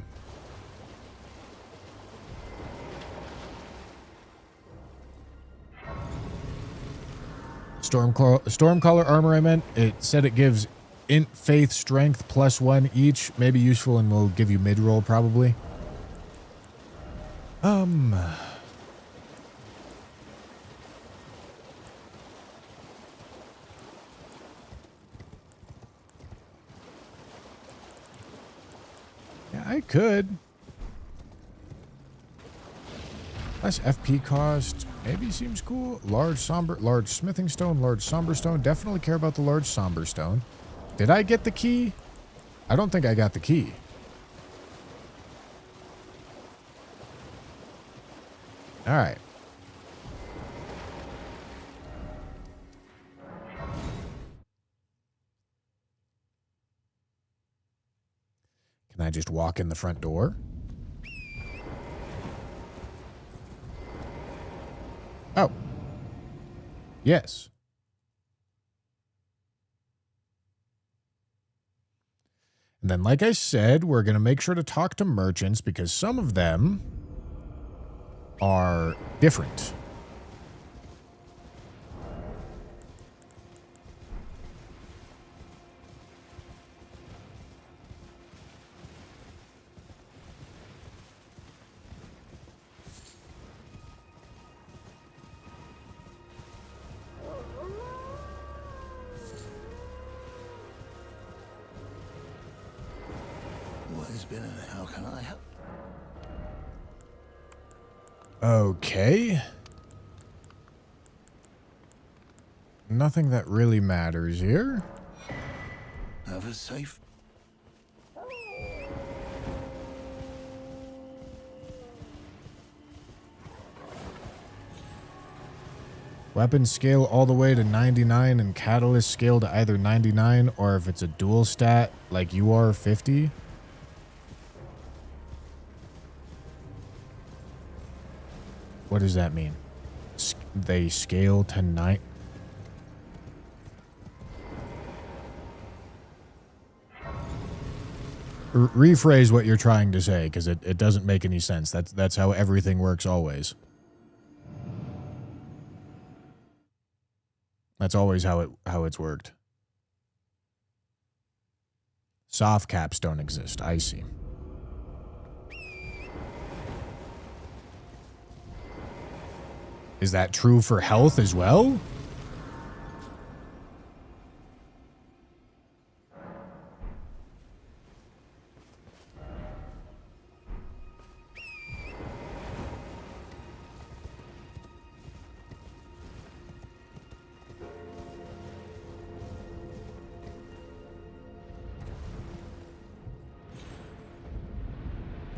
Stormcaller armor, I meant. It said it gives int, faith, strength +1 each. Maybe useful and will give you mid-roll probably. Yeah, I could. Less FP cost. Maybe seems cool. Large smithing stone, large somber stone. Definitely care about the large somber stone. Did I get the key? I don't think I got the key. All right. Can I just walk in the front door? Oh. Yes. And then, like I said, we're going to make sure to talk to merchants because some of them are different. What has been and how can I help? Okay. Nothing that really matters here. Have a safe. Weapons scale all the way to 99 and catalyst scale to either 99 or if it's a dual stat like you are 50. What does that mean? They scale to 9. Rephrase what you're trying to say because it doesn't make any sense. That's how everything works always. That's always how it's worked. Soft caps don't exist. I see. Is that true for health as well?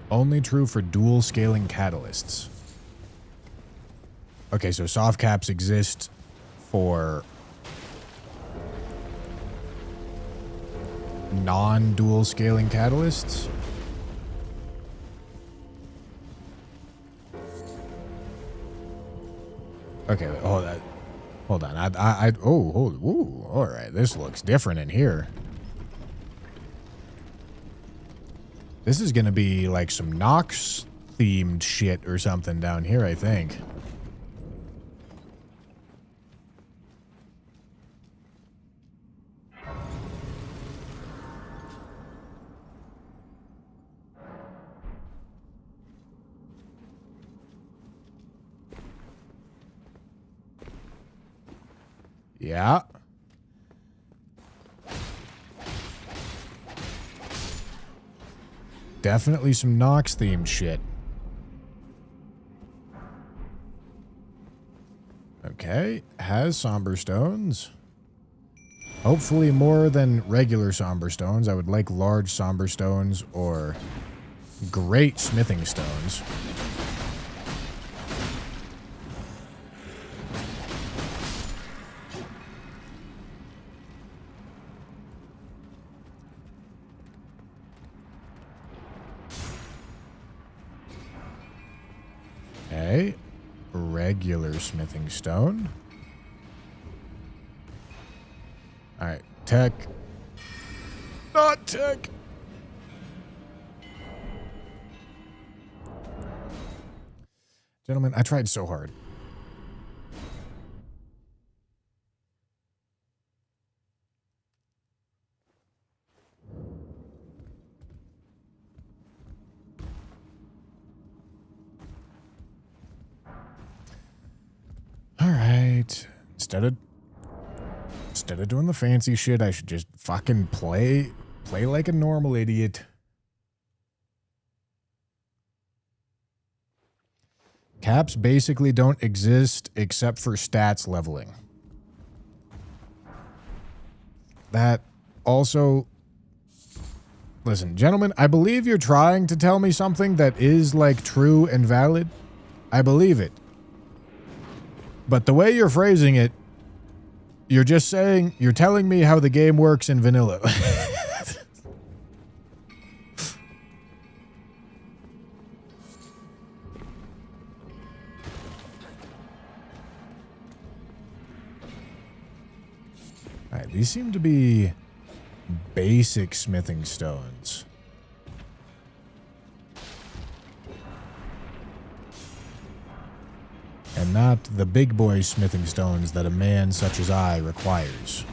Only true for dual scaling catalysts. Okay, so soft caps exist for non-dual scaling catalysts. Okay, hold on. All right, this looks different in here. This is gonna be like some Nox themed shit or something down here, I think. Yeah. Definitely some Nox themed shit. Okay, has somber stones. Hopefully more than regular somber stones. I would like large somber stones or great smithing stones. Okay, regular smithing stone. All right, tech. Not tech. Gentlemen, I tried so hard. All right. Instead of doing the fancy shit, I should just fucking play like a normal idiot. Caps basically don't exist except for stats leveling. That also... Listen, gentlemen, I believe you're trying to tell me something that is, like, true and valid. I believe it. But the way you're phrasing it, you're just saying, you're telling me how the game works in vanilla. These seem to be basic smithing stones. And not the big boy smithing stones that a man such as I requires.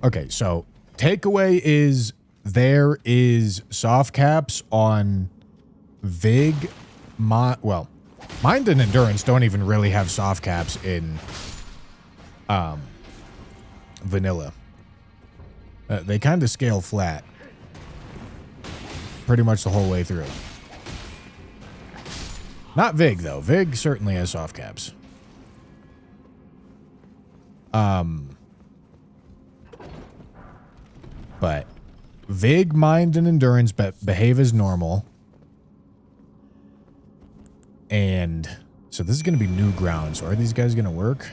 Okay, so takeaway is there is soft caps on Vig. Well, Mind and Endurance don't even really have soft caps in vanilla. They kind of scale flat pretty much the whole way through. Not Vig, though. Vig certainly has soft caps. But Vig, Mind, and Endurance behave as normal. And so this is going to be new ground. So are these guys going to work?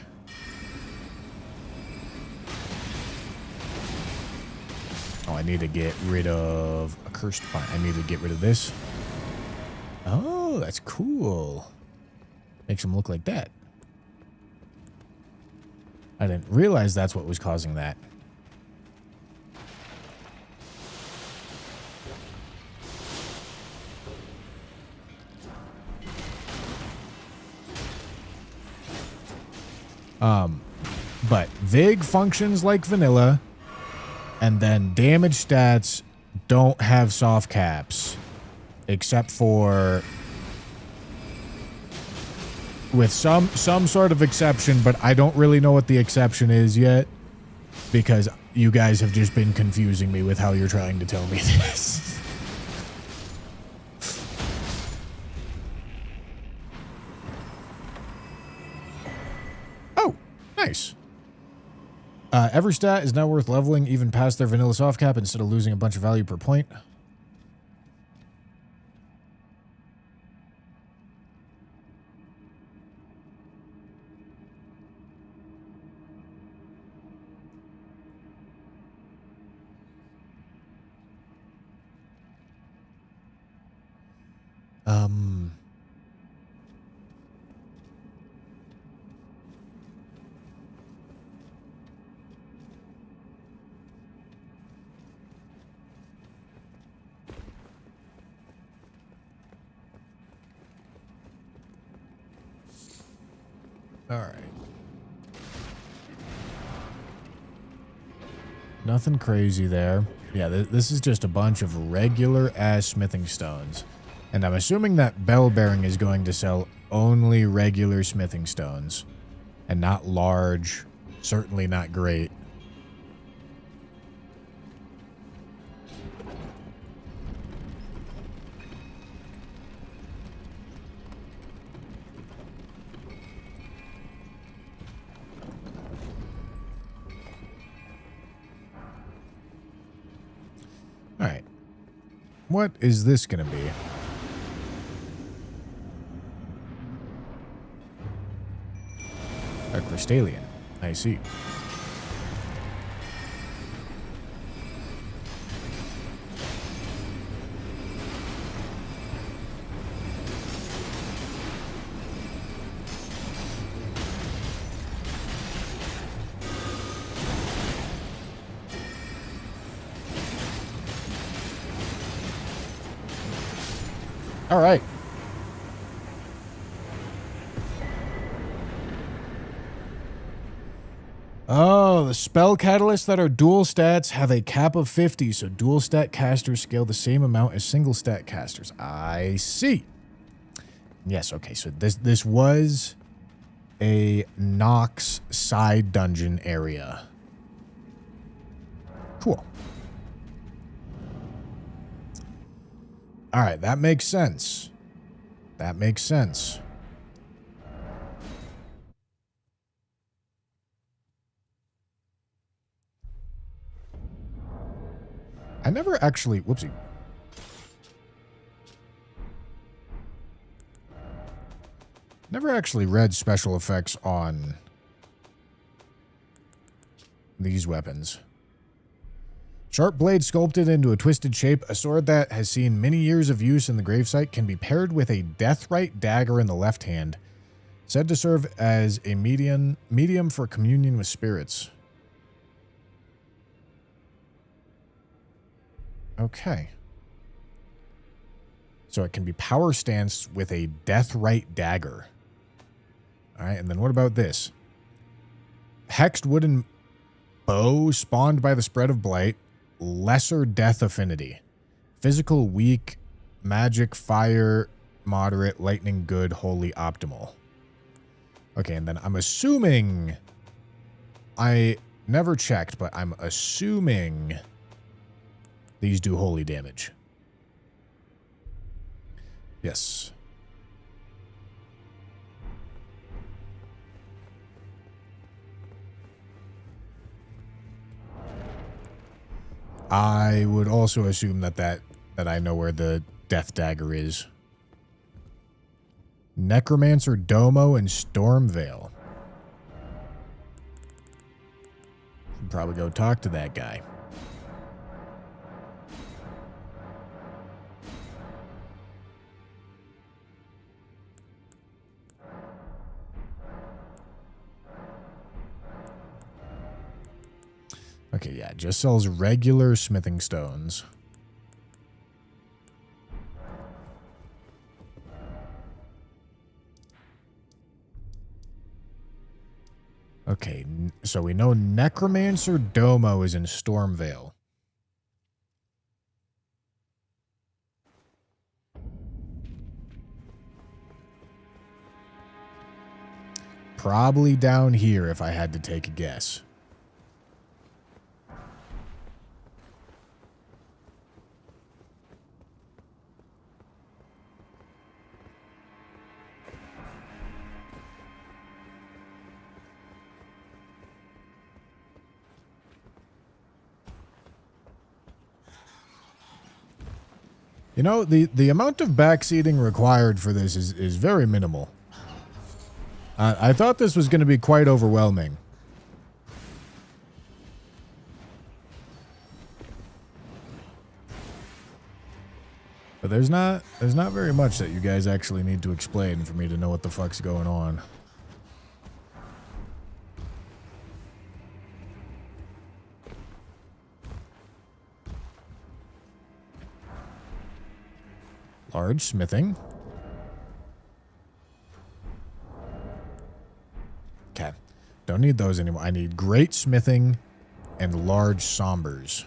Oh, I need to get rid of a cursed plant. I need to get rid of this. Oh, that's cool. Makes them look like that. I didn't realize that's what was causing that. But Vig functions like vanilla, and then damage stats don't have soft caps, except for with some sort of exception, but I don't really know what the exception is yet, because you guys have just been confusing me with how you're trying to tell me this. Oh, nice. Every stat is now worth leveling even past their vanilla soft cap instead of losing a bunch of value per point. All right. Nothing crazy there. Yeah, this is just a bunch of regular-ass smithing stones. And I'm assuming that bell bearing is going to sell only regular smithing stones. And not large. Certainly not great. Alright. What is this going to be? A crystallian. I see. All right. Oh, the spell catalysts that are dual stats have a cap of 50, so dual stat casters scale the same amount as single stat casters. I see. Yes, okay, so this was a Nox side dungeon area. Cool. All right, that makes sense. That makes sense. I never actually, whoopsie. Never actually read special effects on these weapons. Sharp blade sculpted into a twisted shape, a sword that has seen many years of use in the gravesite can be paired with a deathrite dagger in the left hand, said to serve as a medium for communion with spirits. Okay. So it can be power stanced with a deathrite dagger. All right, and then what about this? Hexed wooden bow spawned by the spread of blight. Lesser death affinity. Physical weak. Magic fire moderate. Lightning good. Holy optimal. Okay, and then I'm assuming... I never checked, but I'm assuming these do holy damage. Yes. I would also assume that I know where the death dagger is. Necromancer Domo and Stormveil. Should probably go talk to that guy. Okay, yeah, just sells regular smithing stones. Okay, so we know Necromancer Domo is in Stormveil. Probably down here if I had to take a guess. You know, the amount of backseating required for this is very minimal. I thought this was going to be quite overwhelming. But there's not very much that you guys actually need to explain for me to know what the fuck's going on. Large smithing. Okay. Don't need those anymore. I need great smithing and large sombers.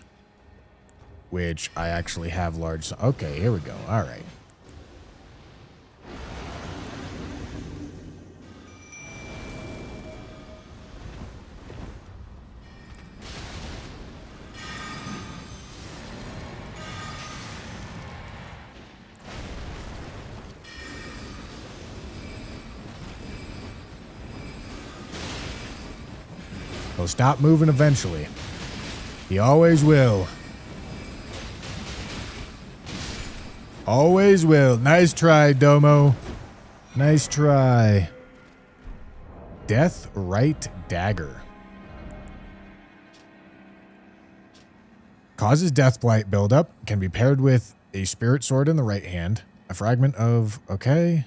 Which I actually have large... Okay, here we go. All right. He'll stop moving eventually. He always will. Always will. Nice try, Domo. Nice try. Deathrite Dagger. Causes death blight buildup. Can be paired with a spirit sword in the right hand. A fragment of... Okay.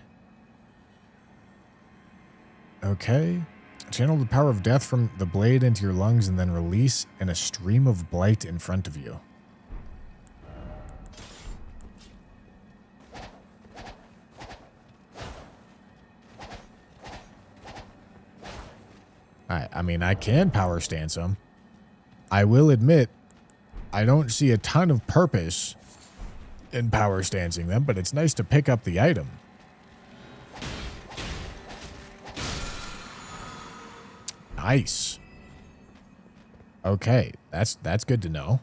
Okay. Channel the power of death from the blade into your lungs and then release in a stream of blight in front of you. I mean, I can power stance them. I will admit, I don't see a ton of purpose in power stancing them, but it's nice to pick up the item. Nice. Okay, that's good to know.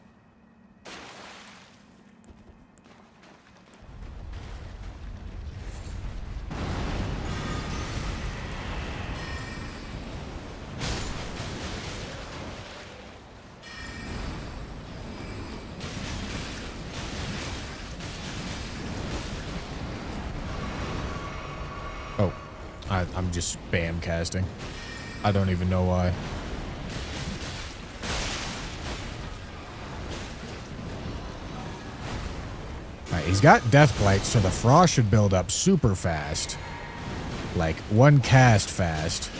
Oh, I'm just spam casting. I don't even know why. Alright, he's got Deathblight, so the frost should build up super fast. Like, one cast fast.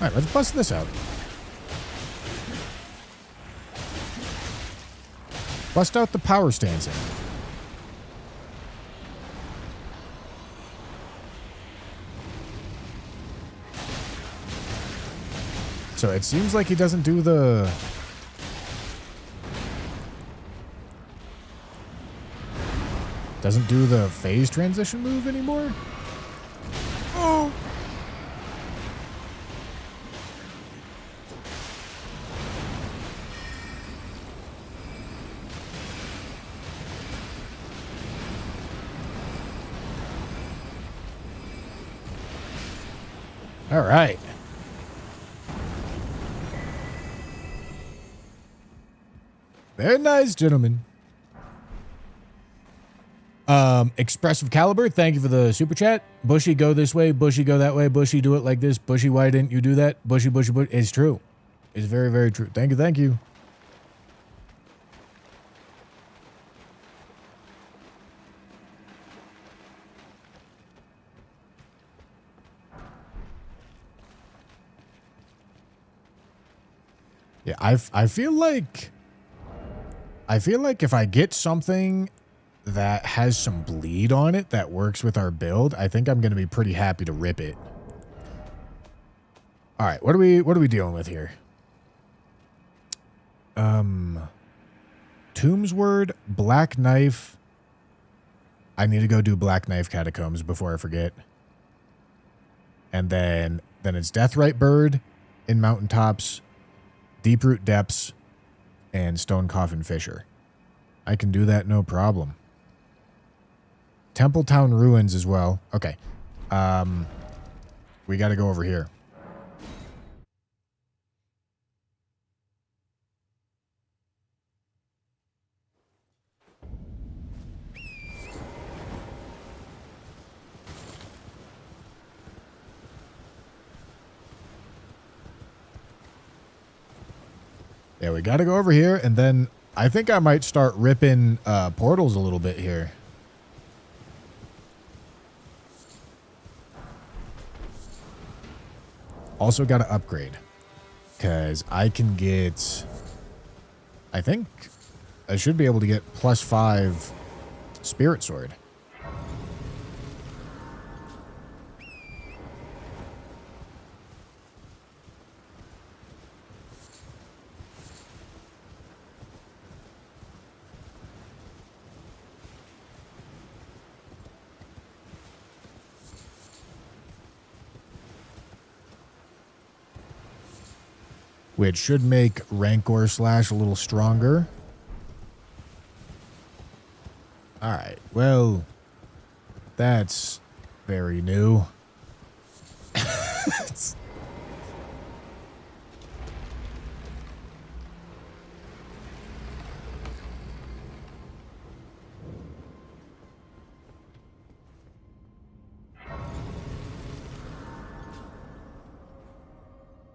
Alright, let's bust this out. Bust out the power stanza. So it seems like he doesn't do the... Doesn't do the phase transition move anymore? Oh! All right. Very nice, gentlemen. Expressive Caliber, thank you for the super chat. Bushy, go this way. Bushy, go that way. Bushy, do it like this. Bushy, why didn't you do that? Bushy, bushy, bushy. It's true. It's very, very true. Thank you, thank you. Yeah, I feel like if I get something that has some bleed on it that works with our build, I think I'm going to be pretty happy to rip it. All right, what are we dealing with here? Tomb's Word, Black Knife. I need to go do Black Knife Catacombs before I forget. And then it's Deathrite Bird in Mountaintops, Deeproot Depths, and Stone Coffin Fisher. I can do that no problem. Templetown Ruins as well. Okay. We got to go over here. Yeah, we got to go over here, and then I think I might start ripping portals a little bit here. Also got to upgrade, because I can get, I think I should be able to get +5 Spirit Sword. Which should make Rancor Slash a little stronger. Alright, well, that's very new.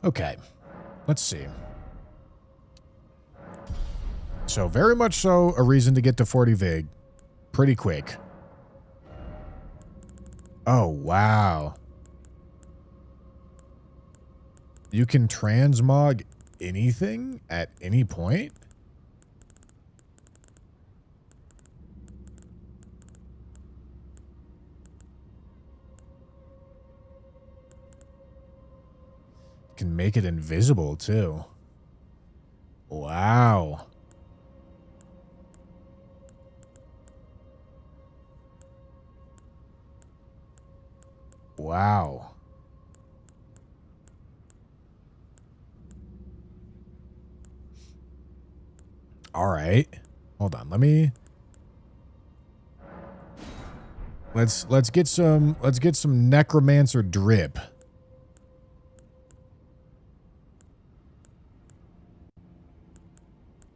Okay. Let's see. So very much so a reason to get to 40 Vig pretty quick. Oh, wow. You can transmog anything at any point? Can make it invisible too. Wow. Wow. All right. Hold on. Let's get some necromancer drip.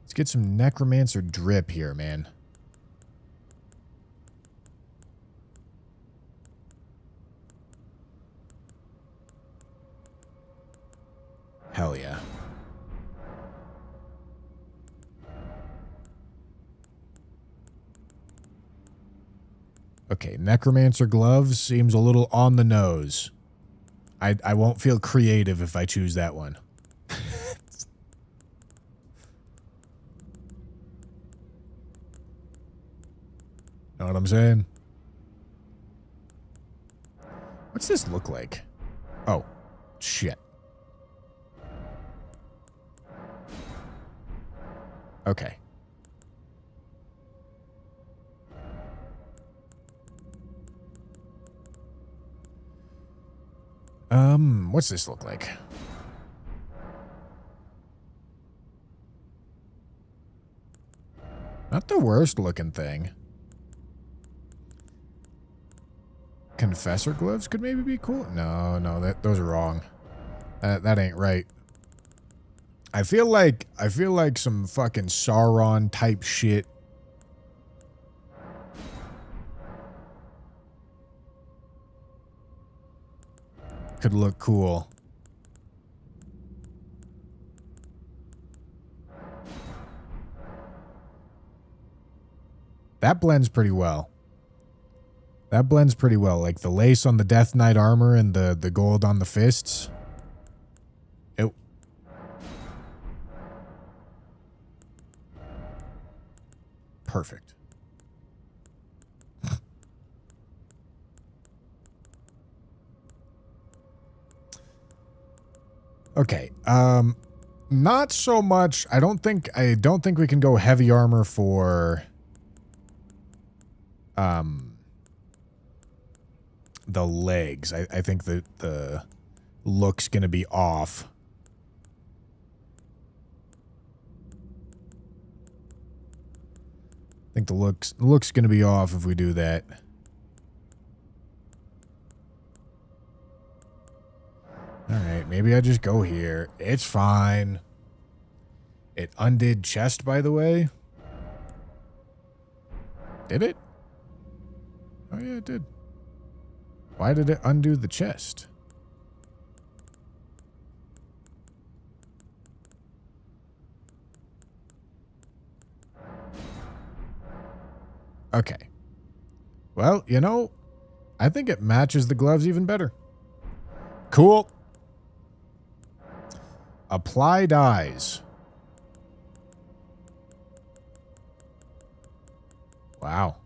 Let's get some necromancer drip here, man. Hell yeah. Okay, Necromancer gloves seems a little on the nose. I won't feel creative if I choose that one. Know what I'm saying? What's this look like? Oh, shit. Okay. What's this look like? Not the worst looking thing. Confessor gloves could maybe be cool. No, those are wrong. That ain't right. I feel like some fucking Sauron type shit. Could look cool. That blends pretty well. That blends pretty well. Like the lace on the Death Knight armor and the gold on the fists. Perfect. Okay. Not so much. I don't think we can go heavy armor for the legs. I think that the look's gonna be off. I think the look's gonna be off if we do that. Alright, maybe I just go here. It's fine. It undid chest, by the way. Did it? Oh yeah, it did. Why did it undo the chest? Okay. Well, you know, I think it matches the gloves even better. Cool. Apply dyes. Wow.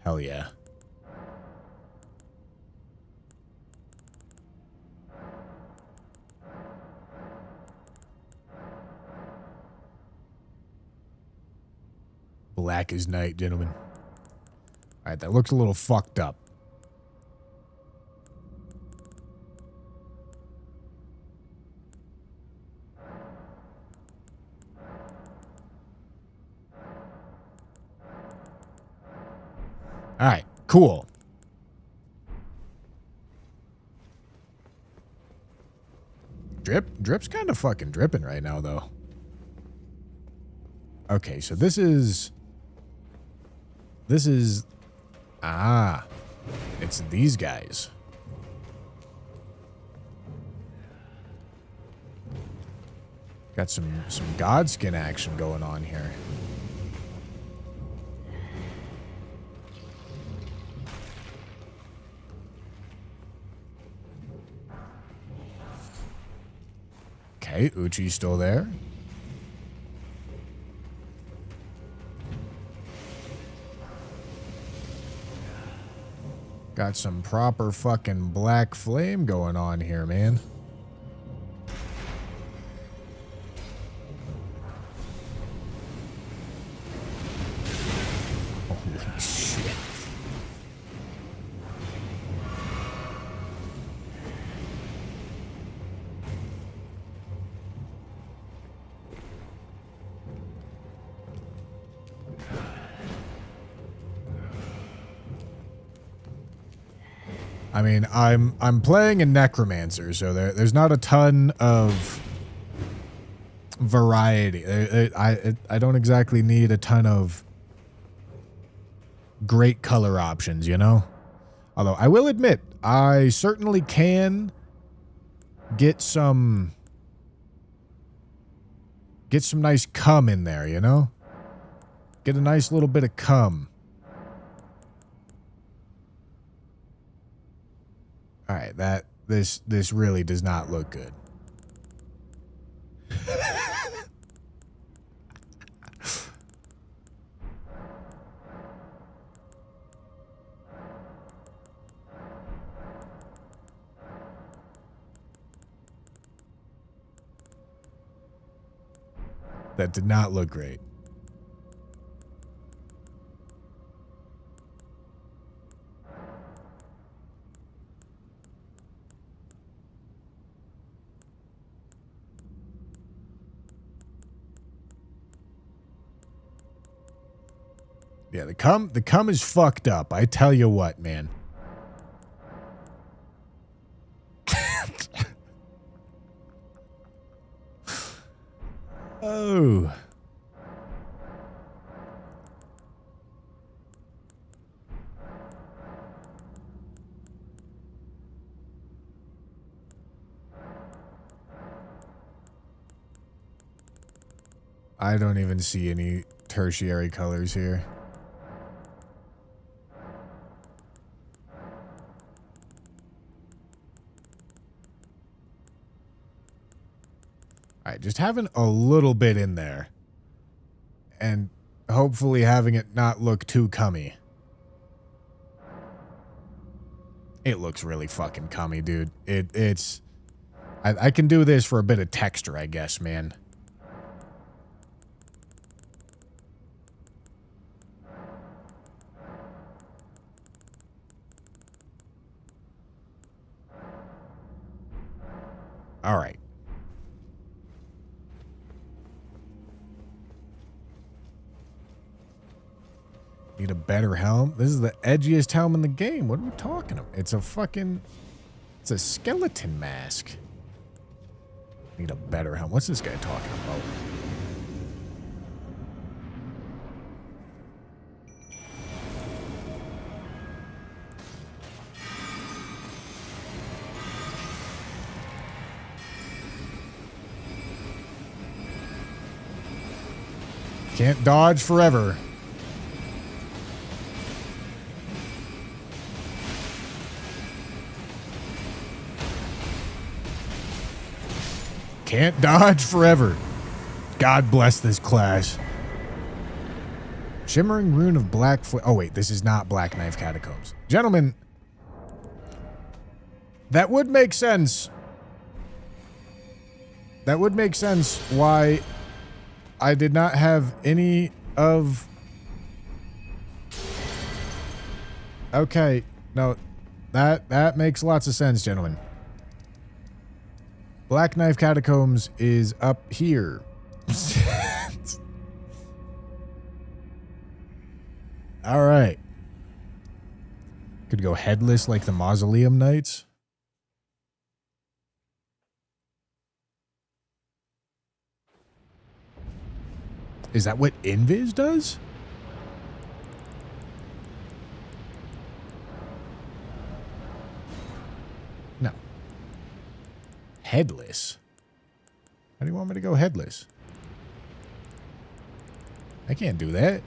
Hell yeah. Black as night, gentlemen. Alright, that looks a little fucked up. Alright, cool. Drip's kind of fucking dripping right now, though. Okay, so this is... Ah. It's these guys. Got some Godskin action going on here. Okay, Uchi's still there. Got some proper fucking black flame going on here, man. Holy shit. I mean, I'm playing a necromancer, so there's not a ton of variety. I don't exactly need a ton of great color options, you know? Although I will admit, I certainly can get some nice cum in there, you know? Get a nice little bit of cum. All right, this really does not look good. That did not look great. Yeah, the cum is fucked up. I tell you what, man. Oh. I don't even see any tertiary colors here. All right, just having a little bit in there. And hopefully having it not look too cummy. It looks really fucking cummy, dude. It's... I can do this for a bit of texture, I guess, man. All right. Need a better helm? This is the edgiest helm in the game. What are we talking about? It's a fucking... It's a skeleton mask. Need a better helm. What's this guy talking about? Can't dodge forever. Can't dodge forever. God bless this class. Shimmering Rune of Black Flame. Oh, wait. This is not Black Knife Catacombs. Gentlemen, that would make sense. That would make sense why I did not have any of... Okay. No, that makes lots of sense, gentlemen. Black Knife Catacombs is up here. All right. Could go headless like the Mausoleum Knights. Is that what Invis does? No. Headless? How do you want me to go headless? I can't do that.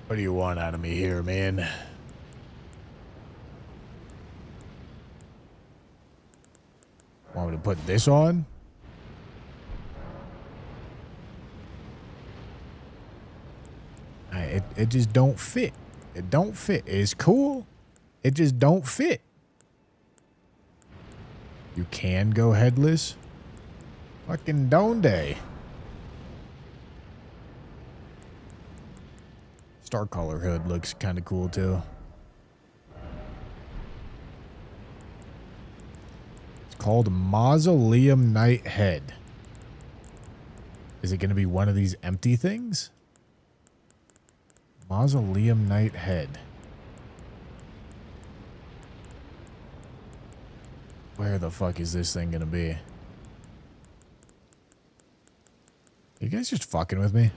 What do you want out of me here, man? Want me to put this on? It just don't fit. It don't fit. It's cool. It just don't fit. You can go headless. Fucking donde. Starcaller hood looks kind of cool too. It's called Mausoleum Knight Head. Is it going to be one of these empty things? Mausoleum Knight Head. Where the fuck is this thing gonna be? You guys just fucking with me?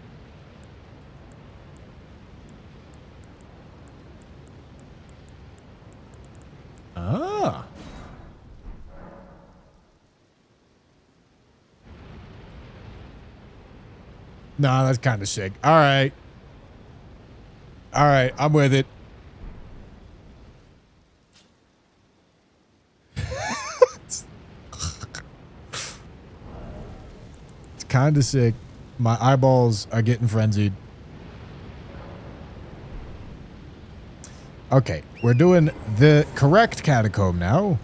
Ah. Nah, that's kind of sick. All right. All right, I'm with it. It's kind of sick. My eyeballs are getting frenzied. Okay, we're doing the correct catacomb now.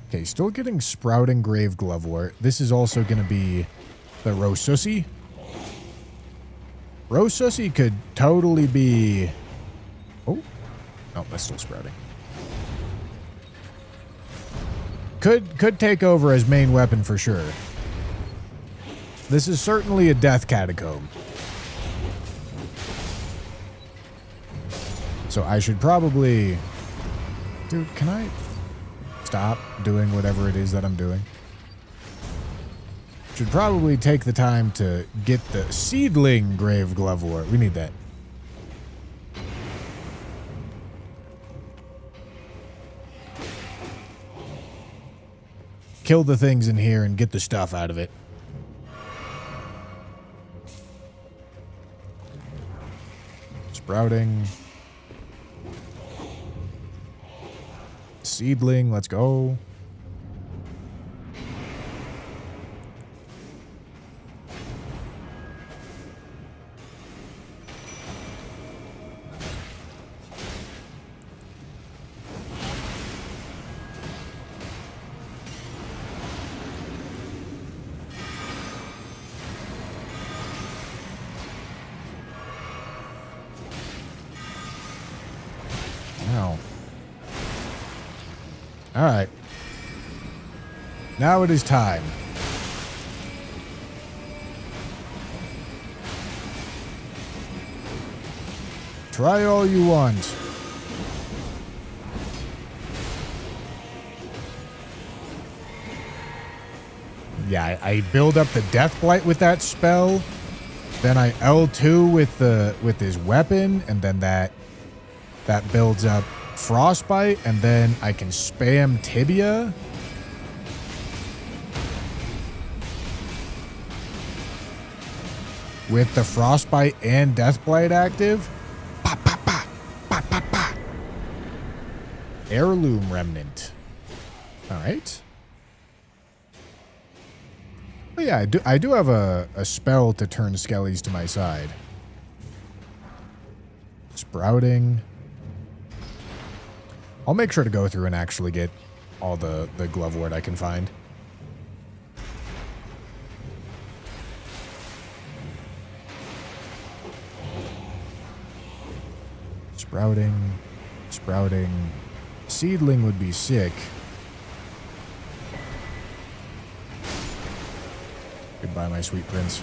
Okay, still getting sprouting grave glovewort. This is also going to be the Rosussi. Rosussi could totally be... Oh. Oh, that's still sprouting. Could take over as main weapon for sure. This is certainly a death catacomb. So I should probably... Dude, can I... stop doing whatever it is that I'm doing? Should probably take the time to get the seedling grave glovewort. We need that. Kill the things in here and get the stuff out of it. Sprouting. Seedling, let's go. Ow. All right. Now it is time. Try all you want. Yeah, I build up the Death Blight with that spell. Then I L2 with his weapon, and then that builds up Frostbite, and then I can spam Tibia. With the Frostbite and Deathblight active. Pa, pa, pa, pa, pa, pa. Heirloom Remnant. Alright. Oh yeah, I do have a spell to turn Skellies to my side. Sprouting. I'll make sure to go through and actually get all the glovewort I can find. Sprouting. Sprouting. Seedling would be sick. Goodbye, my sweet prince.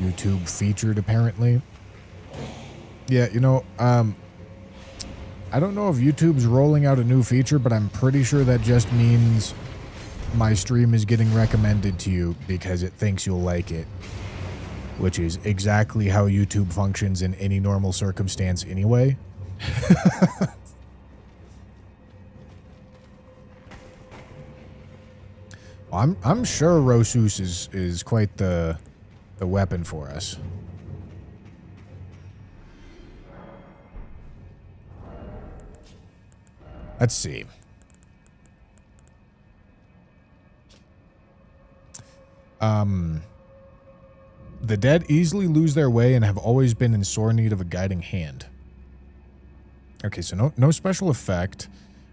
YouTube featured, apparently. Yeah, you know, I don't know if YouTube's rolling out a new feature, but I'm pretty sure that just means my stream is getting recommended to you because it thinks you'll like it. Which is exactly how YouTube functions in any normal circumstance anyway. I'm sure Rosus is quite the the weapon for us. Let's see. The dead easily lose their way and have always been in sore need of a guiding hand. Okay, so no special effect.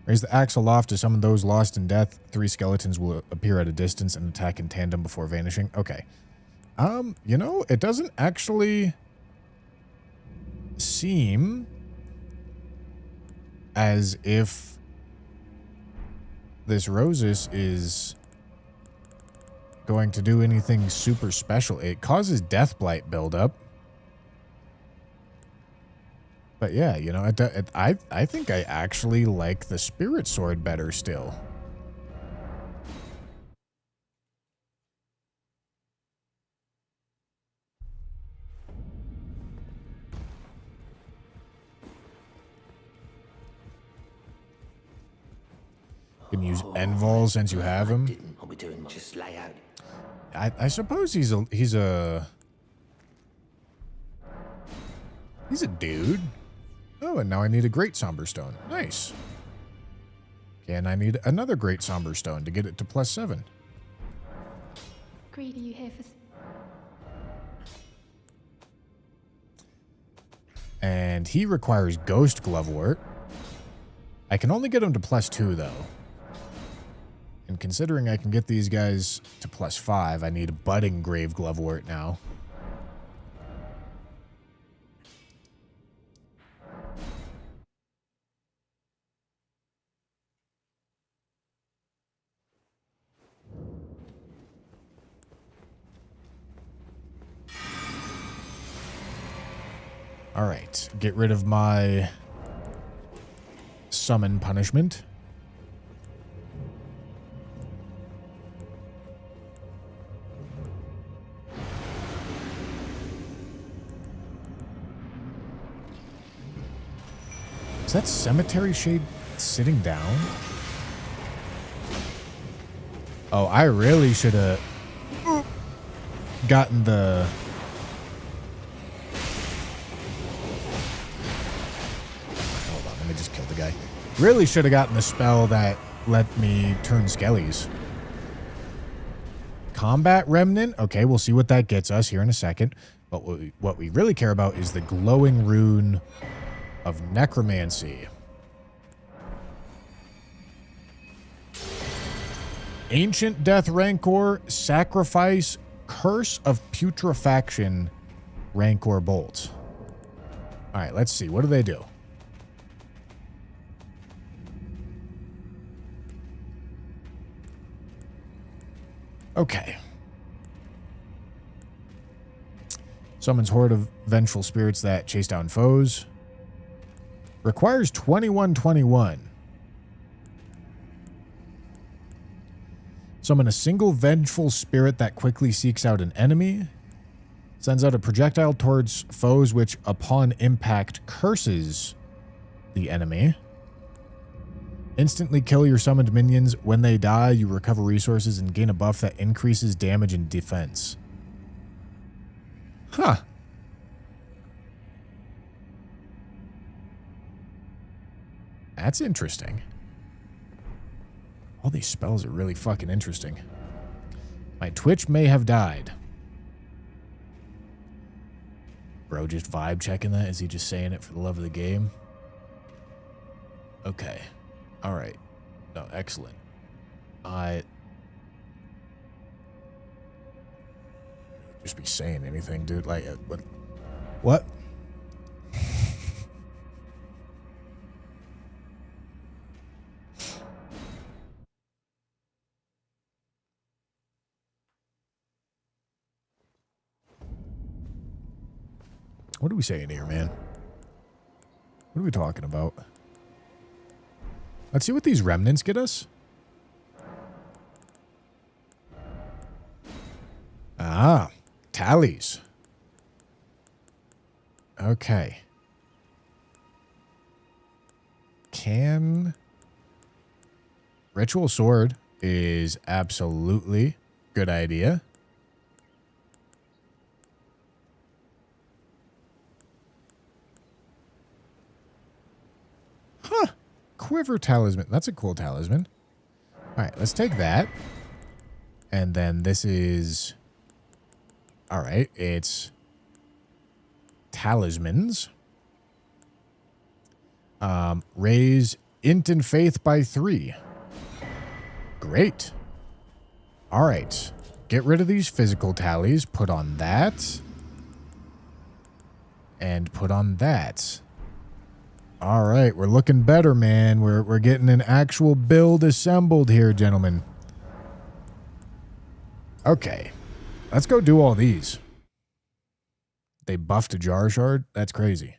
Raise the axe aloft to summon those lost in death. 3 skeletons will appear at a distance and attack in tandem before vanishing. Okay. You know, it doesn't actually seem as if this Rosus is going to do anything super special. It causes death blight buildup. But yeah, you know, I think I actually like the spirit sword better still. You can use Envol since you have him. What we doing? Just lay out. I suppose he's a dude. Oh, and now I need a Great Somber Stone. Nice. Okay, and I need another Great Somber Stone to get it to +7. Greed, are you here for... And he requires Ghost Glovewort. I can only get him to +2, though. And considering I can get these guys to +5, I need a Budding Grave Glovewort now. All right, get rid of my summon punishment. Is that Cemetery Shade sitting down? Oh, I really should have gotten the... Hold on, let me just kill the guy. Really should have gotten the spell that let me turn skellies. Combat Remnant. Okay, we'll see what that gets us here in a second. But what we really care about is the glowing rune of necromancy. Ancient Death Rancor, Sacrifice, Curse of Putrefaction, Rancor Bolt. All right, let's see. What do they do? Okay. Summons horde of vengeful spirits that chase down foes. Requires 2121. Summon a single vengeful spirit that quickly seeks out an enemy. Sends out a projectile towards foes which, upon impact, curses the enemy. Instantly kill your summoned minions. When they die, you recover resources and gain a buff that increases damage and defense. Huh. That's interesting. All these spells are really fucking interesting. My Twitch may have died. Bro, just vibe checking that? Is he just saying it for the love of the game? Okay. All right. No, excellent. Just be saying anything, dude. Like, what? What are we saying here, man? What are we talking about? Let's see what these remnants get us. Ah, tallies. Okay. Ritual Sword is absolutely good idea. quiver talisman. That's a cool talisman. All right, let's take that. And then this is... All right, it's talismans. Raise int and faith by 3. Great. All right. Get rid of these physical tallies. Put on that. And put on that. All right. We're looking better, man. We're getting an actual build assembled here, gentlemen. Okay. Let's go do all these. They buffed a jar shard? That's crazy.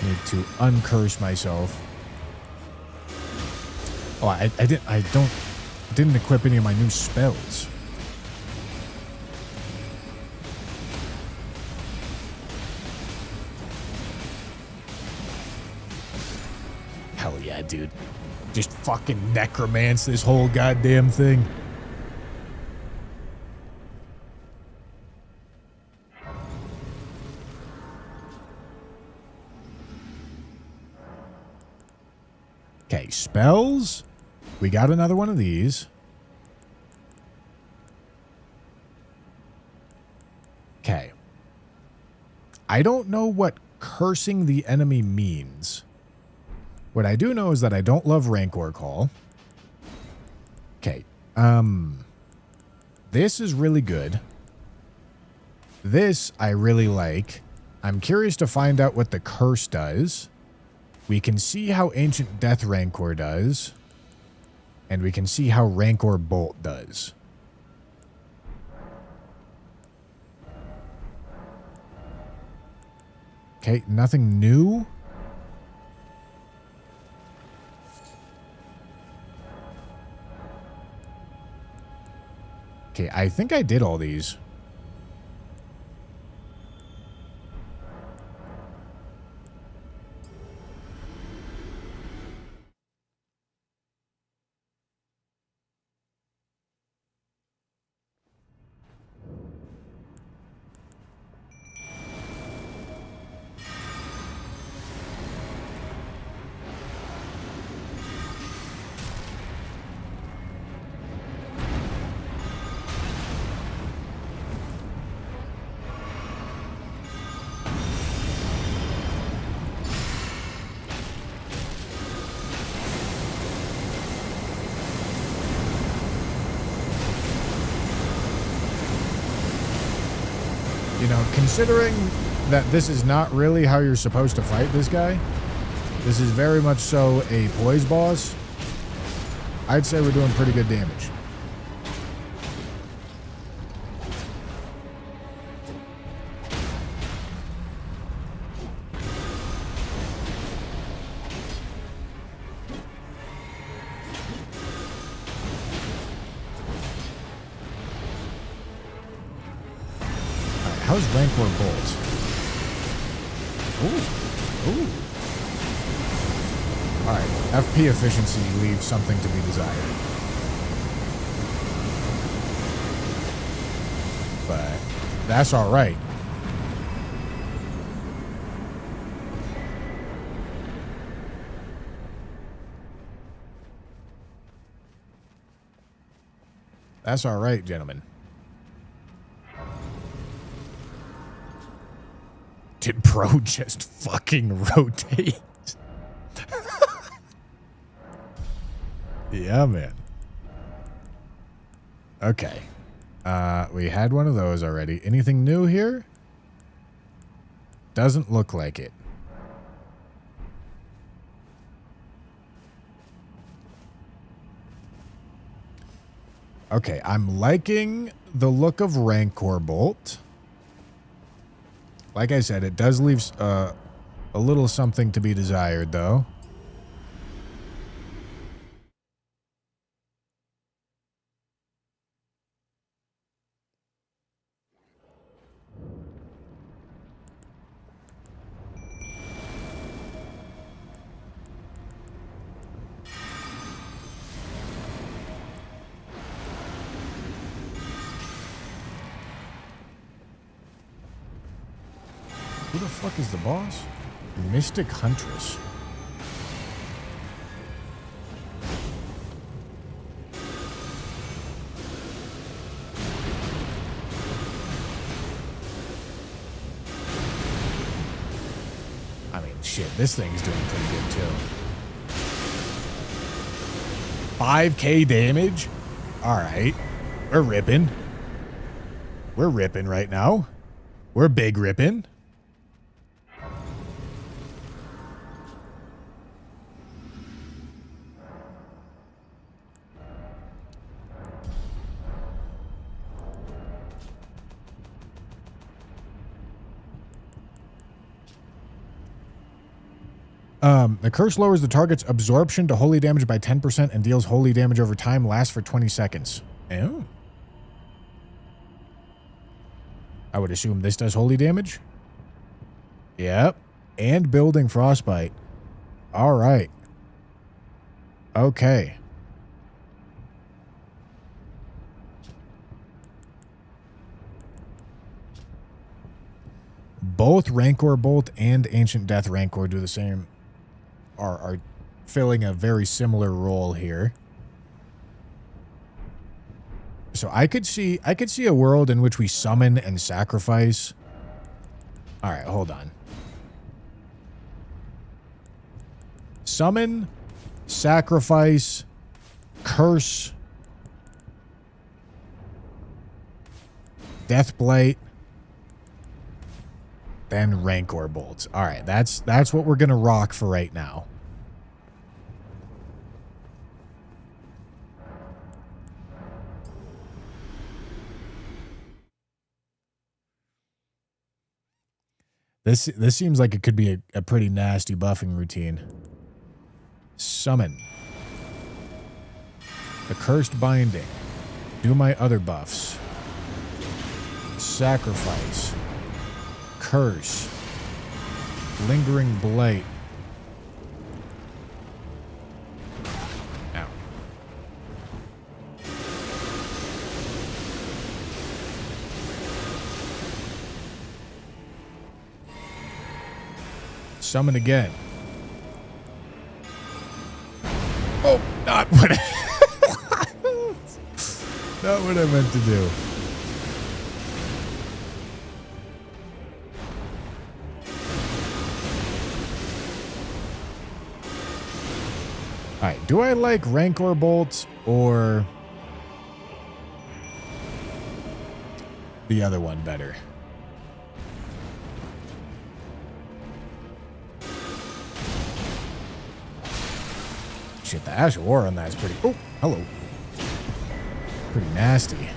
Need to uncurse myself. Oh, I didn't equip any of my new spells. Hell yeah, dude. Just fucking necromance this whole goddamn thing. Okay, spells. We got another one of these. Okay. I don't know what cursing the enemy means. What I do know is that I don't love Rancor Call. Okay. This is really good. This I really like. I'm curious to find out what the curse does. We can see how Ancient Death Rancor does. And we can see how Rancor Bolt does. Okay, nothing new. Okay, I think I did all these. You know, considering that this is not really how you're supposed to fight this guy, this is very much so a poise boss, I'd say we're doing pretty good damage. How's Rancor Bolt? Ooh. Alright, FP efficiency leaves something to be desired. But that's alright. That's alright, gentlemen. Did bro just fucking rotate? Yeah, man. Okay. We had one of those already. Anything new here? Doesn't look like it. Okay, I'm liking the look of Rancor Bolt. Like I said, it does leave a little something to be desired, though. Who the fuck is the boss? Mystic Huntress. I mean, shit, this thing's doing pretty good too. 5k damage? Alright. We're ripping. We're ripping right now. We're big ripping. The curse lowers the target's absorption to holy damage by 10% and deals holy damage over time. Lasts for 20 seconds. Oh. I would assume this does holy damage. Yep. And building frostbite. All right. Okay. Both Rancor Bolt and Ancient Death Rancor do the same. Are filling a very similar role here. So I could see a world in which we summon and sacrifice. All right, hold on. Summon, sacrifice, curse, death blight, then Rancor bolts. All right, that's what we're gonna rock for right now. This seems like it could be a pretty nasty buffing routine. Summon. Accursed Binding. Do my other buffs. Sacrifice. Curse. Lingering Blight. Ow. Summon again. Oh, not what not what I meant to do. All right, do I like Rancor bolts or the other one better? Shit, the Ash of War on that is pretty... Oh, hello. Pretty nasty.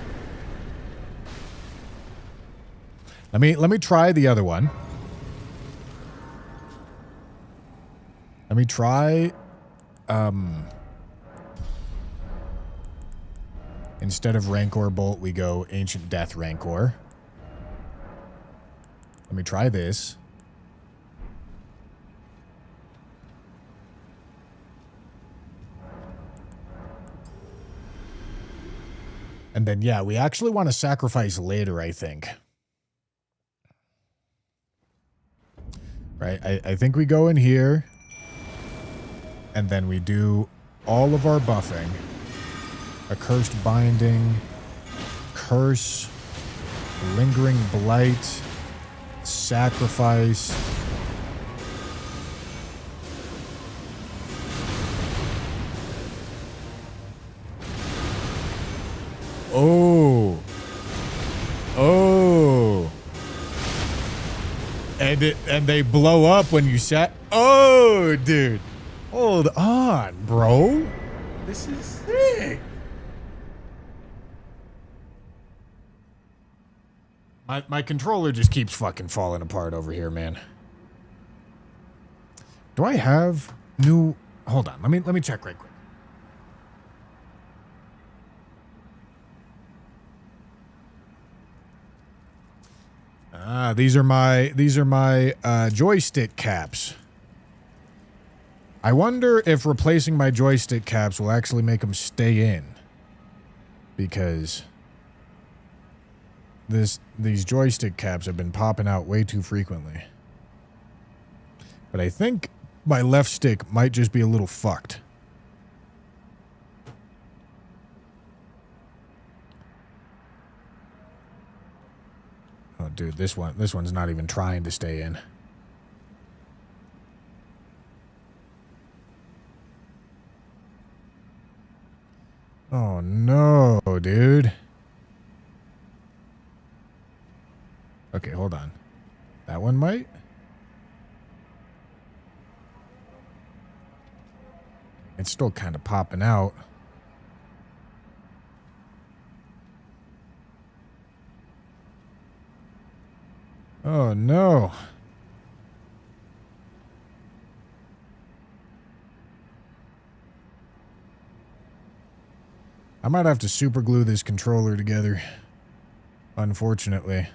Let me try the other one. Let me try... Instead of Rancor Bolt, we go Ancient Death Rancor. Let me try this. And then, yeah, we actually want to sacrifice later, I think. Right? I think we go in here. And then we do all of our buffing. Accursed Binding. Curse. Lingering Blight. Sacrifice. Oh. Oh. And they blow up when you sat. Oh, dude. Hold on, bro. This is sick. My controller just keeps fucking falling apart over here, man. Do I have new... Hold on. Let me check right quick. These are my joystick caps. I wonder if replacing my joystick caps will actually make them stay in. Because these joystick caps have been popping out way too frequently. But I think my left stick might just be a little fucked. Oh, dude, this one's not even trying to stay in. Oh, no, dude. Okay, hold on. That one might? It's still kind of popping out. Oh, no. I might have to super glue this controller together. Unfortunately.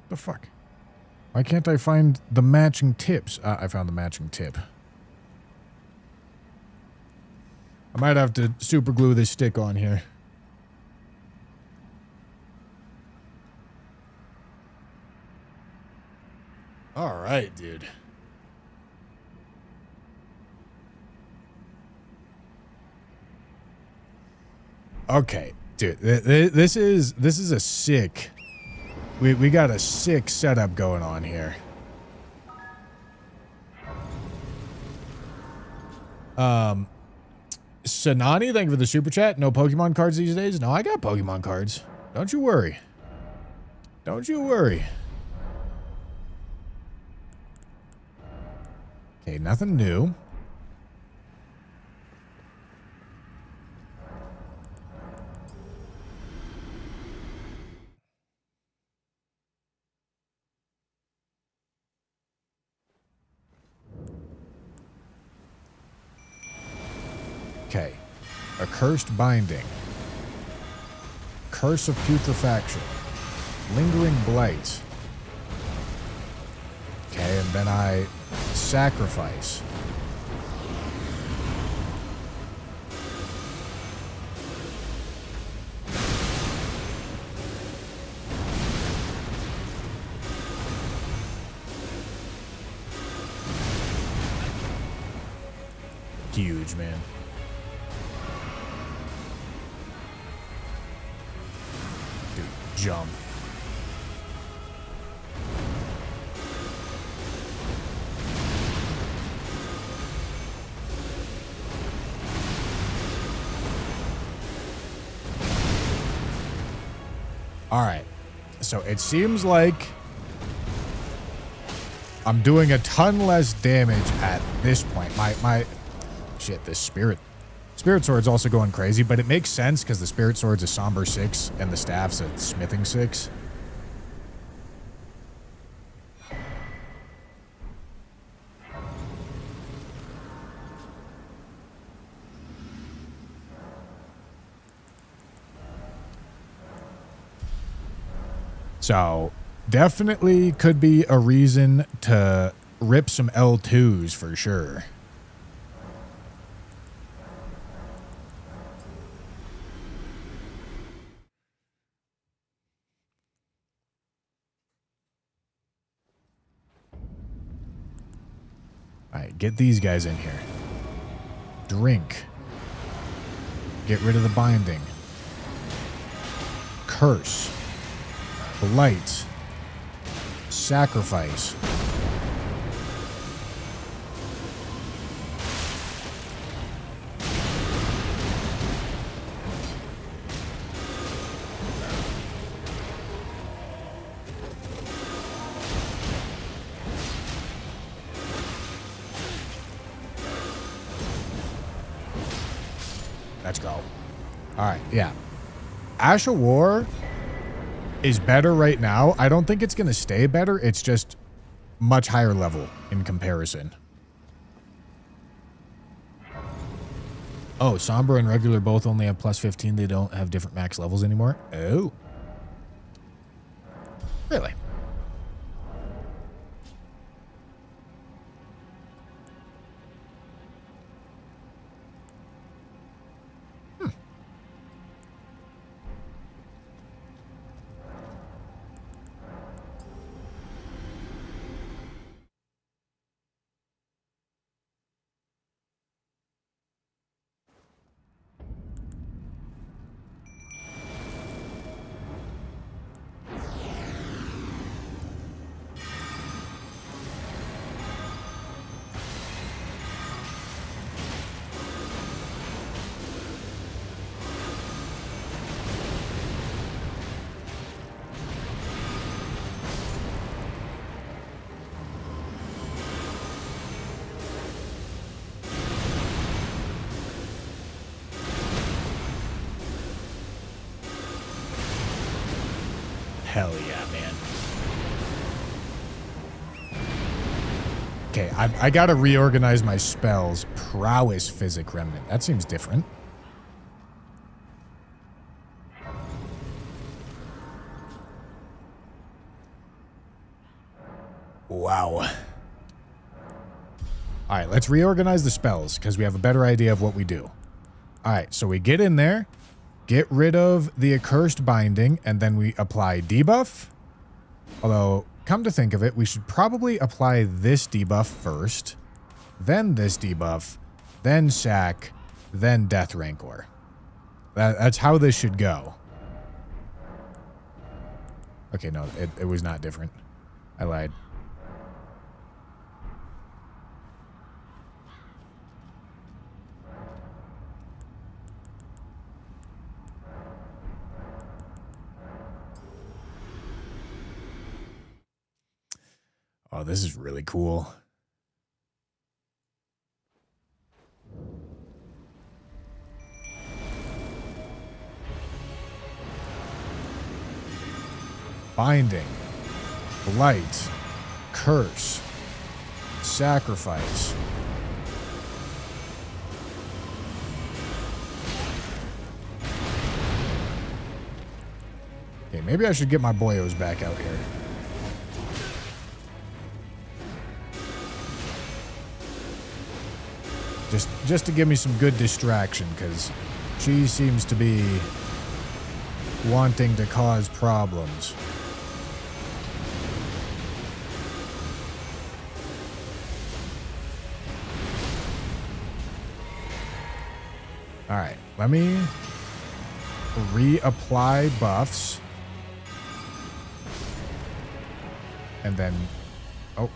The fuck? Why can't I find the matching tips? I found the matching tip. I might have to super glue this stick on here. All right, dude. Okay, dude. This is a sick. We got a sick setup going on here. Sanani, thank you for the super chat. No Pokemon cards these days? No, I got Pokemon cards. Don't you worry. Don't you worry. Okay, nothing new. Okay. Accursed Binding. Curse of Putrefaction. Lingering Blight. Okay, and then I sacrifice. Huge, man. Dude, jump. All right. So it seems like I'm doing a ton less damage at this point. My shit, this Spirit Sword's also going crazy, but it makes sense because the Spirit Sword's a Somber 6 and the Staff's a Smithing 6. So, definitely could be a reason to rip some L2s for sure. Alright, get these guys in here. Drink. Get rid of the binding. Curse. Blight. Sacrifice. Let's go. All right, yeah. Ash of War is better right now. I don't think it's going to stay better. It's just much higher level in comparison. Oh, Sombra and regular both only have plus 15. They don't have different max levels anymore. Oh. Really? Hmm. Hell yeah, man. Okay, I gotta reorganize my spells. Prowess Physic Remnant. That seems different. Wow. Alright, let's reorganize the spells, because we have a better idea of what we do. Alright, so we get in there, get rid of the Accursed Binding, and then we apply debuff. Although, come to think of it, we should probably apply this debuff first, then this debuff, then sack, then Death Rancor. That's how this should go. Okay, no, it was not different. I lied. Oh, this is really cool. Binding, Blight, Curse, Sacrifice. Okay, maybe I should get my boyos back out here. Just to give me some good distraction, because she seems to be wanting to cause problems. Alright, let me reapply buffs. And then... Oh.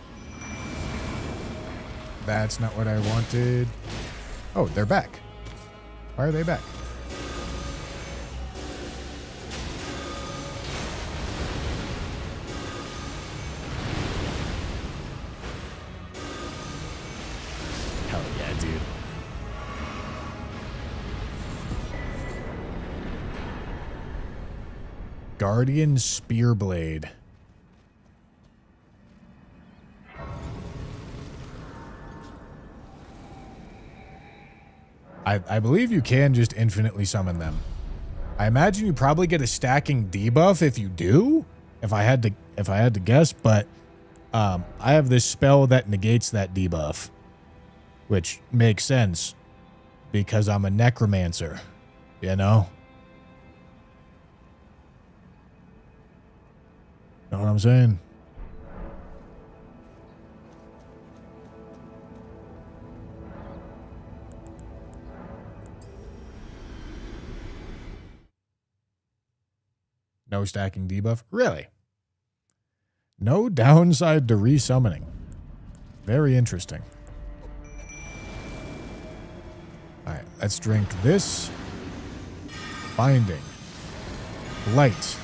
That's not what I wanted. Oh, they're back. Why are they back? Hell yeah, dude. Guardian Spearblade. I believe you can just infinitely summon them. I imagine you probably get a stacking debuff if you do, if I had to guess, but I have this spell that negates that debuff, which makes sense because I'm a necromancer, you know? Know what I'm saying? No stacking debuff? Really? No downside to resummoning. Very interesting. Alright, let's drink this. Binding. Light.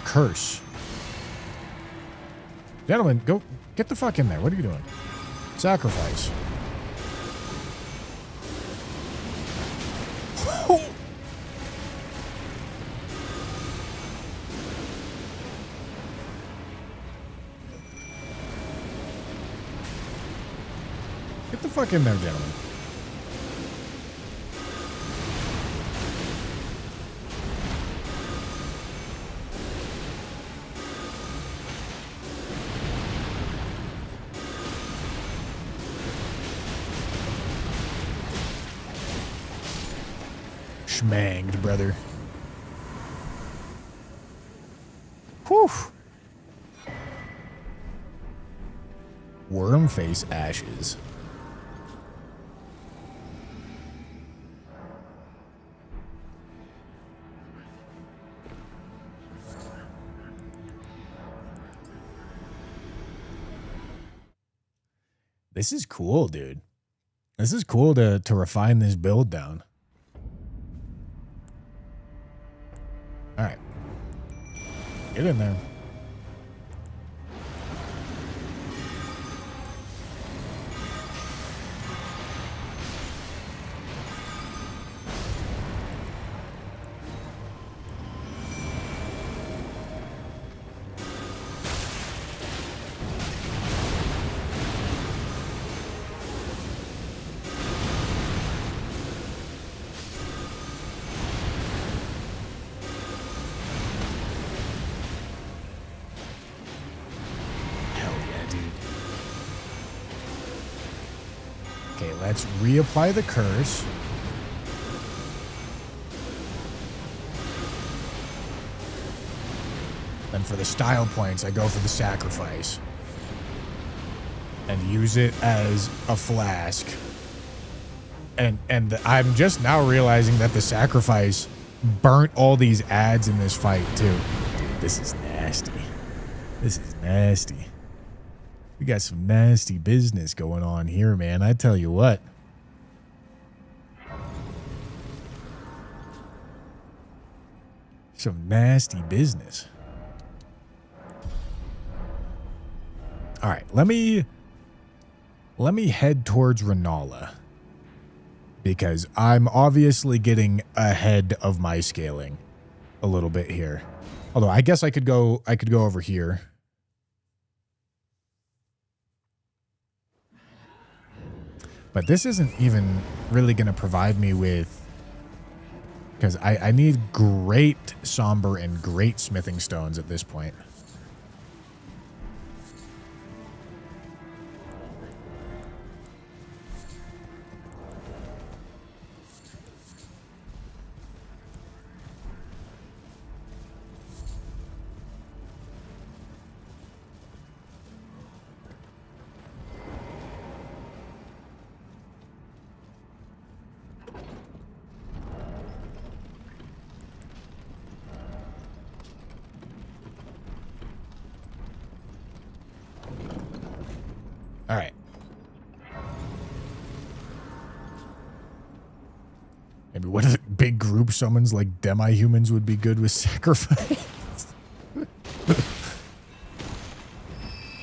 Curse. Gentlemen, go get the fuck in there. What are you doing? Sacrifice. Get the fuck in there, gentlemen. Schmanged, brother. Whew. Wormface ashes. This is cool, dude. This is cool to refine this build down. All right. Get in there. let's reapply the curse. Then for the style points, I go for the sacrifice. And use it as a flask. And I'm just now realizing that the sacrifice burnt all these ads in this fight, too. Dude, this is nasty. This is nasty. We got some nasty business going on here, man. I tell you what. Some nasty business. All right, let me head towards Renala, because I'm obviously getting ahead of my scaling a little bit here. Although I guess I could go over here. But this isn't even really going to provide me with, because I need great somber and great smithing stones at this point. All right. Maybe what if big group summons like demi-humans would be good with sacrifice?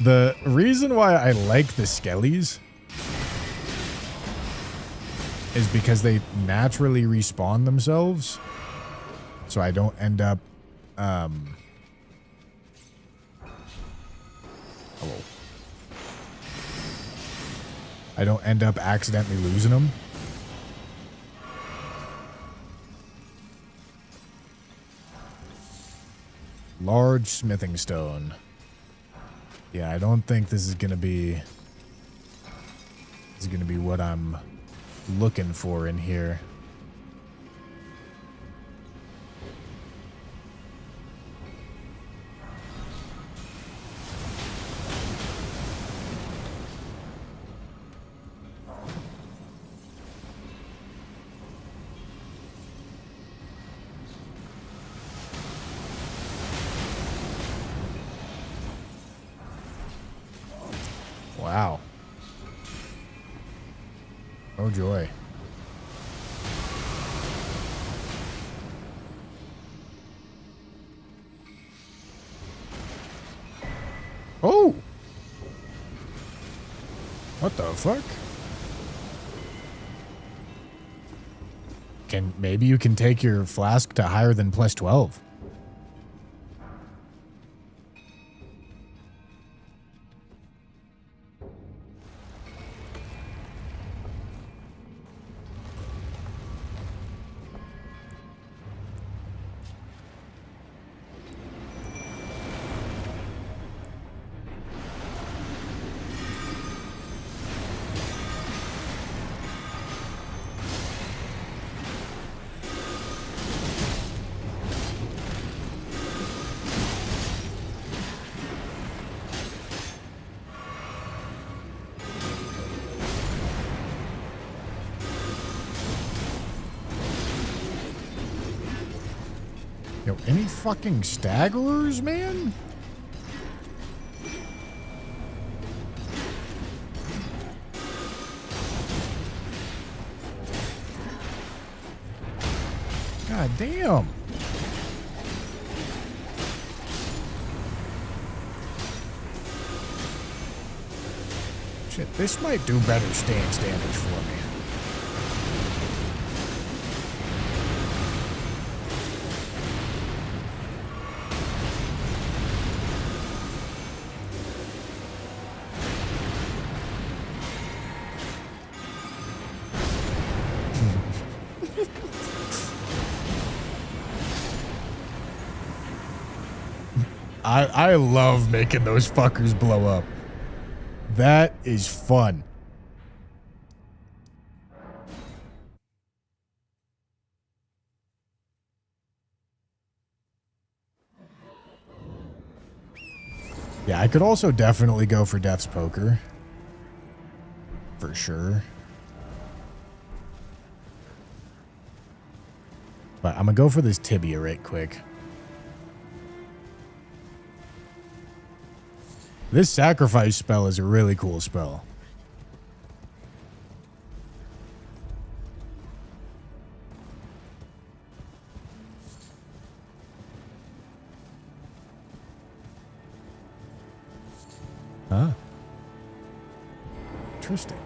The reason why I like the skellies is because they naturally respawn themselves. So I don't end up hello. I don't end up accidentally losing them. Large smithing stone. Yeah, I don't think this is gonna be what I'm looking for in here. Wow. Oh joy. Oh! What the fuck? Maybe you can take your flask to higher than plus 12. Yo, any fucking staggerers, man? God damn. Shit, this might do better stance damage for me. I love making those fuckers blow up. That is fun. Yeah, I could also definitely go for Death's Poker. For sure. But I'm going to go for this Tibia right quick. This sacrifice spell is a really cool spell. Huh. Interesting.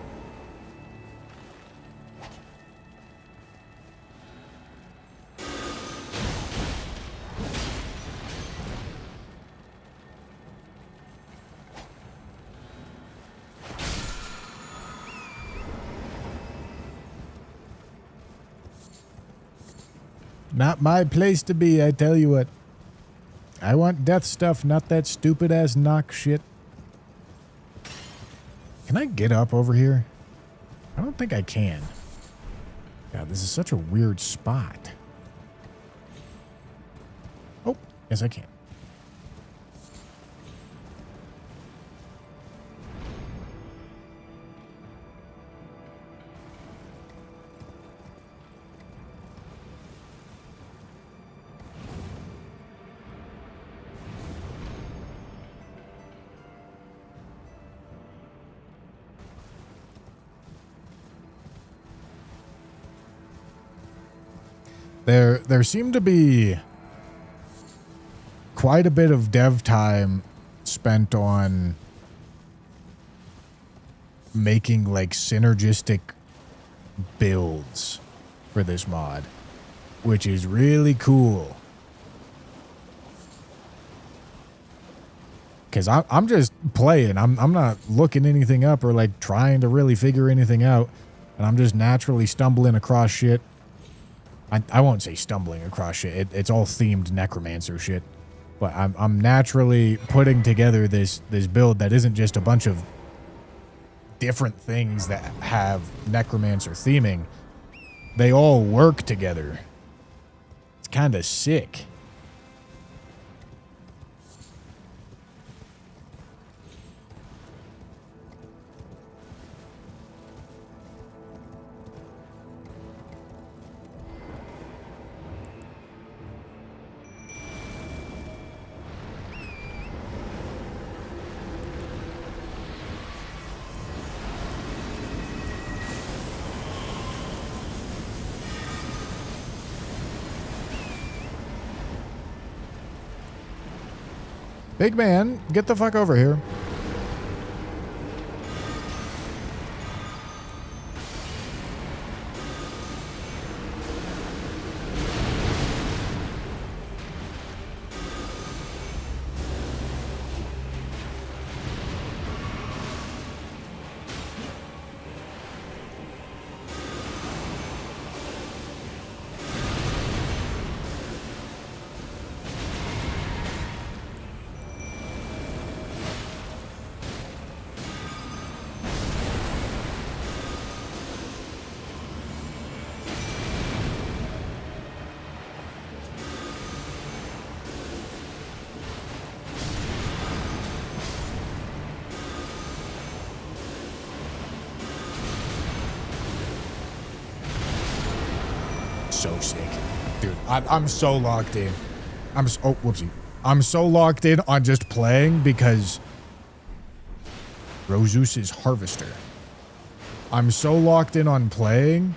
Not my place to be, I tell you what. I want death stuff, not that stupid ass knock shit. Can I get up over here? I don't think I can. God, this is such a weird spot. Oh, yes I can. There seemed to be quite a bit of dev time spent on making like synergistic builds for this mod, which is really cool. Because I'm just playing. I'm not looking anything up or like trying to really figure anything out. And I'm just naturally stumbling across shit. I won't say stumbling across shit. It's all themed necromancer shit. But I'm naturally putting together this build that isn't just a bunch of different things that have necromancer theming. They all work together. It's kind of sick. Big man, get the fuck over here. So sick. Dude, I'm so locked in. Oh, whoopsie. I'm so locked in on just playing because Roseus is Harvester. I'm so locked in on playing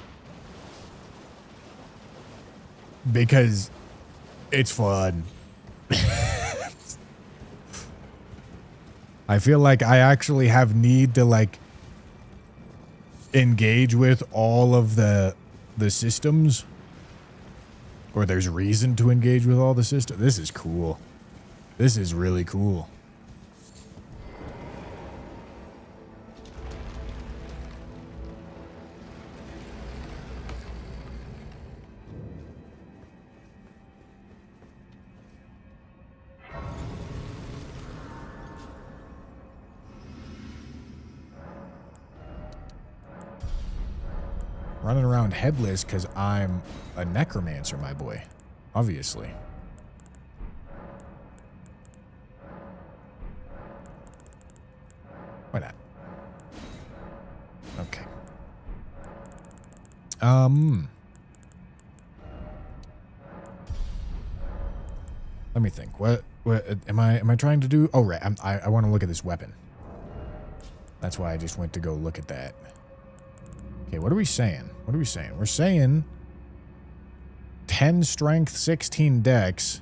because it's fun. I feel like I actually have need to like engage with all of the systems. Or there's reason to engage with all the systems. This is cool. This is really cool. Running around headless because I'm a necromancer, my boy. Obviously. Why not? Okay. Let me think. What am I trying to do? Oh, right. I want to look at this weapon. That's why I just went to go look at that. Okay, what are we saying? What are we saying? We're saying 10 strength, 16 dex,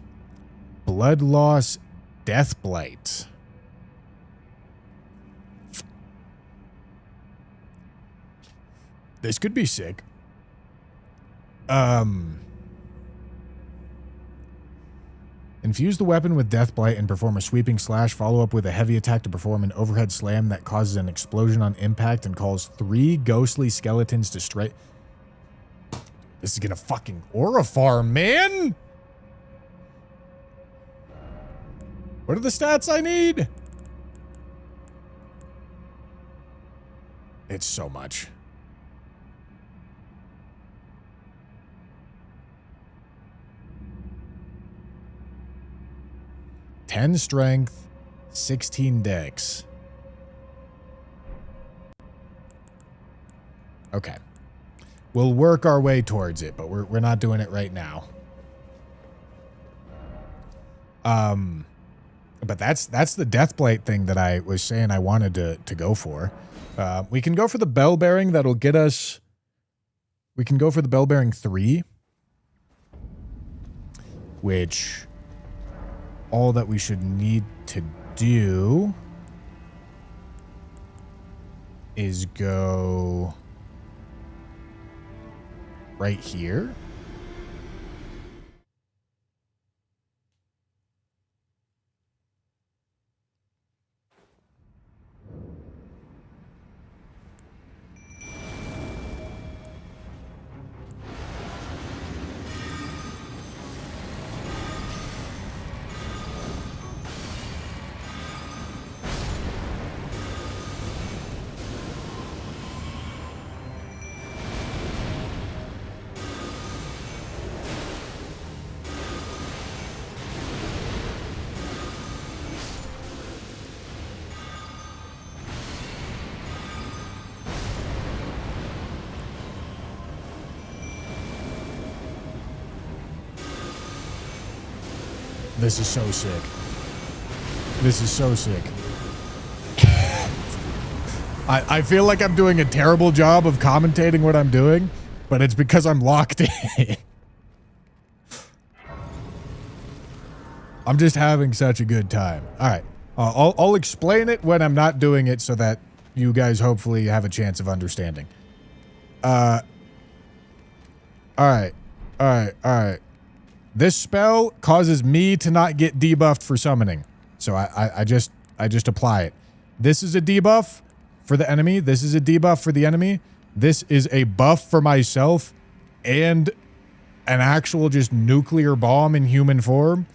blood loss, death blight. This could be sick. Infuse the weapon with death blight and perform a sweeping slash. Follow up with a heavy attack to perform an overhead slam that causes an explosion on impact and calls 3 ghostly skeletons to strike. This is gonna fucking aura farm, man! What are the stats I need? It's so much. Ten strength, 16 dex. Okay. We'll work our way towards it, but we're not doing it right now. But that's the death blight thing that I was saying I wanted to go for. We can go for the bell bearing. That'll get us. We can go for the bell bearing 3, which all that we should need to do is go right here. This is so sick. This is so sick. I feel like I'm doing a terrible job of commentating what I'm doing, but it's because I'm locked in. I'm just having such a good time. All right. I'll explain it when I'm not doing it so that you guys hopefully have a chance of understanding. All right. This spell causes me to not get debuffed for summoning. So I just apply it. This is a debuff for the enemy. This is a debuff for the enemy. This is a buff for myself and an actual just nuclear bomb in human form.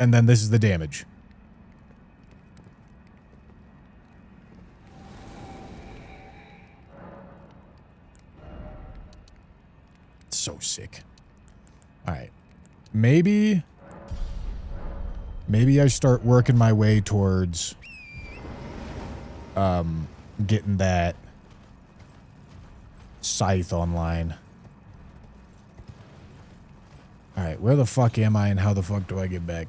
And then this is the damage. It's so sick. All right. Maybe I start working my way towards getting that scythe online. All right, where the fuck am I and how the fuck do I get back?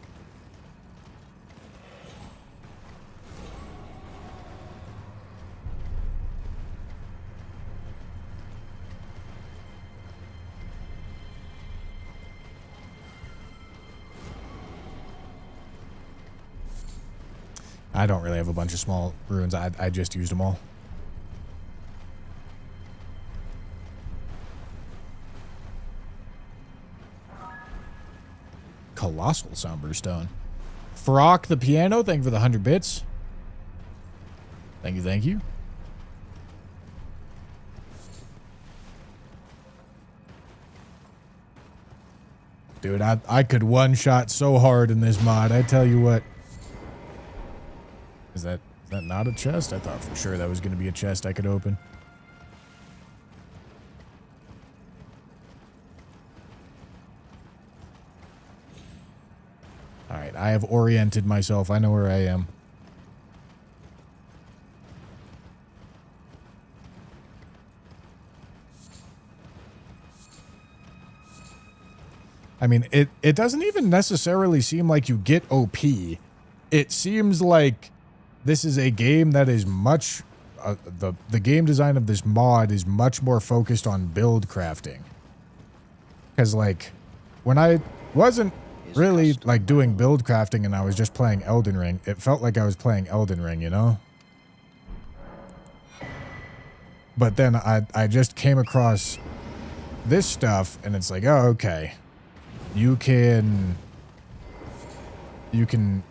I don't really have a bunch of small runes. I just used them all. Colossal Somber Stone. Frock the Piano, thank you for the 100 bits. Thank you, thank you. Dude, I could one-shot so hard in this mod, I tell you what. Is that not a chest? I thought for sure that was going to be a chest I could open. Alright, I have oriented myself. I know where I am. I mean, it doesn't even necessarily seem like you get OP. It seems like this is a game that is much... the game design of this mod is much more focused on build crafting. Because, like, when I wasn't really, like, doing build crafting and I was just playing Elden Ring, it felt like I was playing Elden Ring, you know? But then I just came across this stuff, and it's like, oh, okay. You can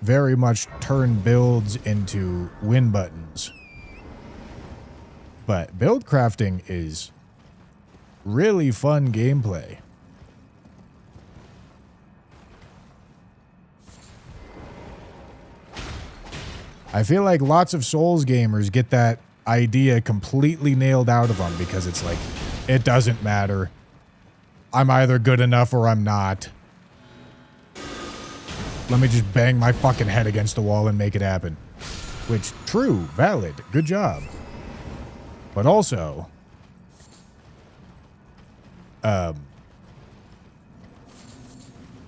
very much turn builds into win buttons. But build crafting is really fun gameplay. I feel like lots of Souls gamers get that idea completely nailed out of them because it's like, it doesn't matter. I'm either good enough or I'm not. Let me just bang my fucking head against the wall and make it happen. Which, true, valid, good job. But also,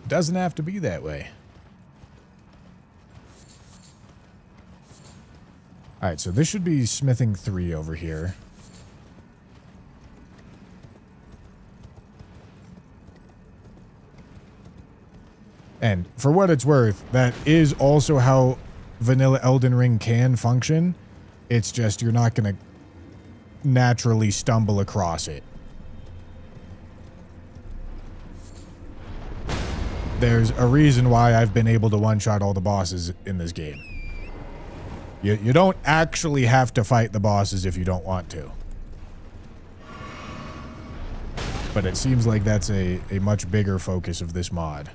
doesn't have to be that way. Alright, so this should be smithing 3 over here. And for what it's worth, that is also how vanilla Elden Ring can function. It's just you're not going to naturally stumble across it. There's a reason why I've been able to one-shot all the bosses in this game. You don't actually have to fight the bosses if you don't want to. But it seems like that's a much bigger focus of this mod.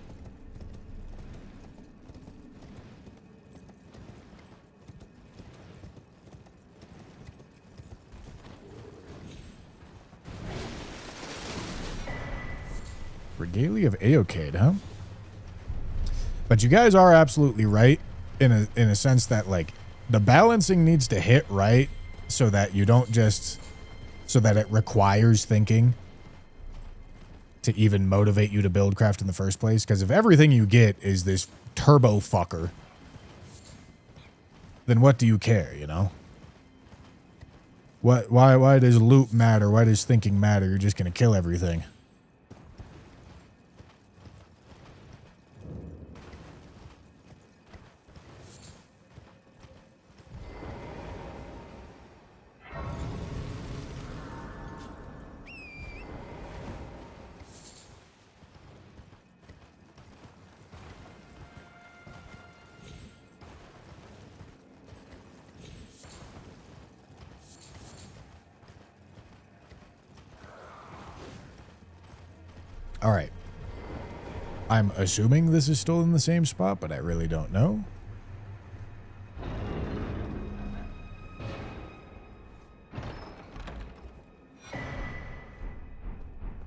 Regalia of Aokade, huh? But you guys are absolutely right in a sense that, like, the balancing needs to hit right so that you don't just... so that it requires thinking to even motivate you to build craft in the first place. Because if everything you get is this turbo fucker, then what do you care, you know? Why does loot matter? Why does thinking matter? You're just going to kill everything. All right. I'm assuming this is still in the same spot, but I really don't know.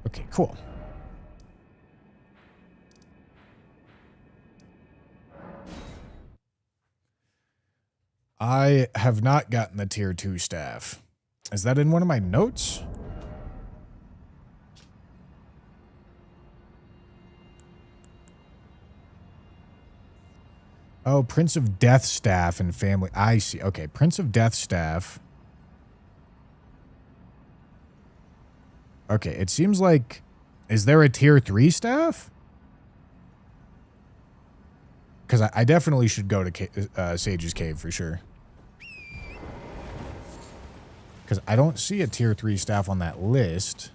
Okay, cool. I have not gotten the tier 2 staff. Is that in one of my notes? Oh, Prince of Death staff and family. I see. Okay, Prince of Death staff. Okay, it seems like... Is there a tier 3 staff? Because I definitely should go to Sage's Cave for sure. Because I don't see a tier 3 staff on that list.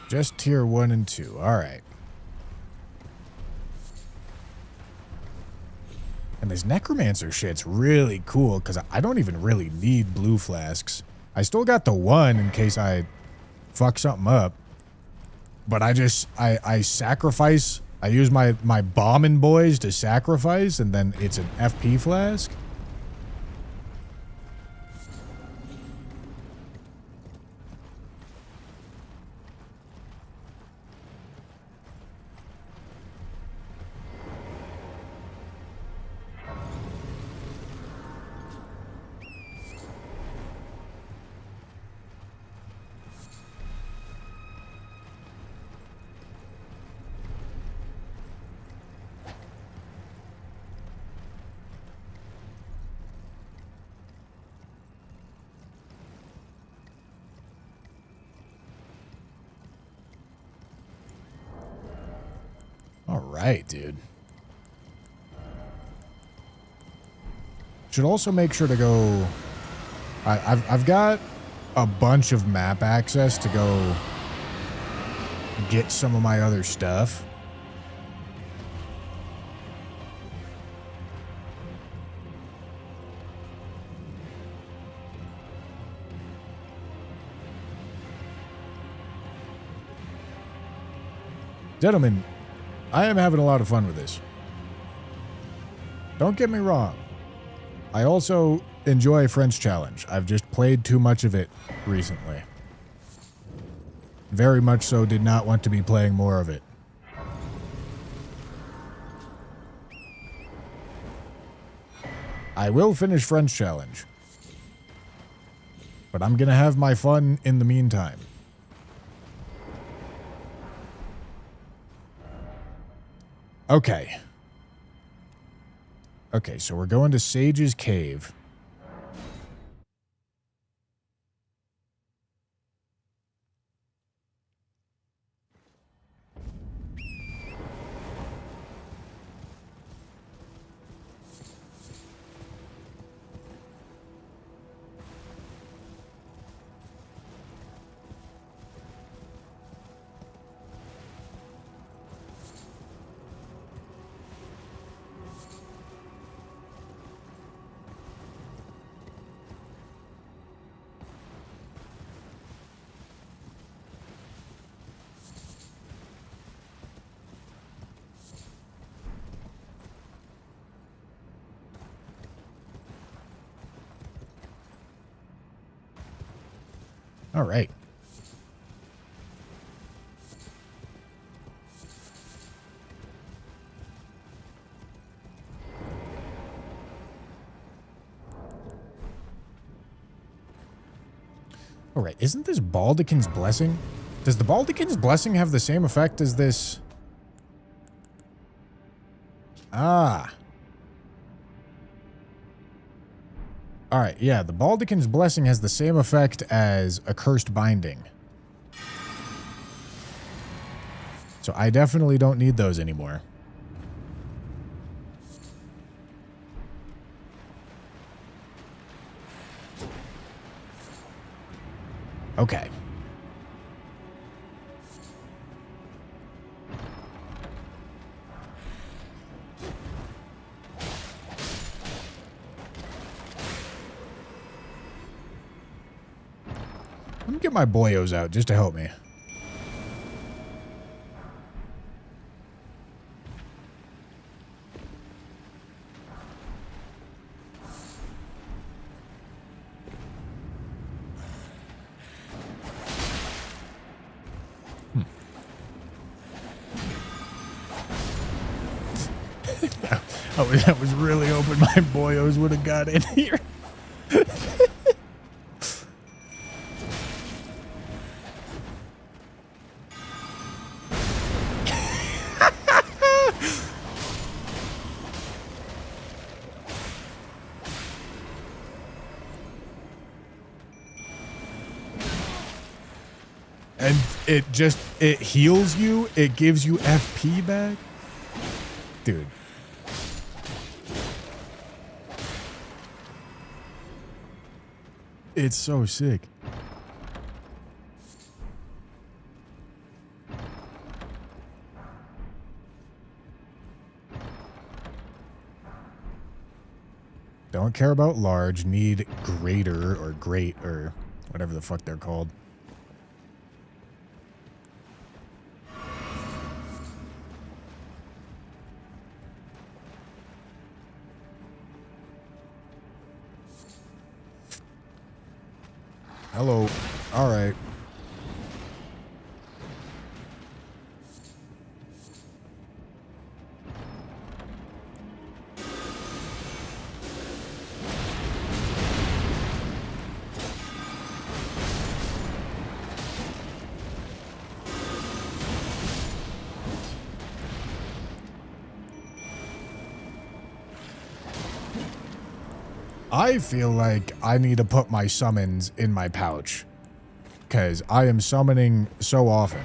Just tier 1 and 2. All right. And this necromancer shit's really cool because I don't even really need blue flasks. I still got the 1 in case I fuck something up. But I sacrifice. I use my bombing boys to sacrifice, and then it's an FP flask. right, dude. Should also make sure to go... I've got a bunch of map access to go get some of my other stuff. Gentlemen, I am having a lot of fun with this. Don't get me wrong. I also enjoy French Challenge. I've just played too much of it recently. Very much so did not want to be playing more of it. I will finish French Challenge. But I'm going to have my fun in the meantime. Okay. Okay, so we're going to Sage's Cave. All right. All right. Isn't this Baldekin's Blessing? Does the Baldekin's Blessing have the same effect as this? Ah. Alright, yeah, the Baldekin's Blessing has the same effect as Accursed Binding. So I definitely don't need those anymore. Okay. Let me get my boyos out just to help me. That was really hoping my boyos would have got in here. And it heals you, it gives you FP back. Dude. It's so sick. Don't care about large, need greater or great or whatever the fuck they're called. Hello. All right. I feel like I need to put my summons in my pouch. Because I am summoning so often.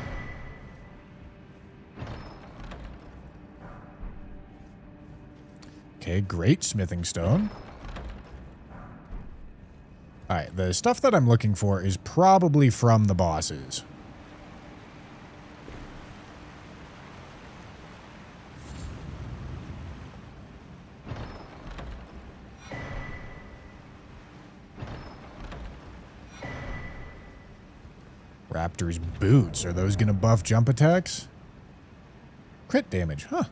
Okay, great smithing stone. Alright, the stuff that I'm looking for is probably from the bosses. Raptor's boots. Are those going to buff jump attacks? Crit damage, huh?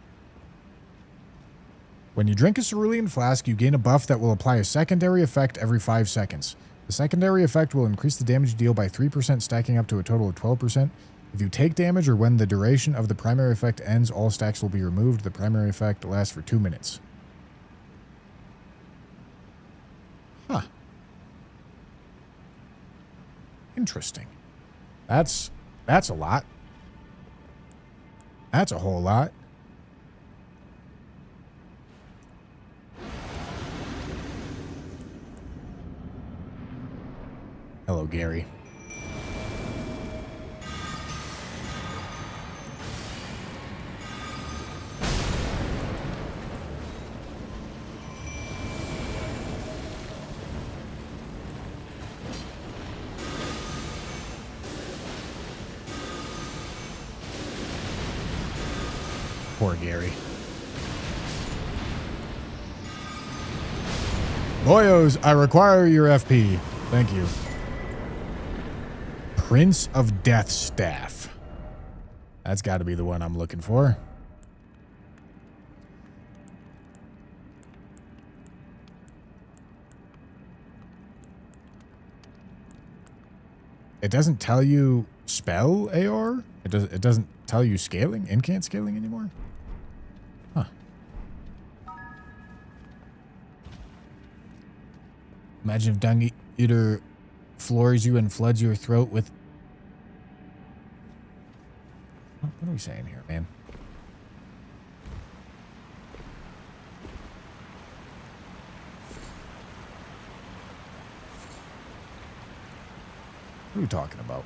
When you drink a cerulean flask, you gain a buff that will apply a secondary effect every 5 seconds. The secondary effect will increase the damage deal by 3%, stacking up to a total of 12%. If you take damage or when the duration of the primary effect ends, all stacks will be removed. The primary effect lasts for 2 minutes. Huh. Interesting. That's a lot. That's a whole lot. Hello, Gary. Poor Gary. Boyos, I require your FP. Thank you. Prince of Death Staff. That's got to be the one I'm looking for. It doesn't tell you spell AR? It doesn't tell you scaling, incant scaling anymore? Huh. Imagine if Dung Eater floors you and floods your throat with... What are we saying here, man? What are we talking about?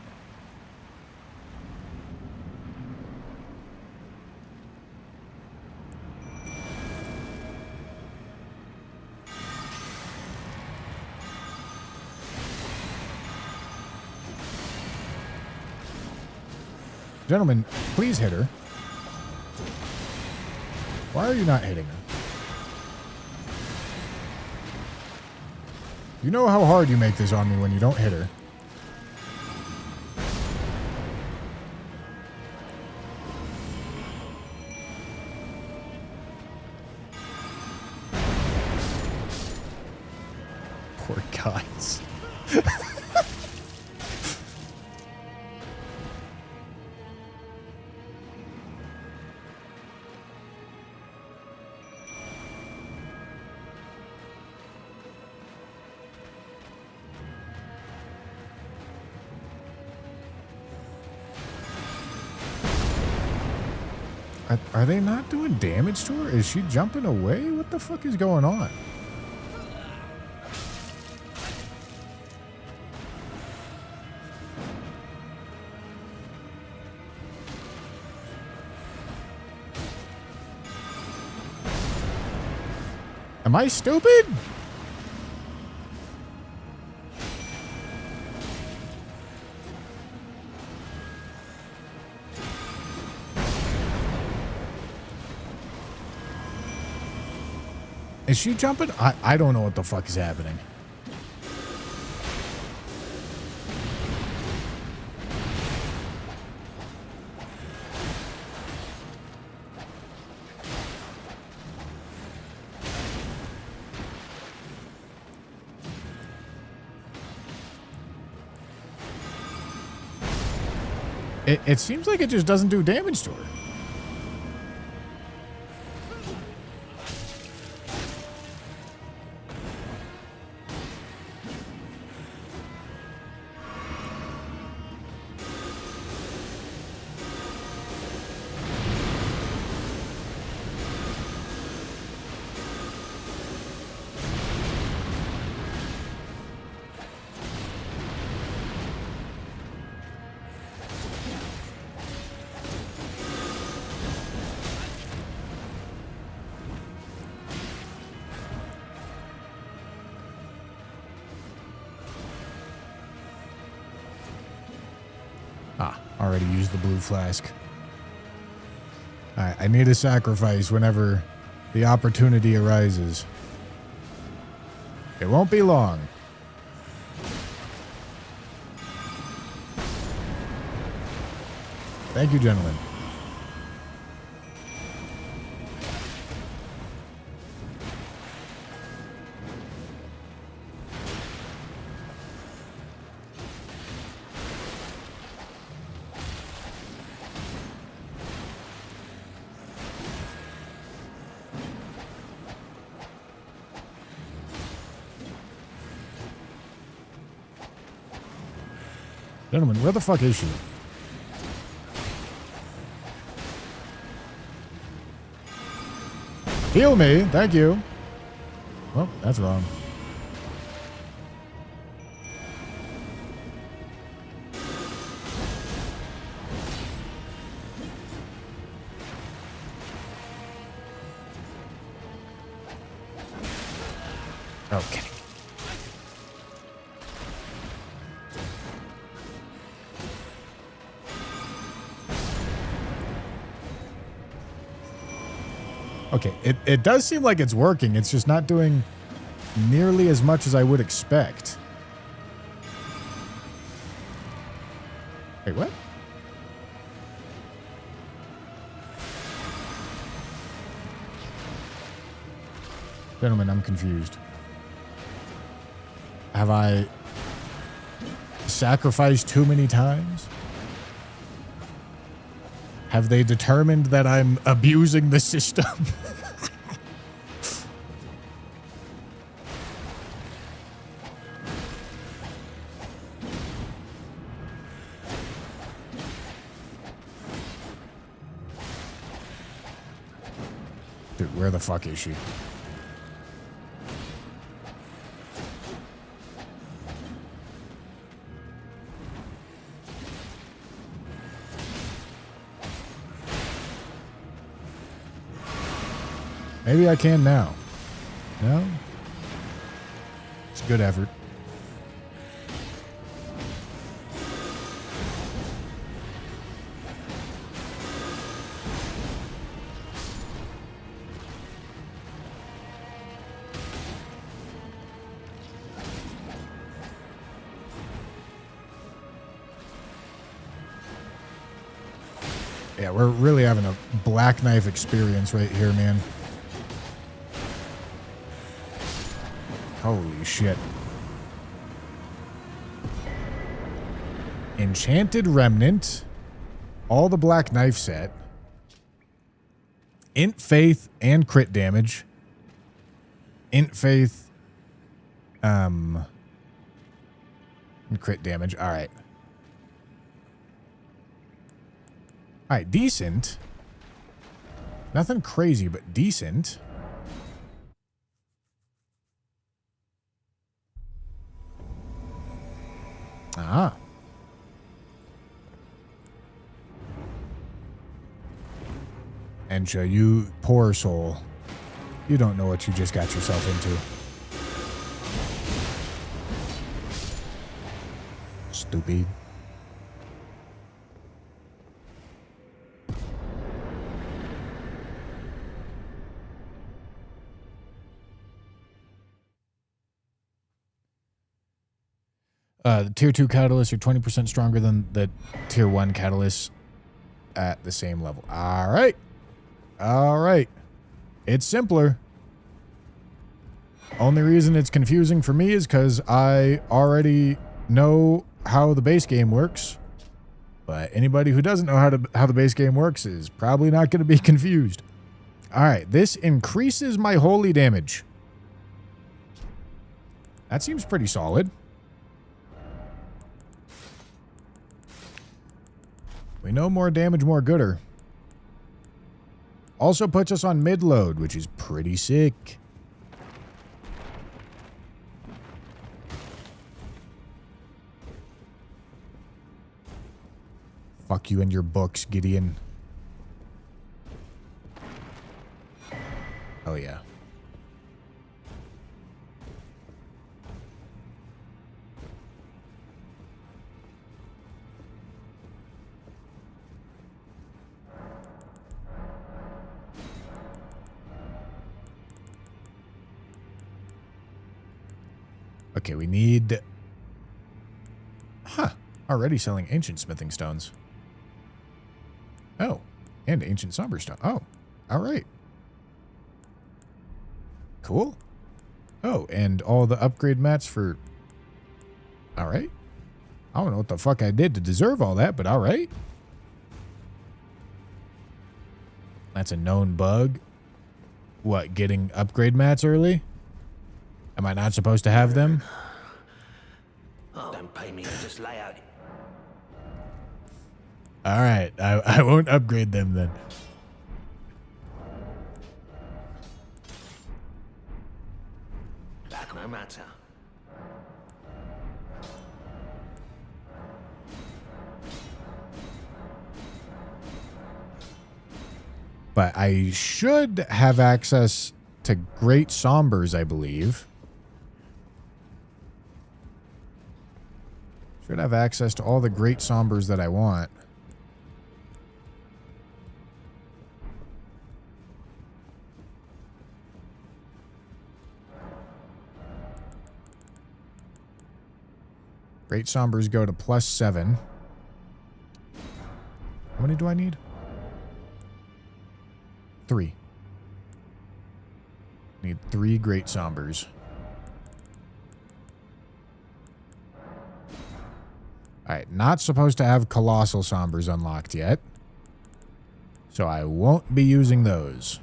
Gentlemen, please hit her. Why are you not hitting her? You know how hard you make this on me when you don't hit her. Poor guys. Are they not doing damage to her? Is she jumping away? What the fuck is going on? Am I stupid? Is she jumping? I don't know what the fuck is happening. It seems like it just doesn't do damage to her. Ah, already used the blue flask. Alright, I need a sacrifice whenever the opportunity arises. It won't be long. Thank you, gentlemen. Gentlemen, where the fuck is she? Heal me, thank you. Well, that's wrong. Okay. Okay, it does seem like it's working. It's just not doing nearly as much as I would expect. Wait, what? Gentlemen, I'm confused. Have I sacrificed too many times? Have they determined that I'm abusing the system? Dude, where the fuck is she? Maybe I can now. No? It's a good effort. Yeah, we're really having a black knife experience right here, man. Holy shit. Enchanted Remnant. All the black knife set. Int Faith and crit damage. Int Faith. And crit damage. Alright. Alright, decent. Nothing crazy, but decent. Ah. Ensha, you poor soul. You don't know what you just got yourself into. Stupid. The tier 2 catalysts are 20% stronger than the tier 1 catalysts at the same level. All right. All right. It's simpler. Only reason it's confusing for me is because I already know how the base game works. But anybody who doesn't know how the base game works is probably not going to be confused. All right. This increases my holy damage. That seems pretty solid. We know more damage, more gooder. Also puts us on mid-load, which is pretty sick. Fuck you and your books, Gideon. Oh, yeah. Okay, we need... Huh. Already selling ancient smithing stones. Oh. And ancient somber stone. Oh. Alright. Cool. Oh, and all the upgrade mats for... Alright. I don't know what the fuck I did to deserve all that, but alright. That's a known bug. What, getting upgrade mats early? Am I not supposed to have them? Oh, don't pay me, just lay out. Alright, I won't upgrade them then. Back no matter. But I should have access to Great Sombers, I believe. Should have access to all the Great Sombers that I want. Great Sombers go to +7. How many do I need? 3. Need 3 Great Sombers. Alright, not supposed to have Colossal Sombers unlocked yet. So I won't be using those.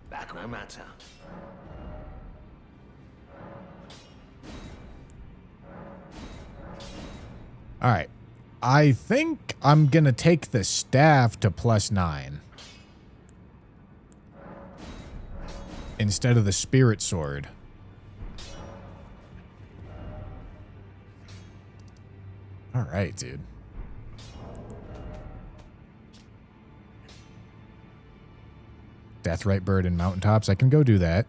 Back no matter. Alright. I think I'm going to take the staff to +9. Instead of the spirit sword. Alright, dude. Deathrite Bird and Mountaintops. I can go do that.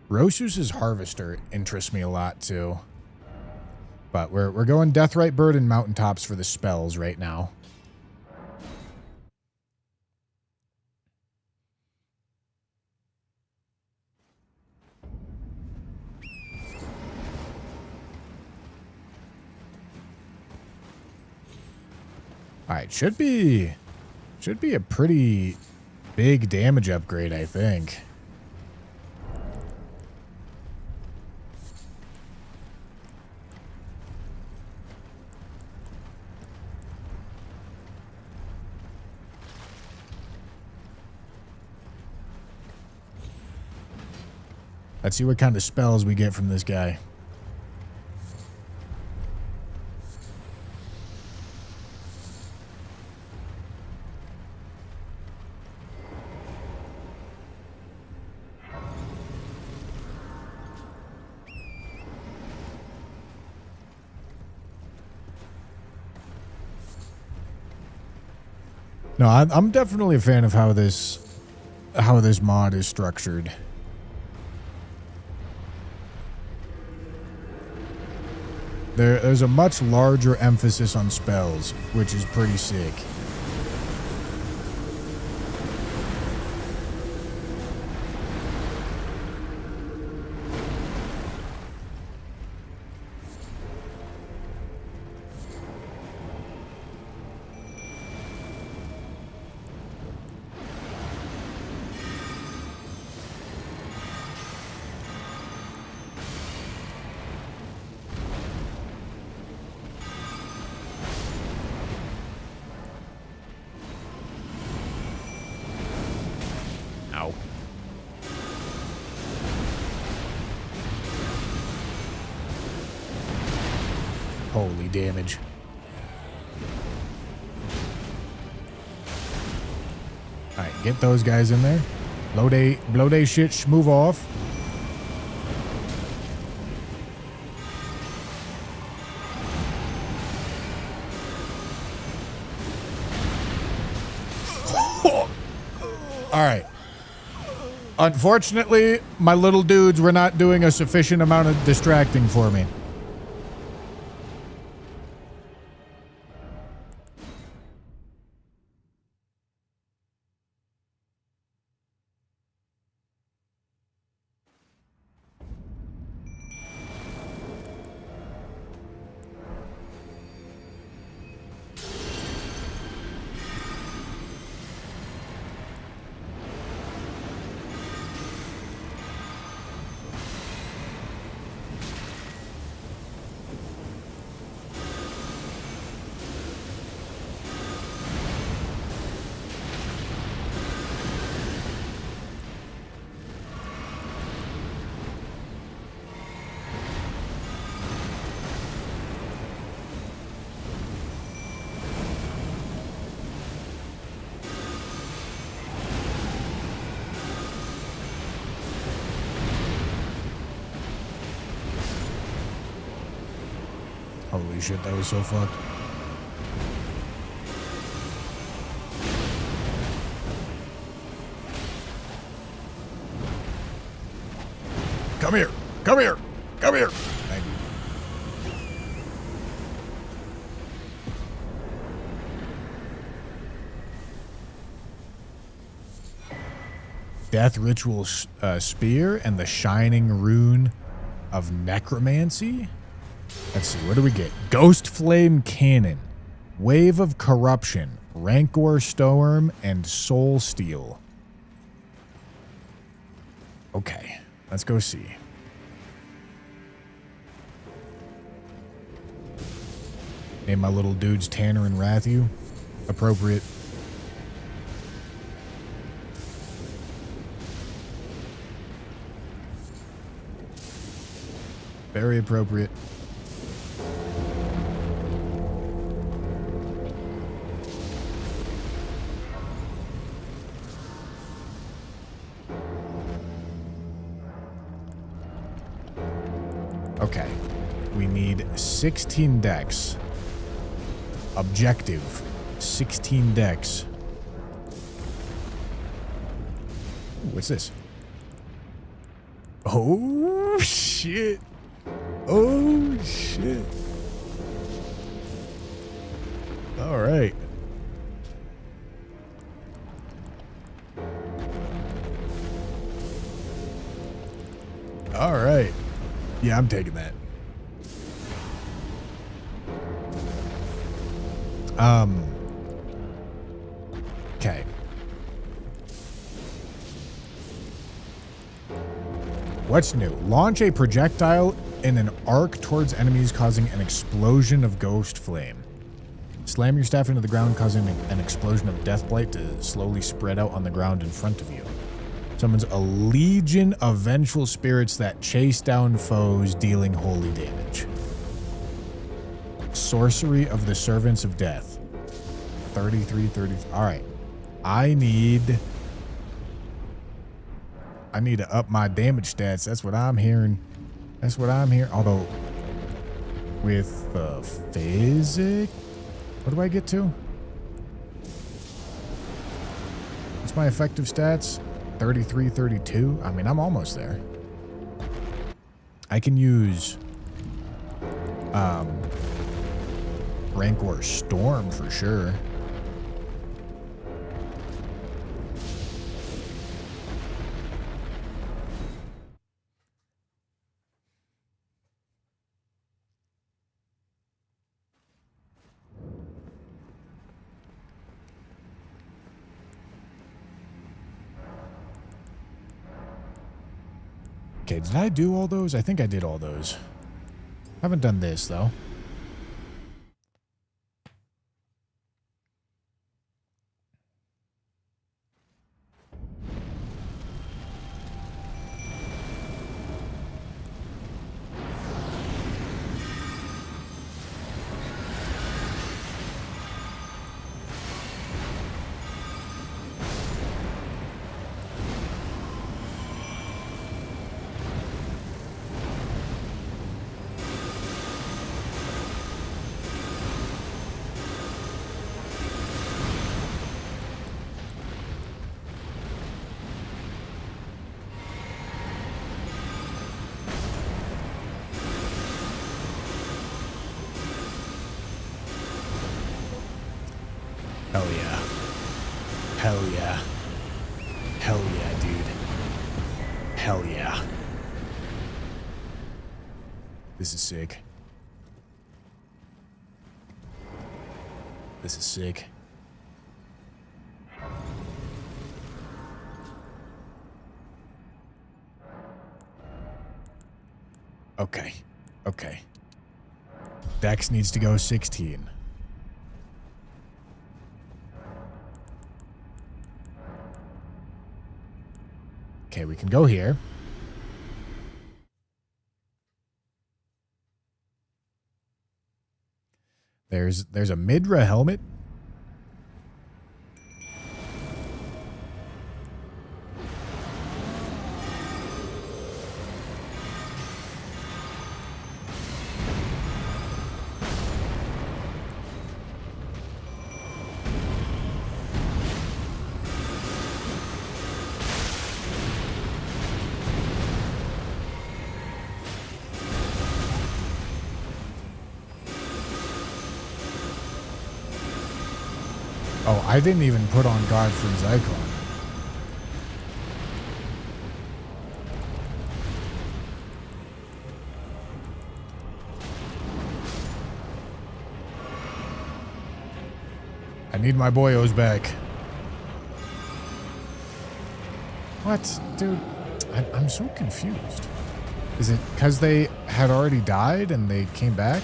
Roshus's Harvester interests me a lot, too. But we're going Deathrite Bird and Mountaintops for the spells right now. Alright, should be a pretty big damage upgrade, I think. Let's see what kind of spells we get from this guy. No, I'm definitely a fan of how this mod is structured. There's a much larger emphasis on spells, which is pretty sick. Ow. Holy damage. Alright, get those guys in there. Blow they shit, schmove off. Alright. Unfortunately, my little dudes were not doing a sufficient amount of distracting for me. Holy shit, that was so fucked. Come here. Come here. Come here. Thank you. Death Ritual Spear and the Shining Rune of Necromancy. Let's see, what do we get? Ghost Flame Cannon, Wave of Corruption, Rancor Storm, and Soul Steel. Okay, let's go see. Name my little dudes Tanner and Rathu. Appropriate. Very appropriate. Okay. We need 16 decks. Objective. 16 decks. Ooh, what's this? Oh, shit. Oh, shit. All right. All right. Yeah, I'm taking that. Okay. What's new? Launch a projectile in an arc towards enemies, causing an explosion of ghost flame. Slam your staff into the ground, causing an explosion of deathblight to slowly spread out on the ground in front of you. Summons a legion of vengeful spirits that chase down foes, dealing holy damage. Sorcery of the Servants of Death. 33, 30. All right. I need to up my damage stats. That's what I'm hearing. That's what I'm hearing. Although, with physic, what do I get to? What's my effective stats? 33, 32. I mean, I'm almost there. I can use Rancor Storm for sure. Okay, did I do all those? I think I did all those. Haven't done this, though. Hell yeah. Hell yeah. Hell yeah, dude. Hell yeah. This is sick. This is sick. Okay. Okay. Dex needs to go 16. Okay, we can go here. There's a Midra helmet. Oh, I didn't even put on Godfrey's icon. I need my boyos back. What? Dude, I'm so confused. Is it because they had already died and they came back?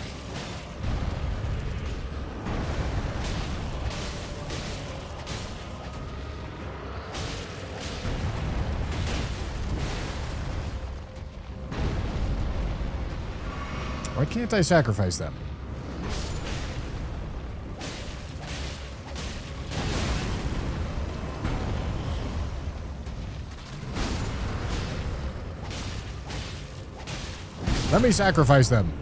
Why can't I sacrifice them? Let me sacrifice them.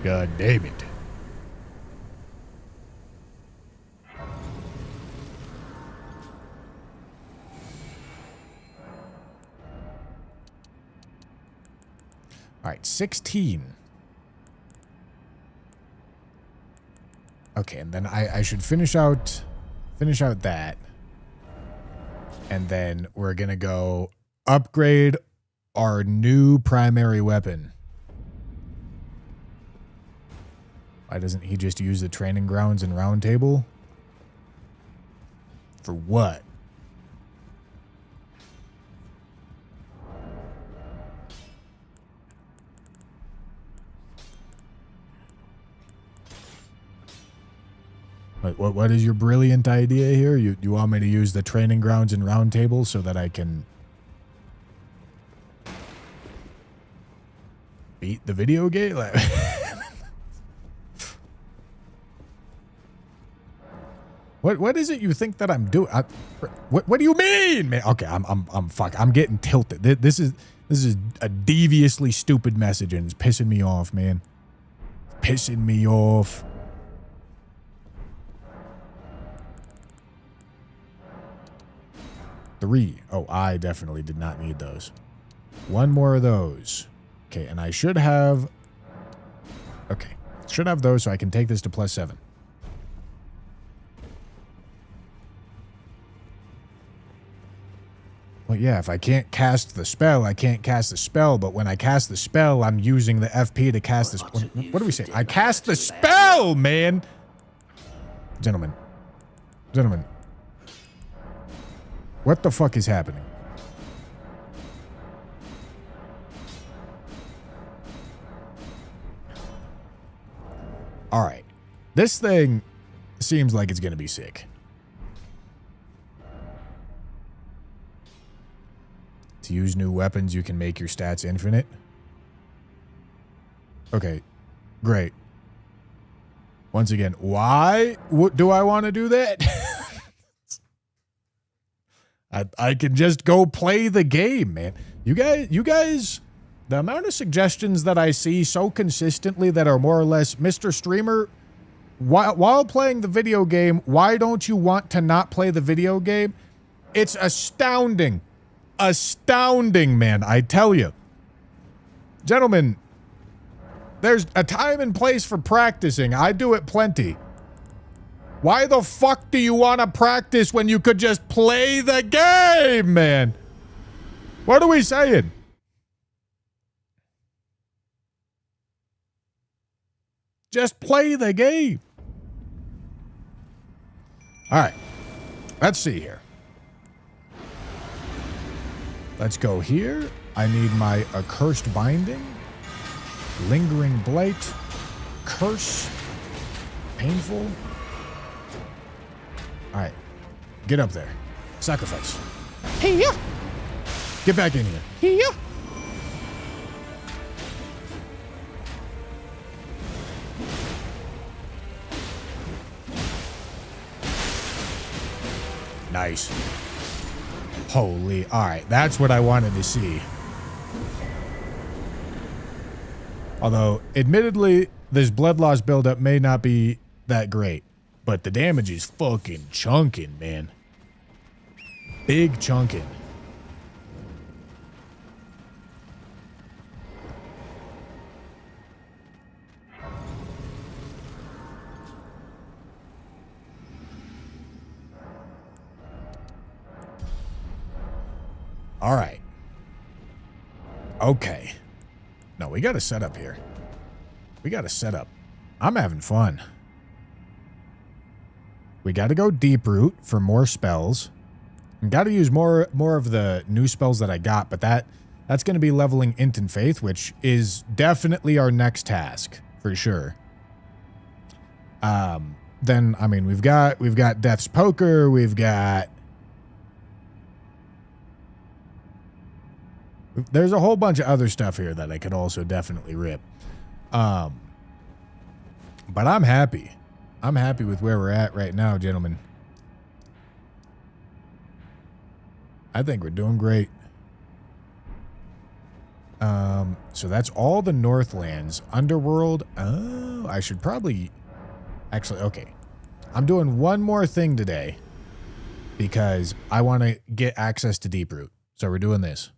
God damn it. All right, 16. Okay, and then I should finish out that. And then we're going to go upgrade our new primary weapon. Why doesn't he just use the training grounds and round table? For what? What is your brilliant idea here? You want me to use the training grounds and round table so that I can beat the video game? What is it you think that I'm doing? What do you mean, man? Okay, I'm getting tilted. This is a deviously stupid message and it's pissing me off, man. Pissing me off. Three. Oh, I definitely did not need those. One more of those. Okay, and I should have... Okay, should have those so I can take this to +7. Well, yeah, if I can't cast the spell, I can't cast the spell, but when I cast the spell, I'm using the FP to cast the spell. What do we say? I cast the spell, man! Gentlemen. Gentlemen. What the fuck is happening? All right. This thing seems like it's going to be sick. To use new weapons, you can make your stats infinite. Okay. Great. Once again, why do I want to do that? I can just go play the game, man. You guys, the amount of suggestions that I see so consistently that are more or less, Mr. Streamer, while playing the video game, why don't you want to not play the video game? It's astounding. Astounding, man, I tell you. Gentlemen, There's a time and place for practicing. I do it plenty. Why the fuck do you want to practice when you could just play the game, man? What are we saying? Just play the game. All right. Let's see here. Let's go here. I need my accursed binding. Lingering blight. Curse. Painful. All right. Get up there. Sacrifice. Hey, yeah. Get back in here. Hey, yeah. Nice. Holy. All right. That's what I wanted to see. Although, admittedly, this blood loss buildup may not be that great. But the damage is fucking chunking, man. Big chunking. All right. Okay. No, we got to set up here. We got to set up. I'm having fun. We got to go deep root for more spells. And got to use more of the new spells that I got, but that's going to be leveling Int and Faith, which is definitely our next task for sure. Then I mean we've got Death's Poker, there's a whole bunch of other stuff here that I could also definitely rip. But I'm happy. I'm happy with where we're at right now, gentlemen. I think we're doing great. So that's all the Northlands. Underworld. Oh, I should probably... Actually, okay. I'm doing one more thing today because I want to get access to Deeproot. So we're doing this.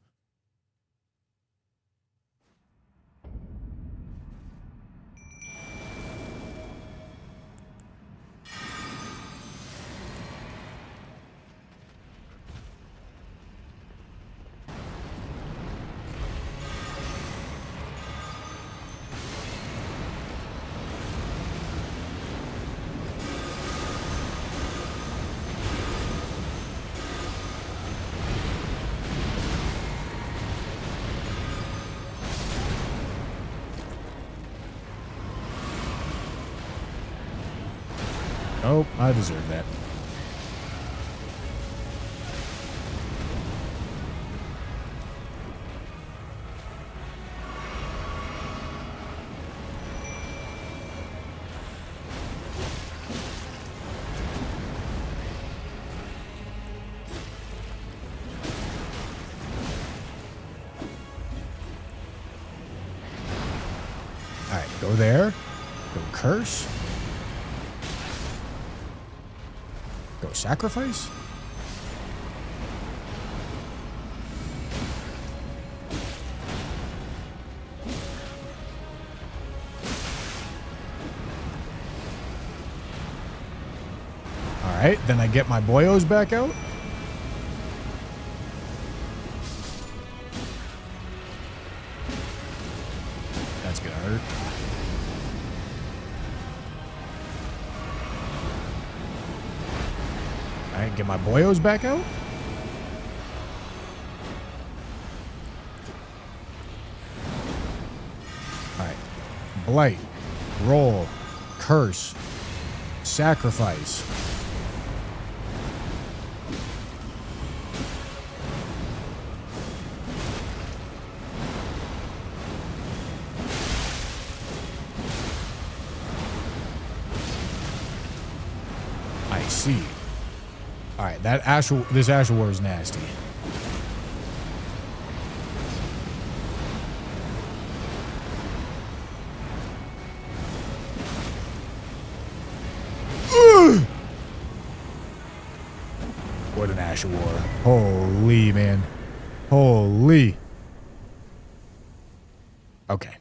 Oh, I deserve that. All right, go there. Go curse. Go sacrifice? Alright, then I get my boyos back out. That's gonna hurt. Alright, get my boyos back out. Alright. Blight. Roll. Curse. Sacrifice. I see. All right, this Asher War is nasty. What an Asher War. Holy, man. Holy. Okay.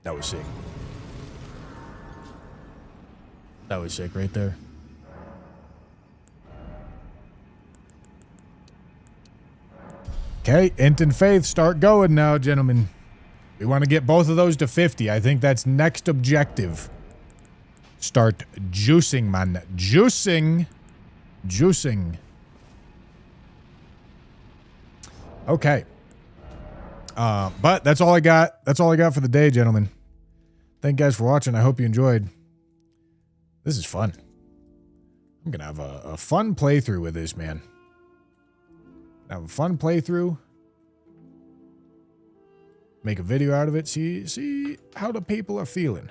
That was sick. That was sick right there. Okay, Int and Faith, start going now, gentlemen. We want to get both of those to 50. I think that's next objective. Start juicing, man. Juicing. Juicing. Okay. But that's all I got. That's all I got for the day, gentlemen. Thank you guys for watching. I hope you enjoyed. This is fun. I'm going to have a fun playthrough with this, man. Have a fun playthrough. Make a video out of it. See how the people are feeling.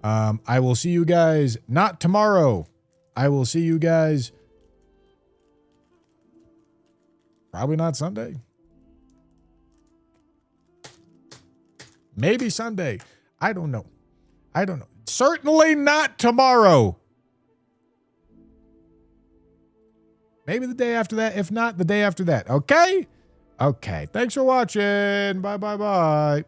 I will see you guys not tomorrow. I will see you guys probably not Sunday. Maybe Sunday. I don't know. I don't know. Certainly not tomorrow. Maybe the day after that. If not, the day after that. Okay? Okay. Thanks for watching. Bye, bye, bye.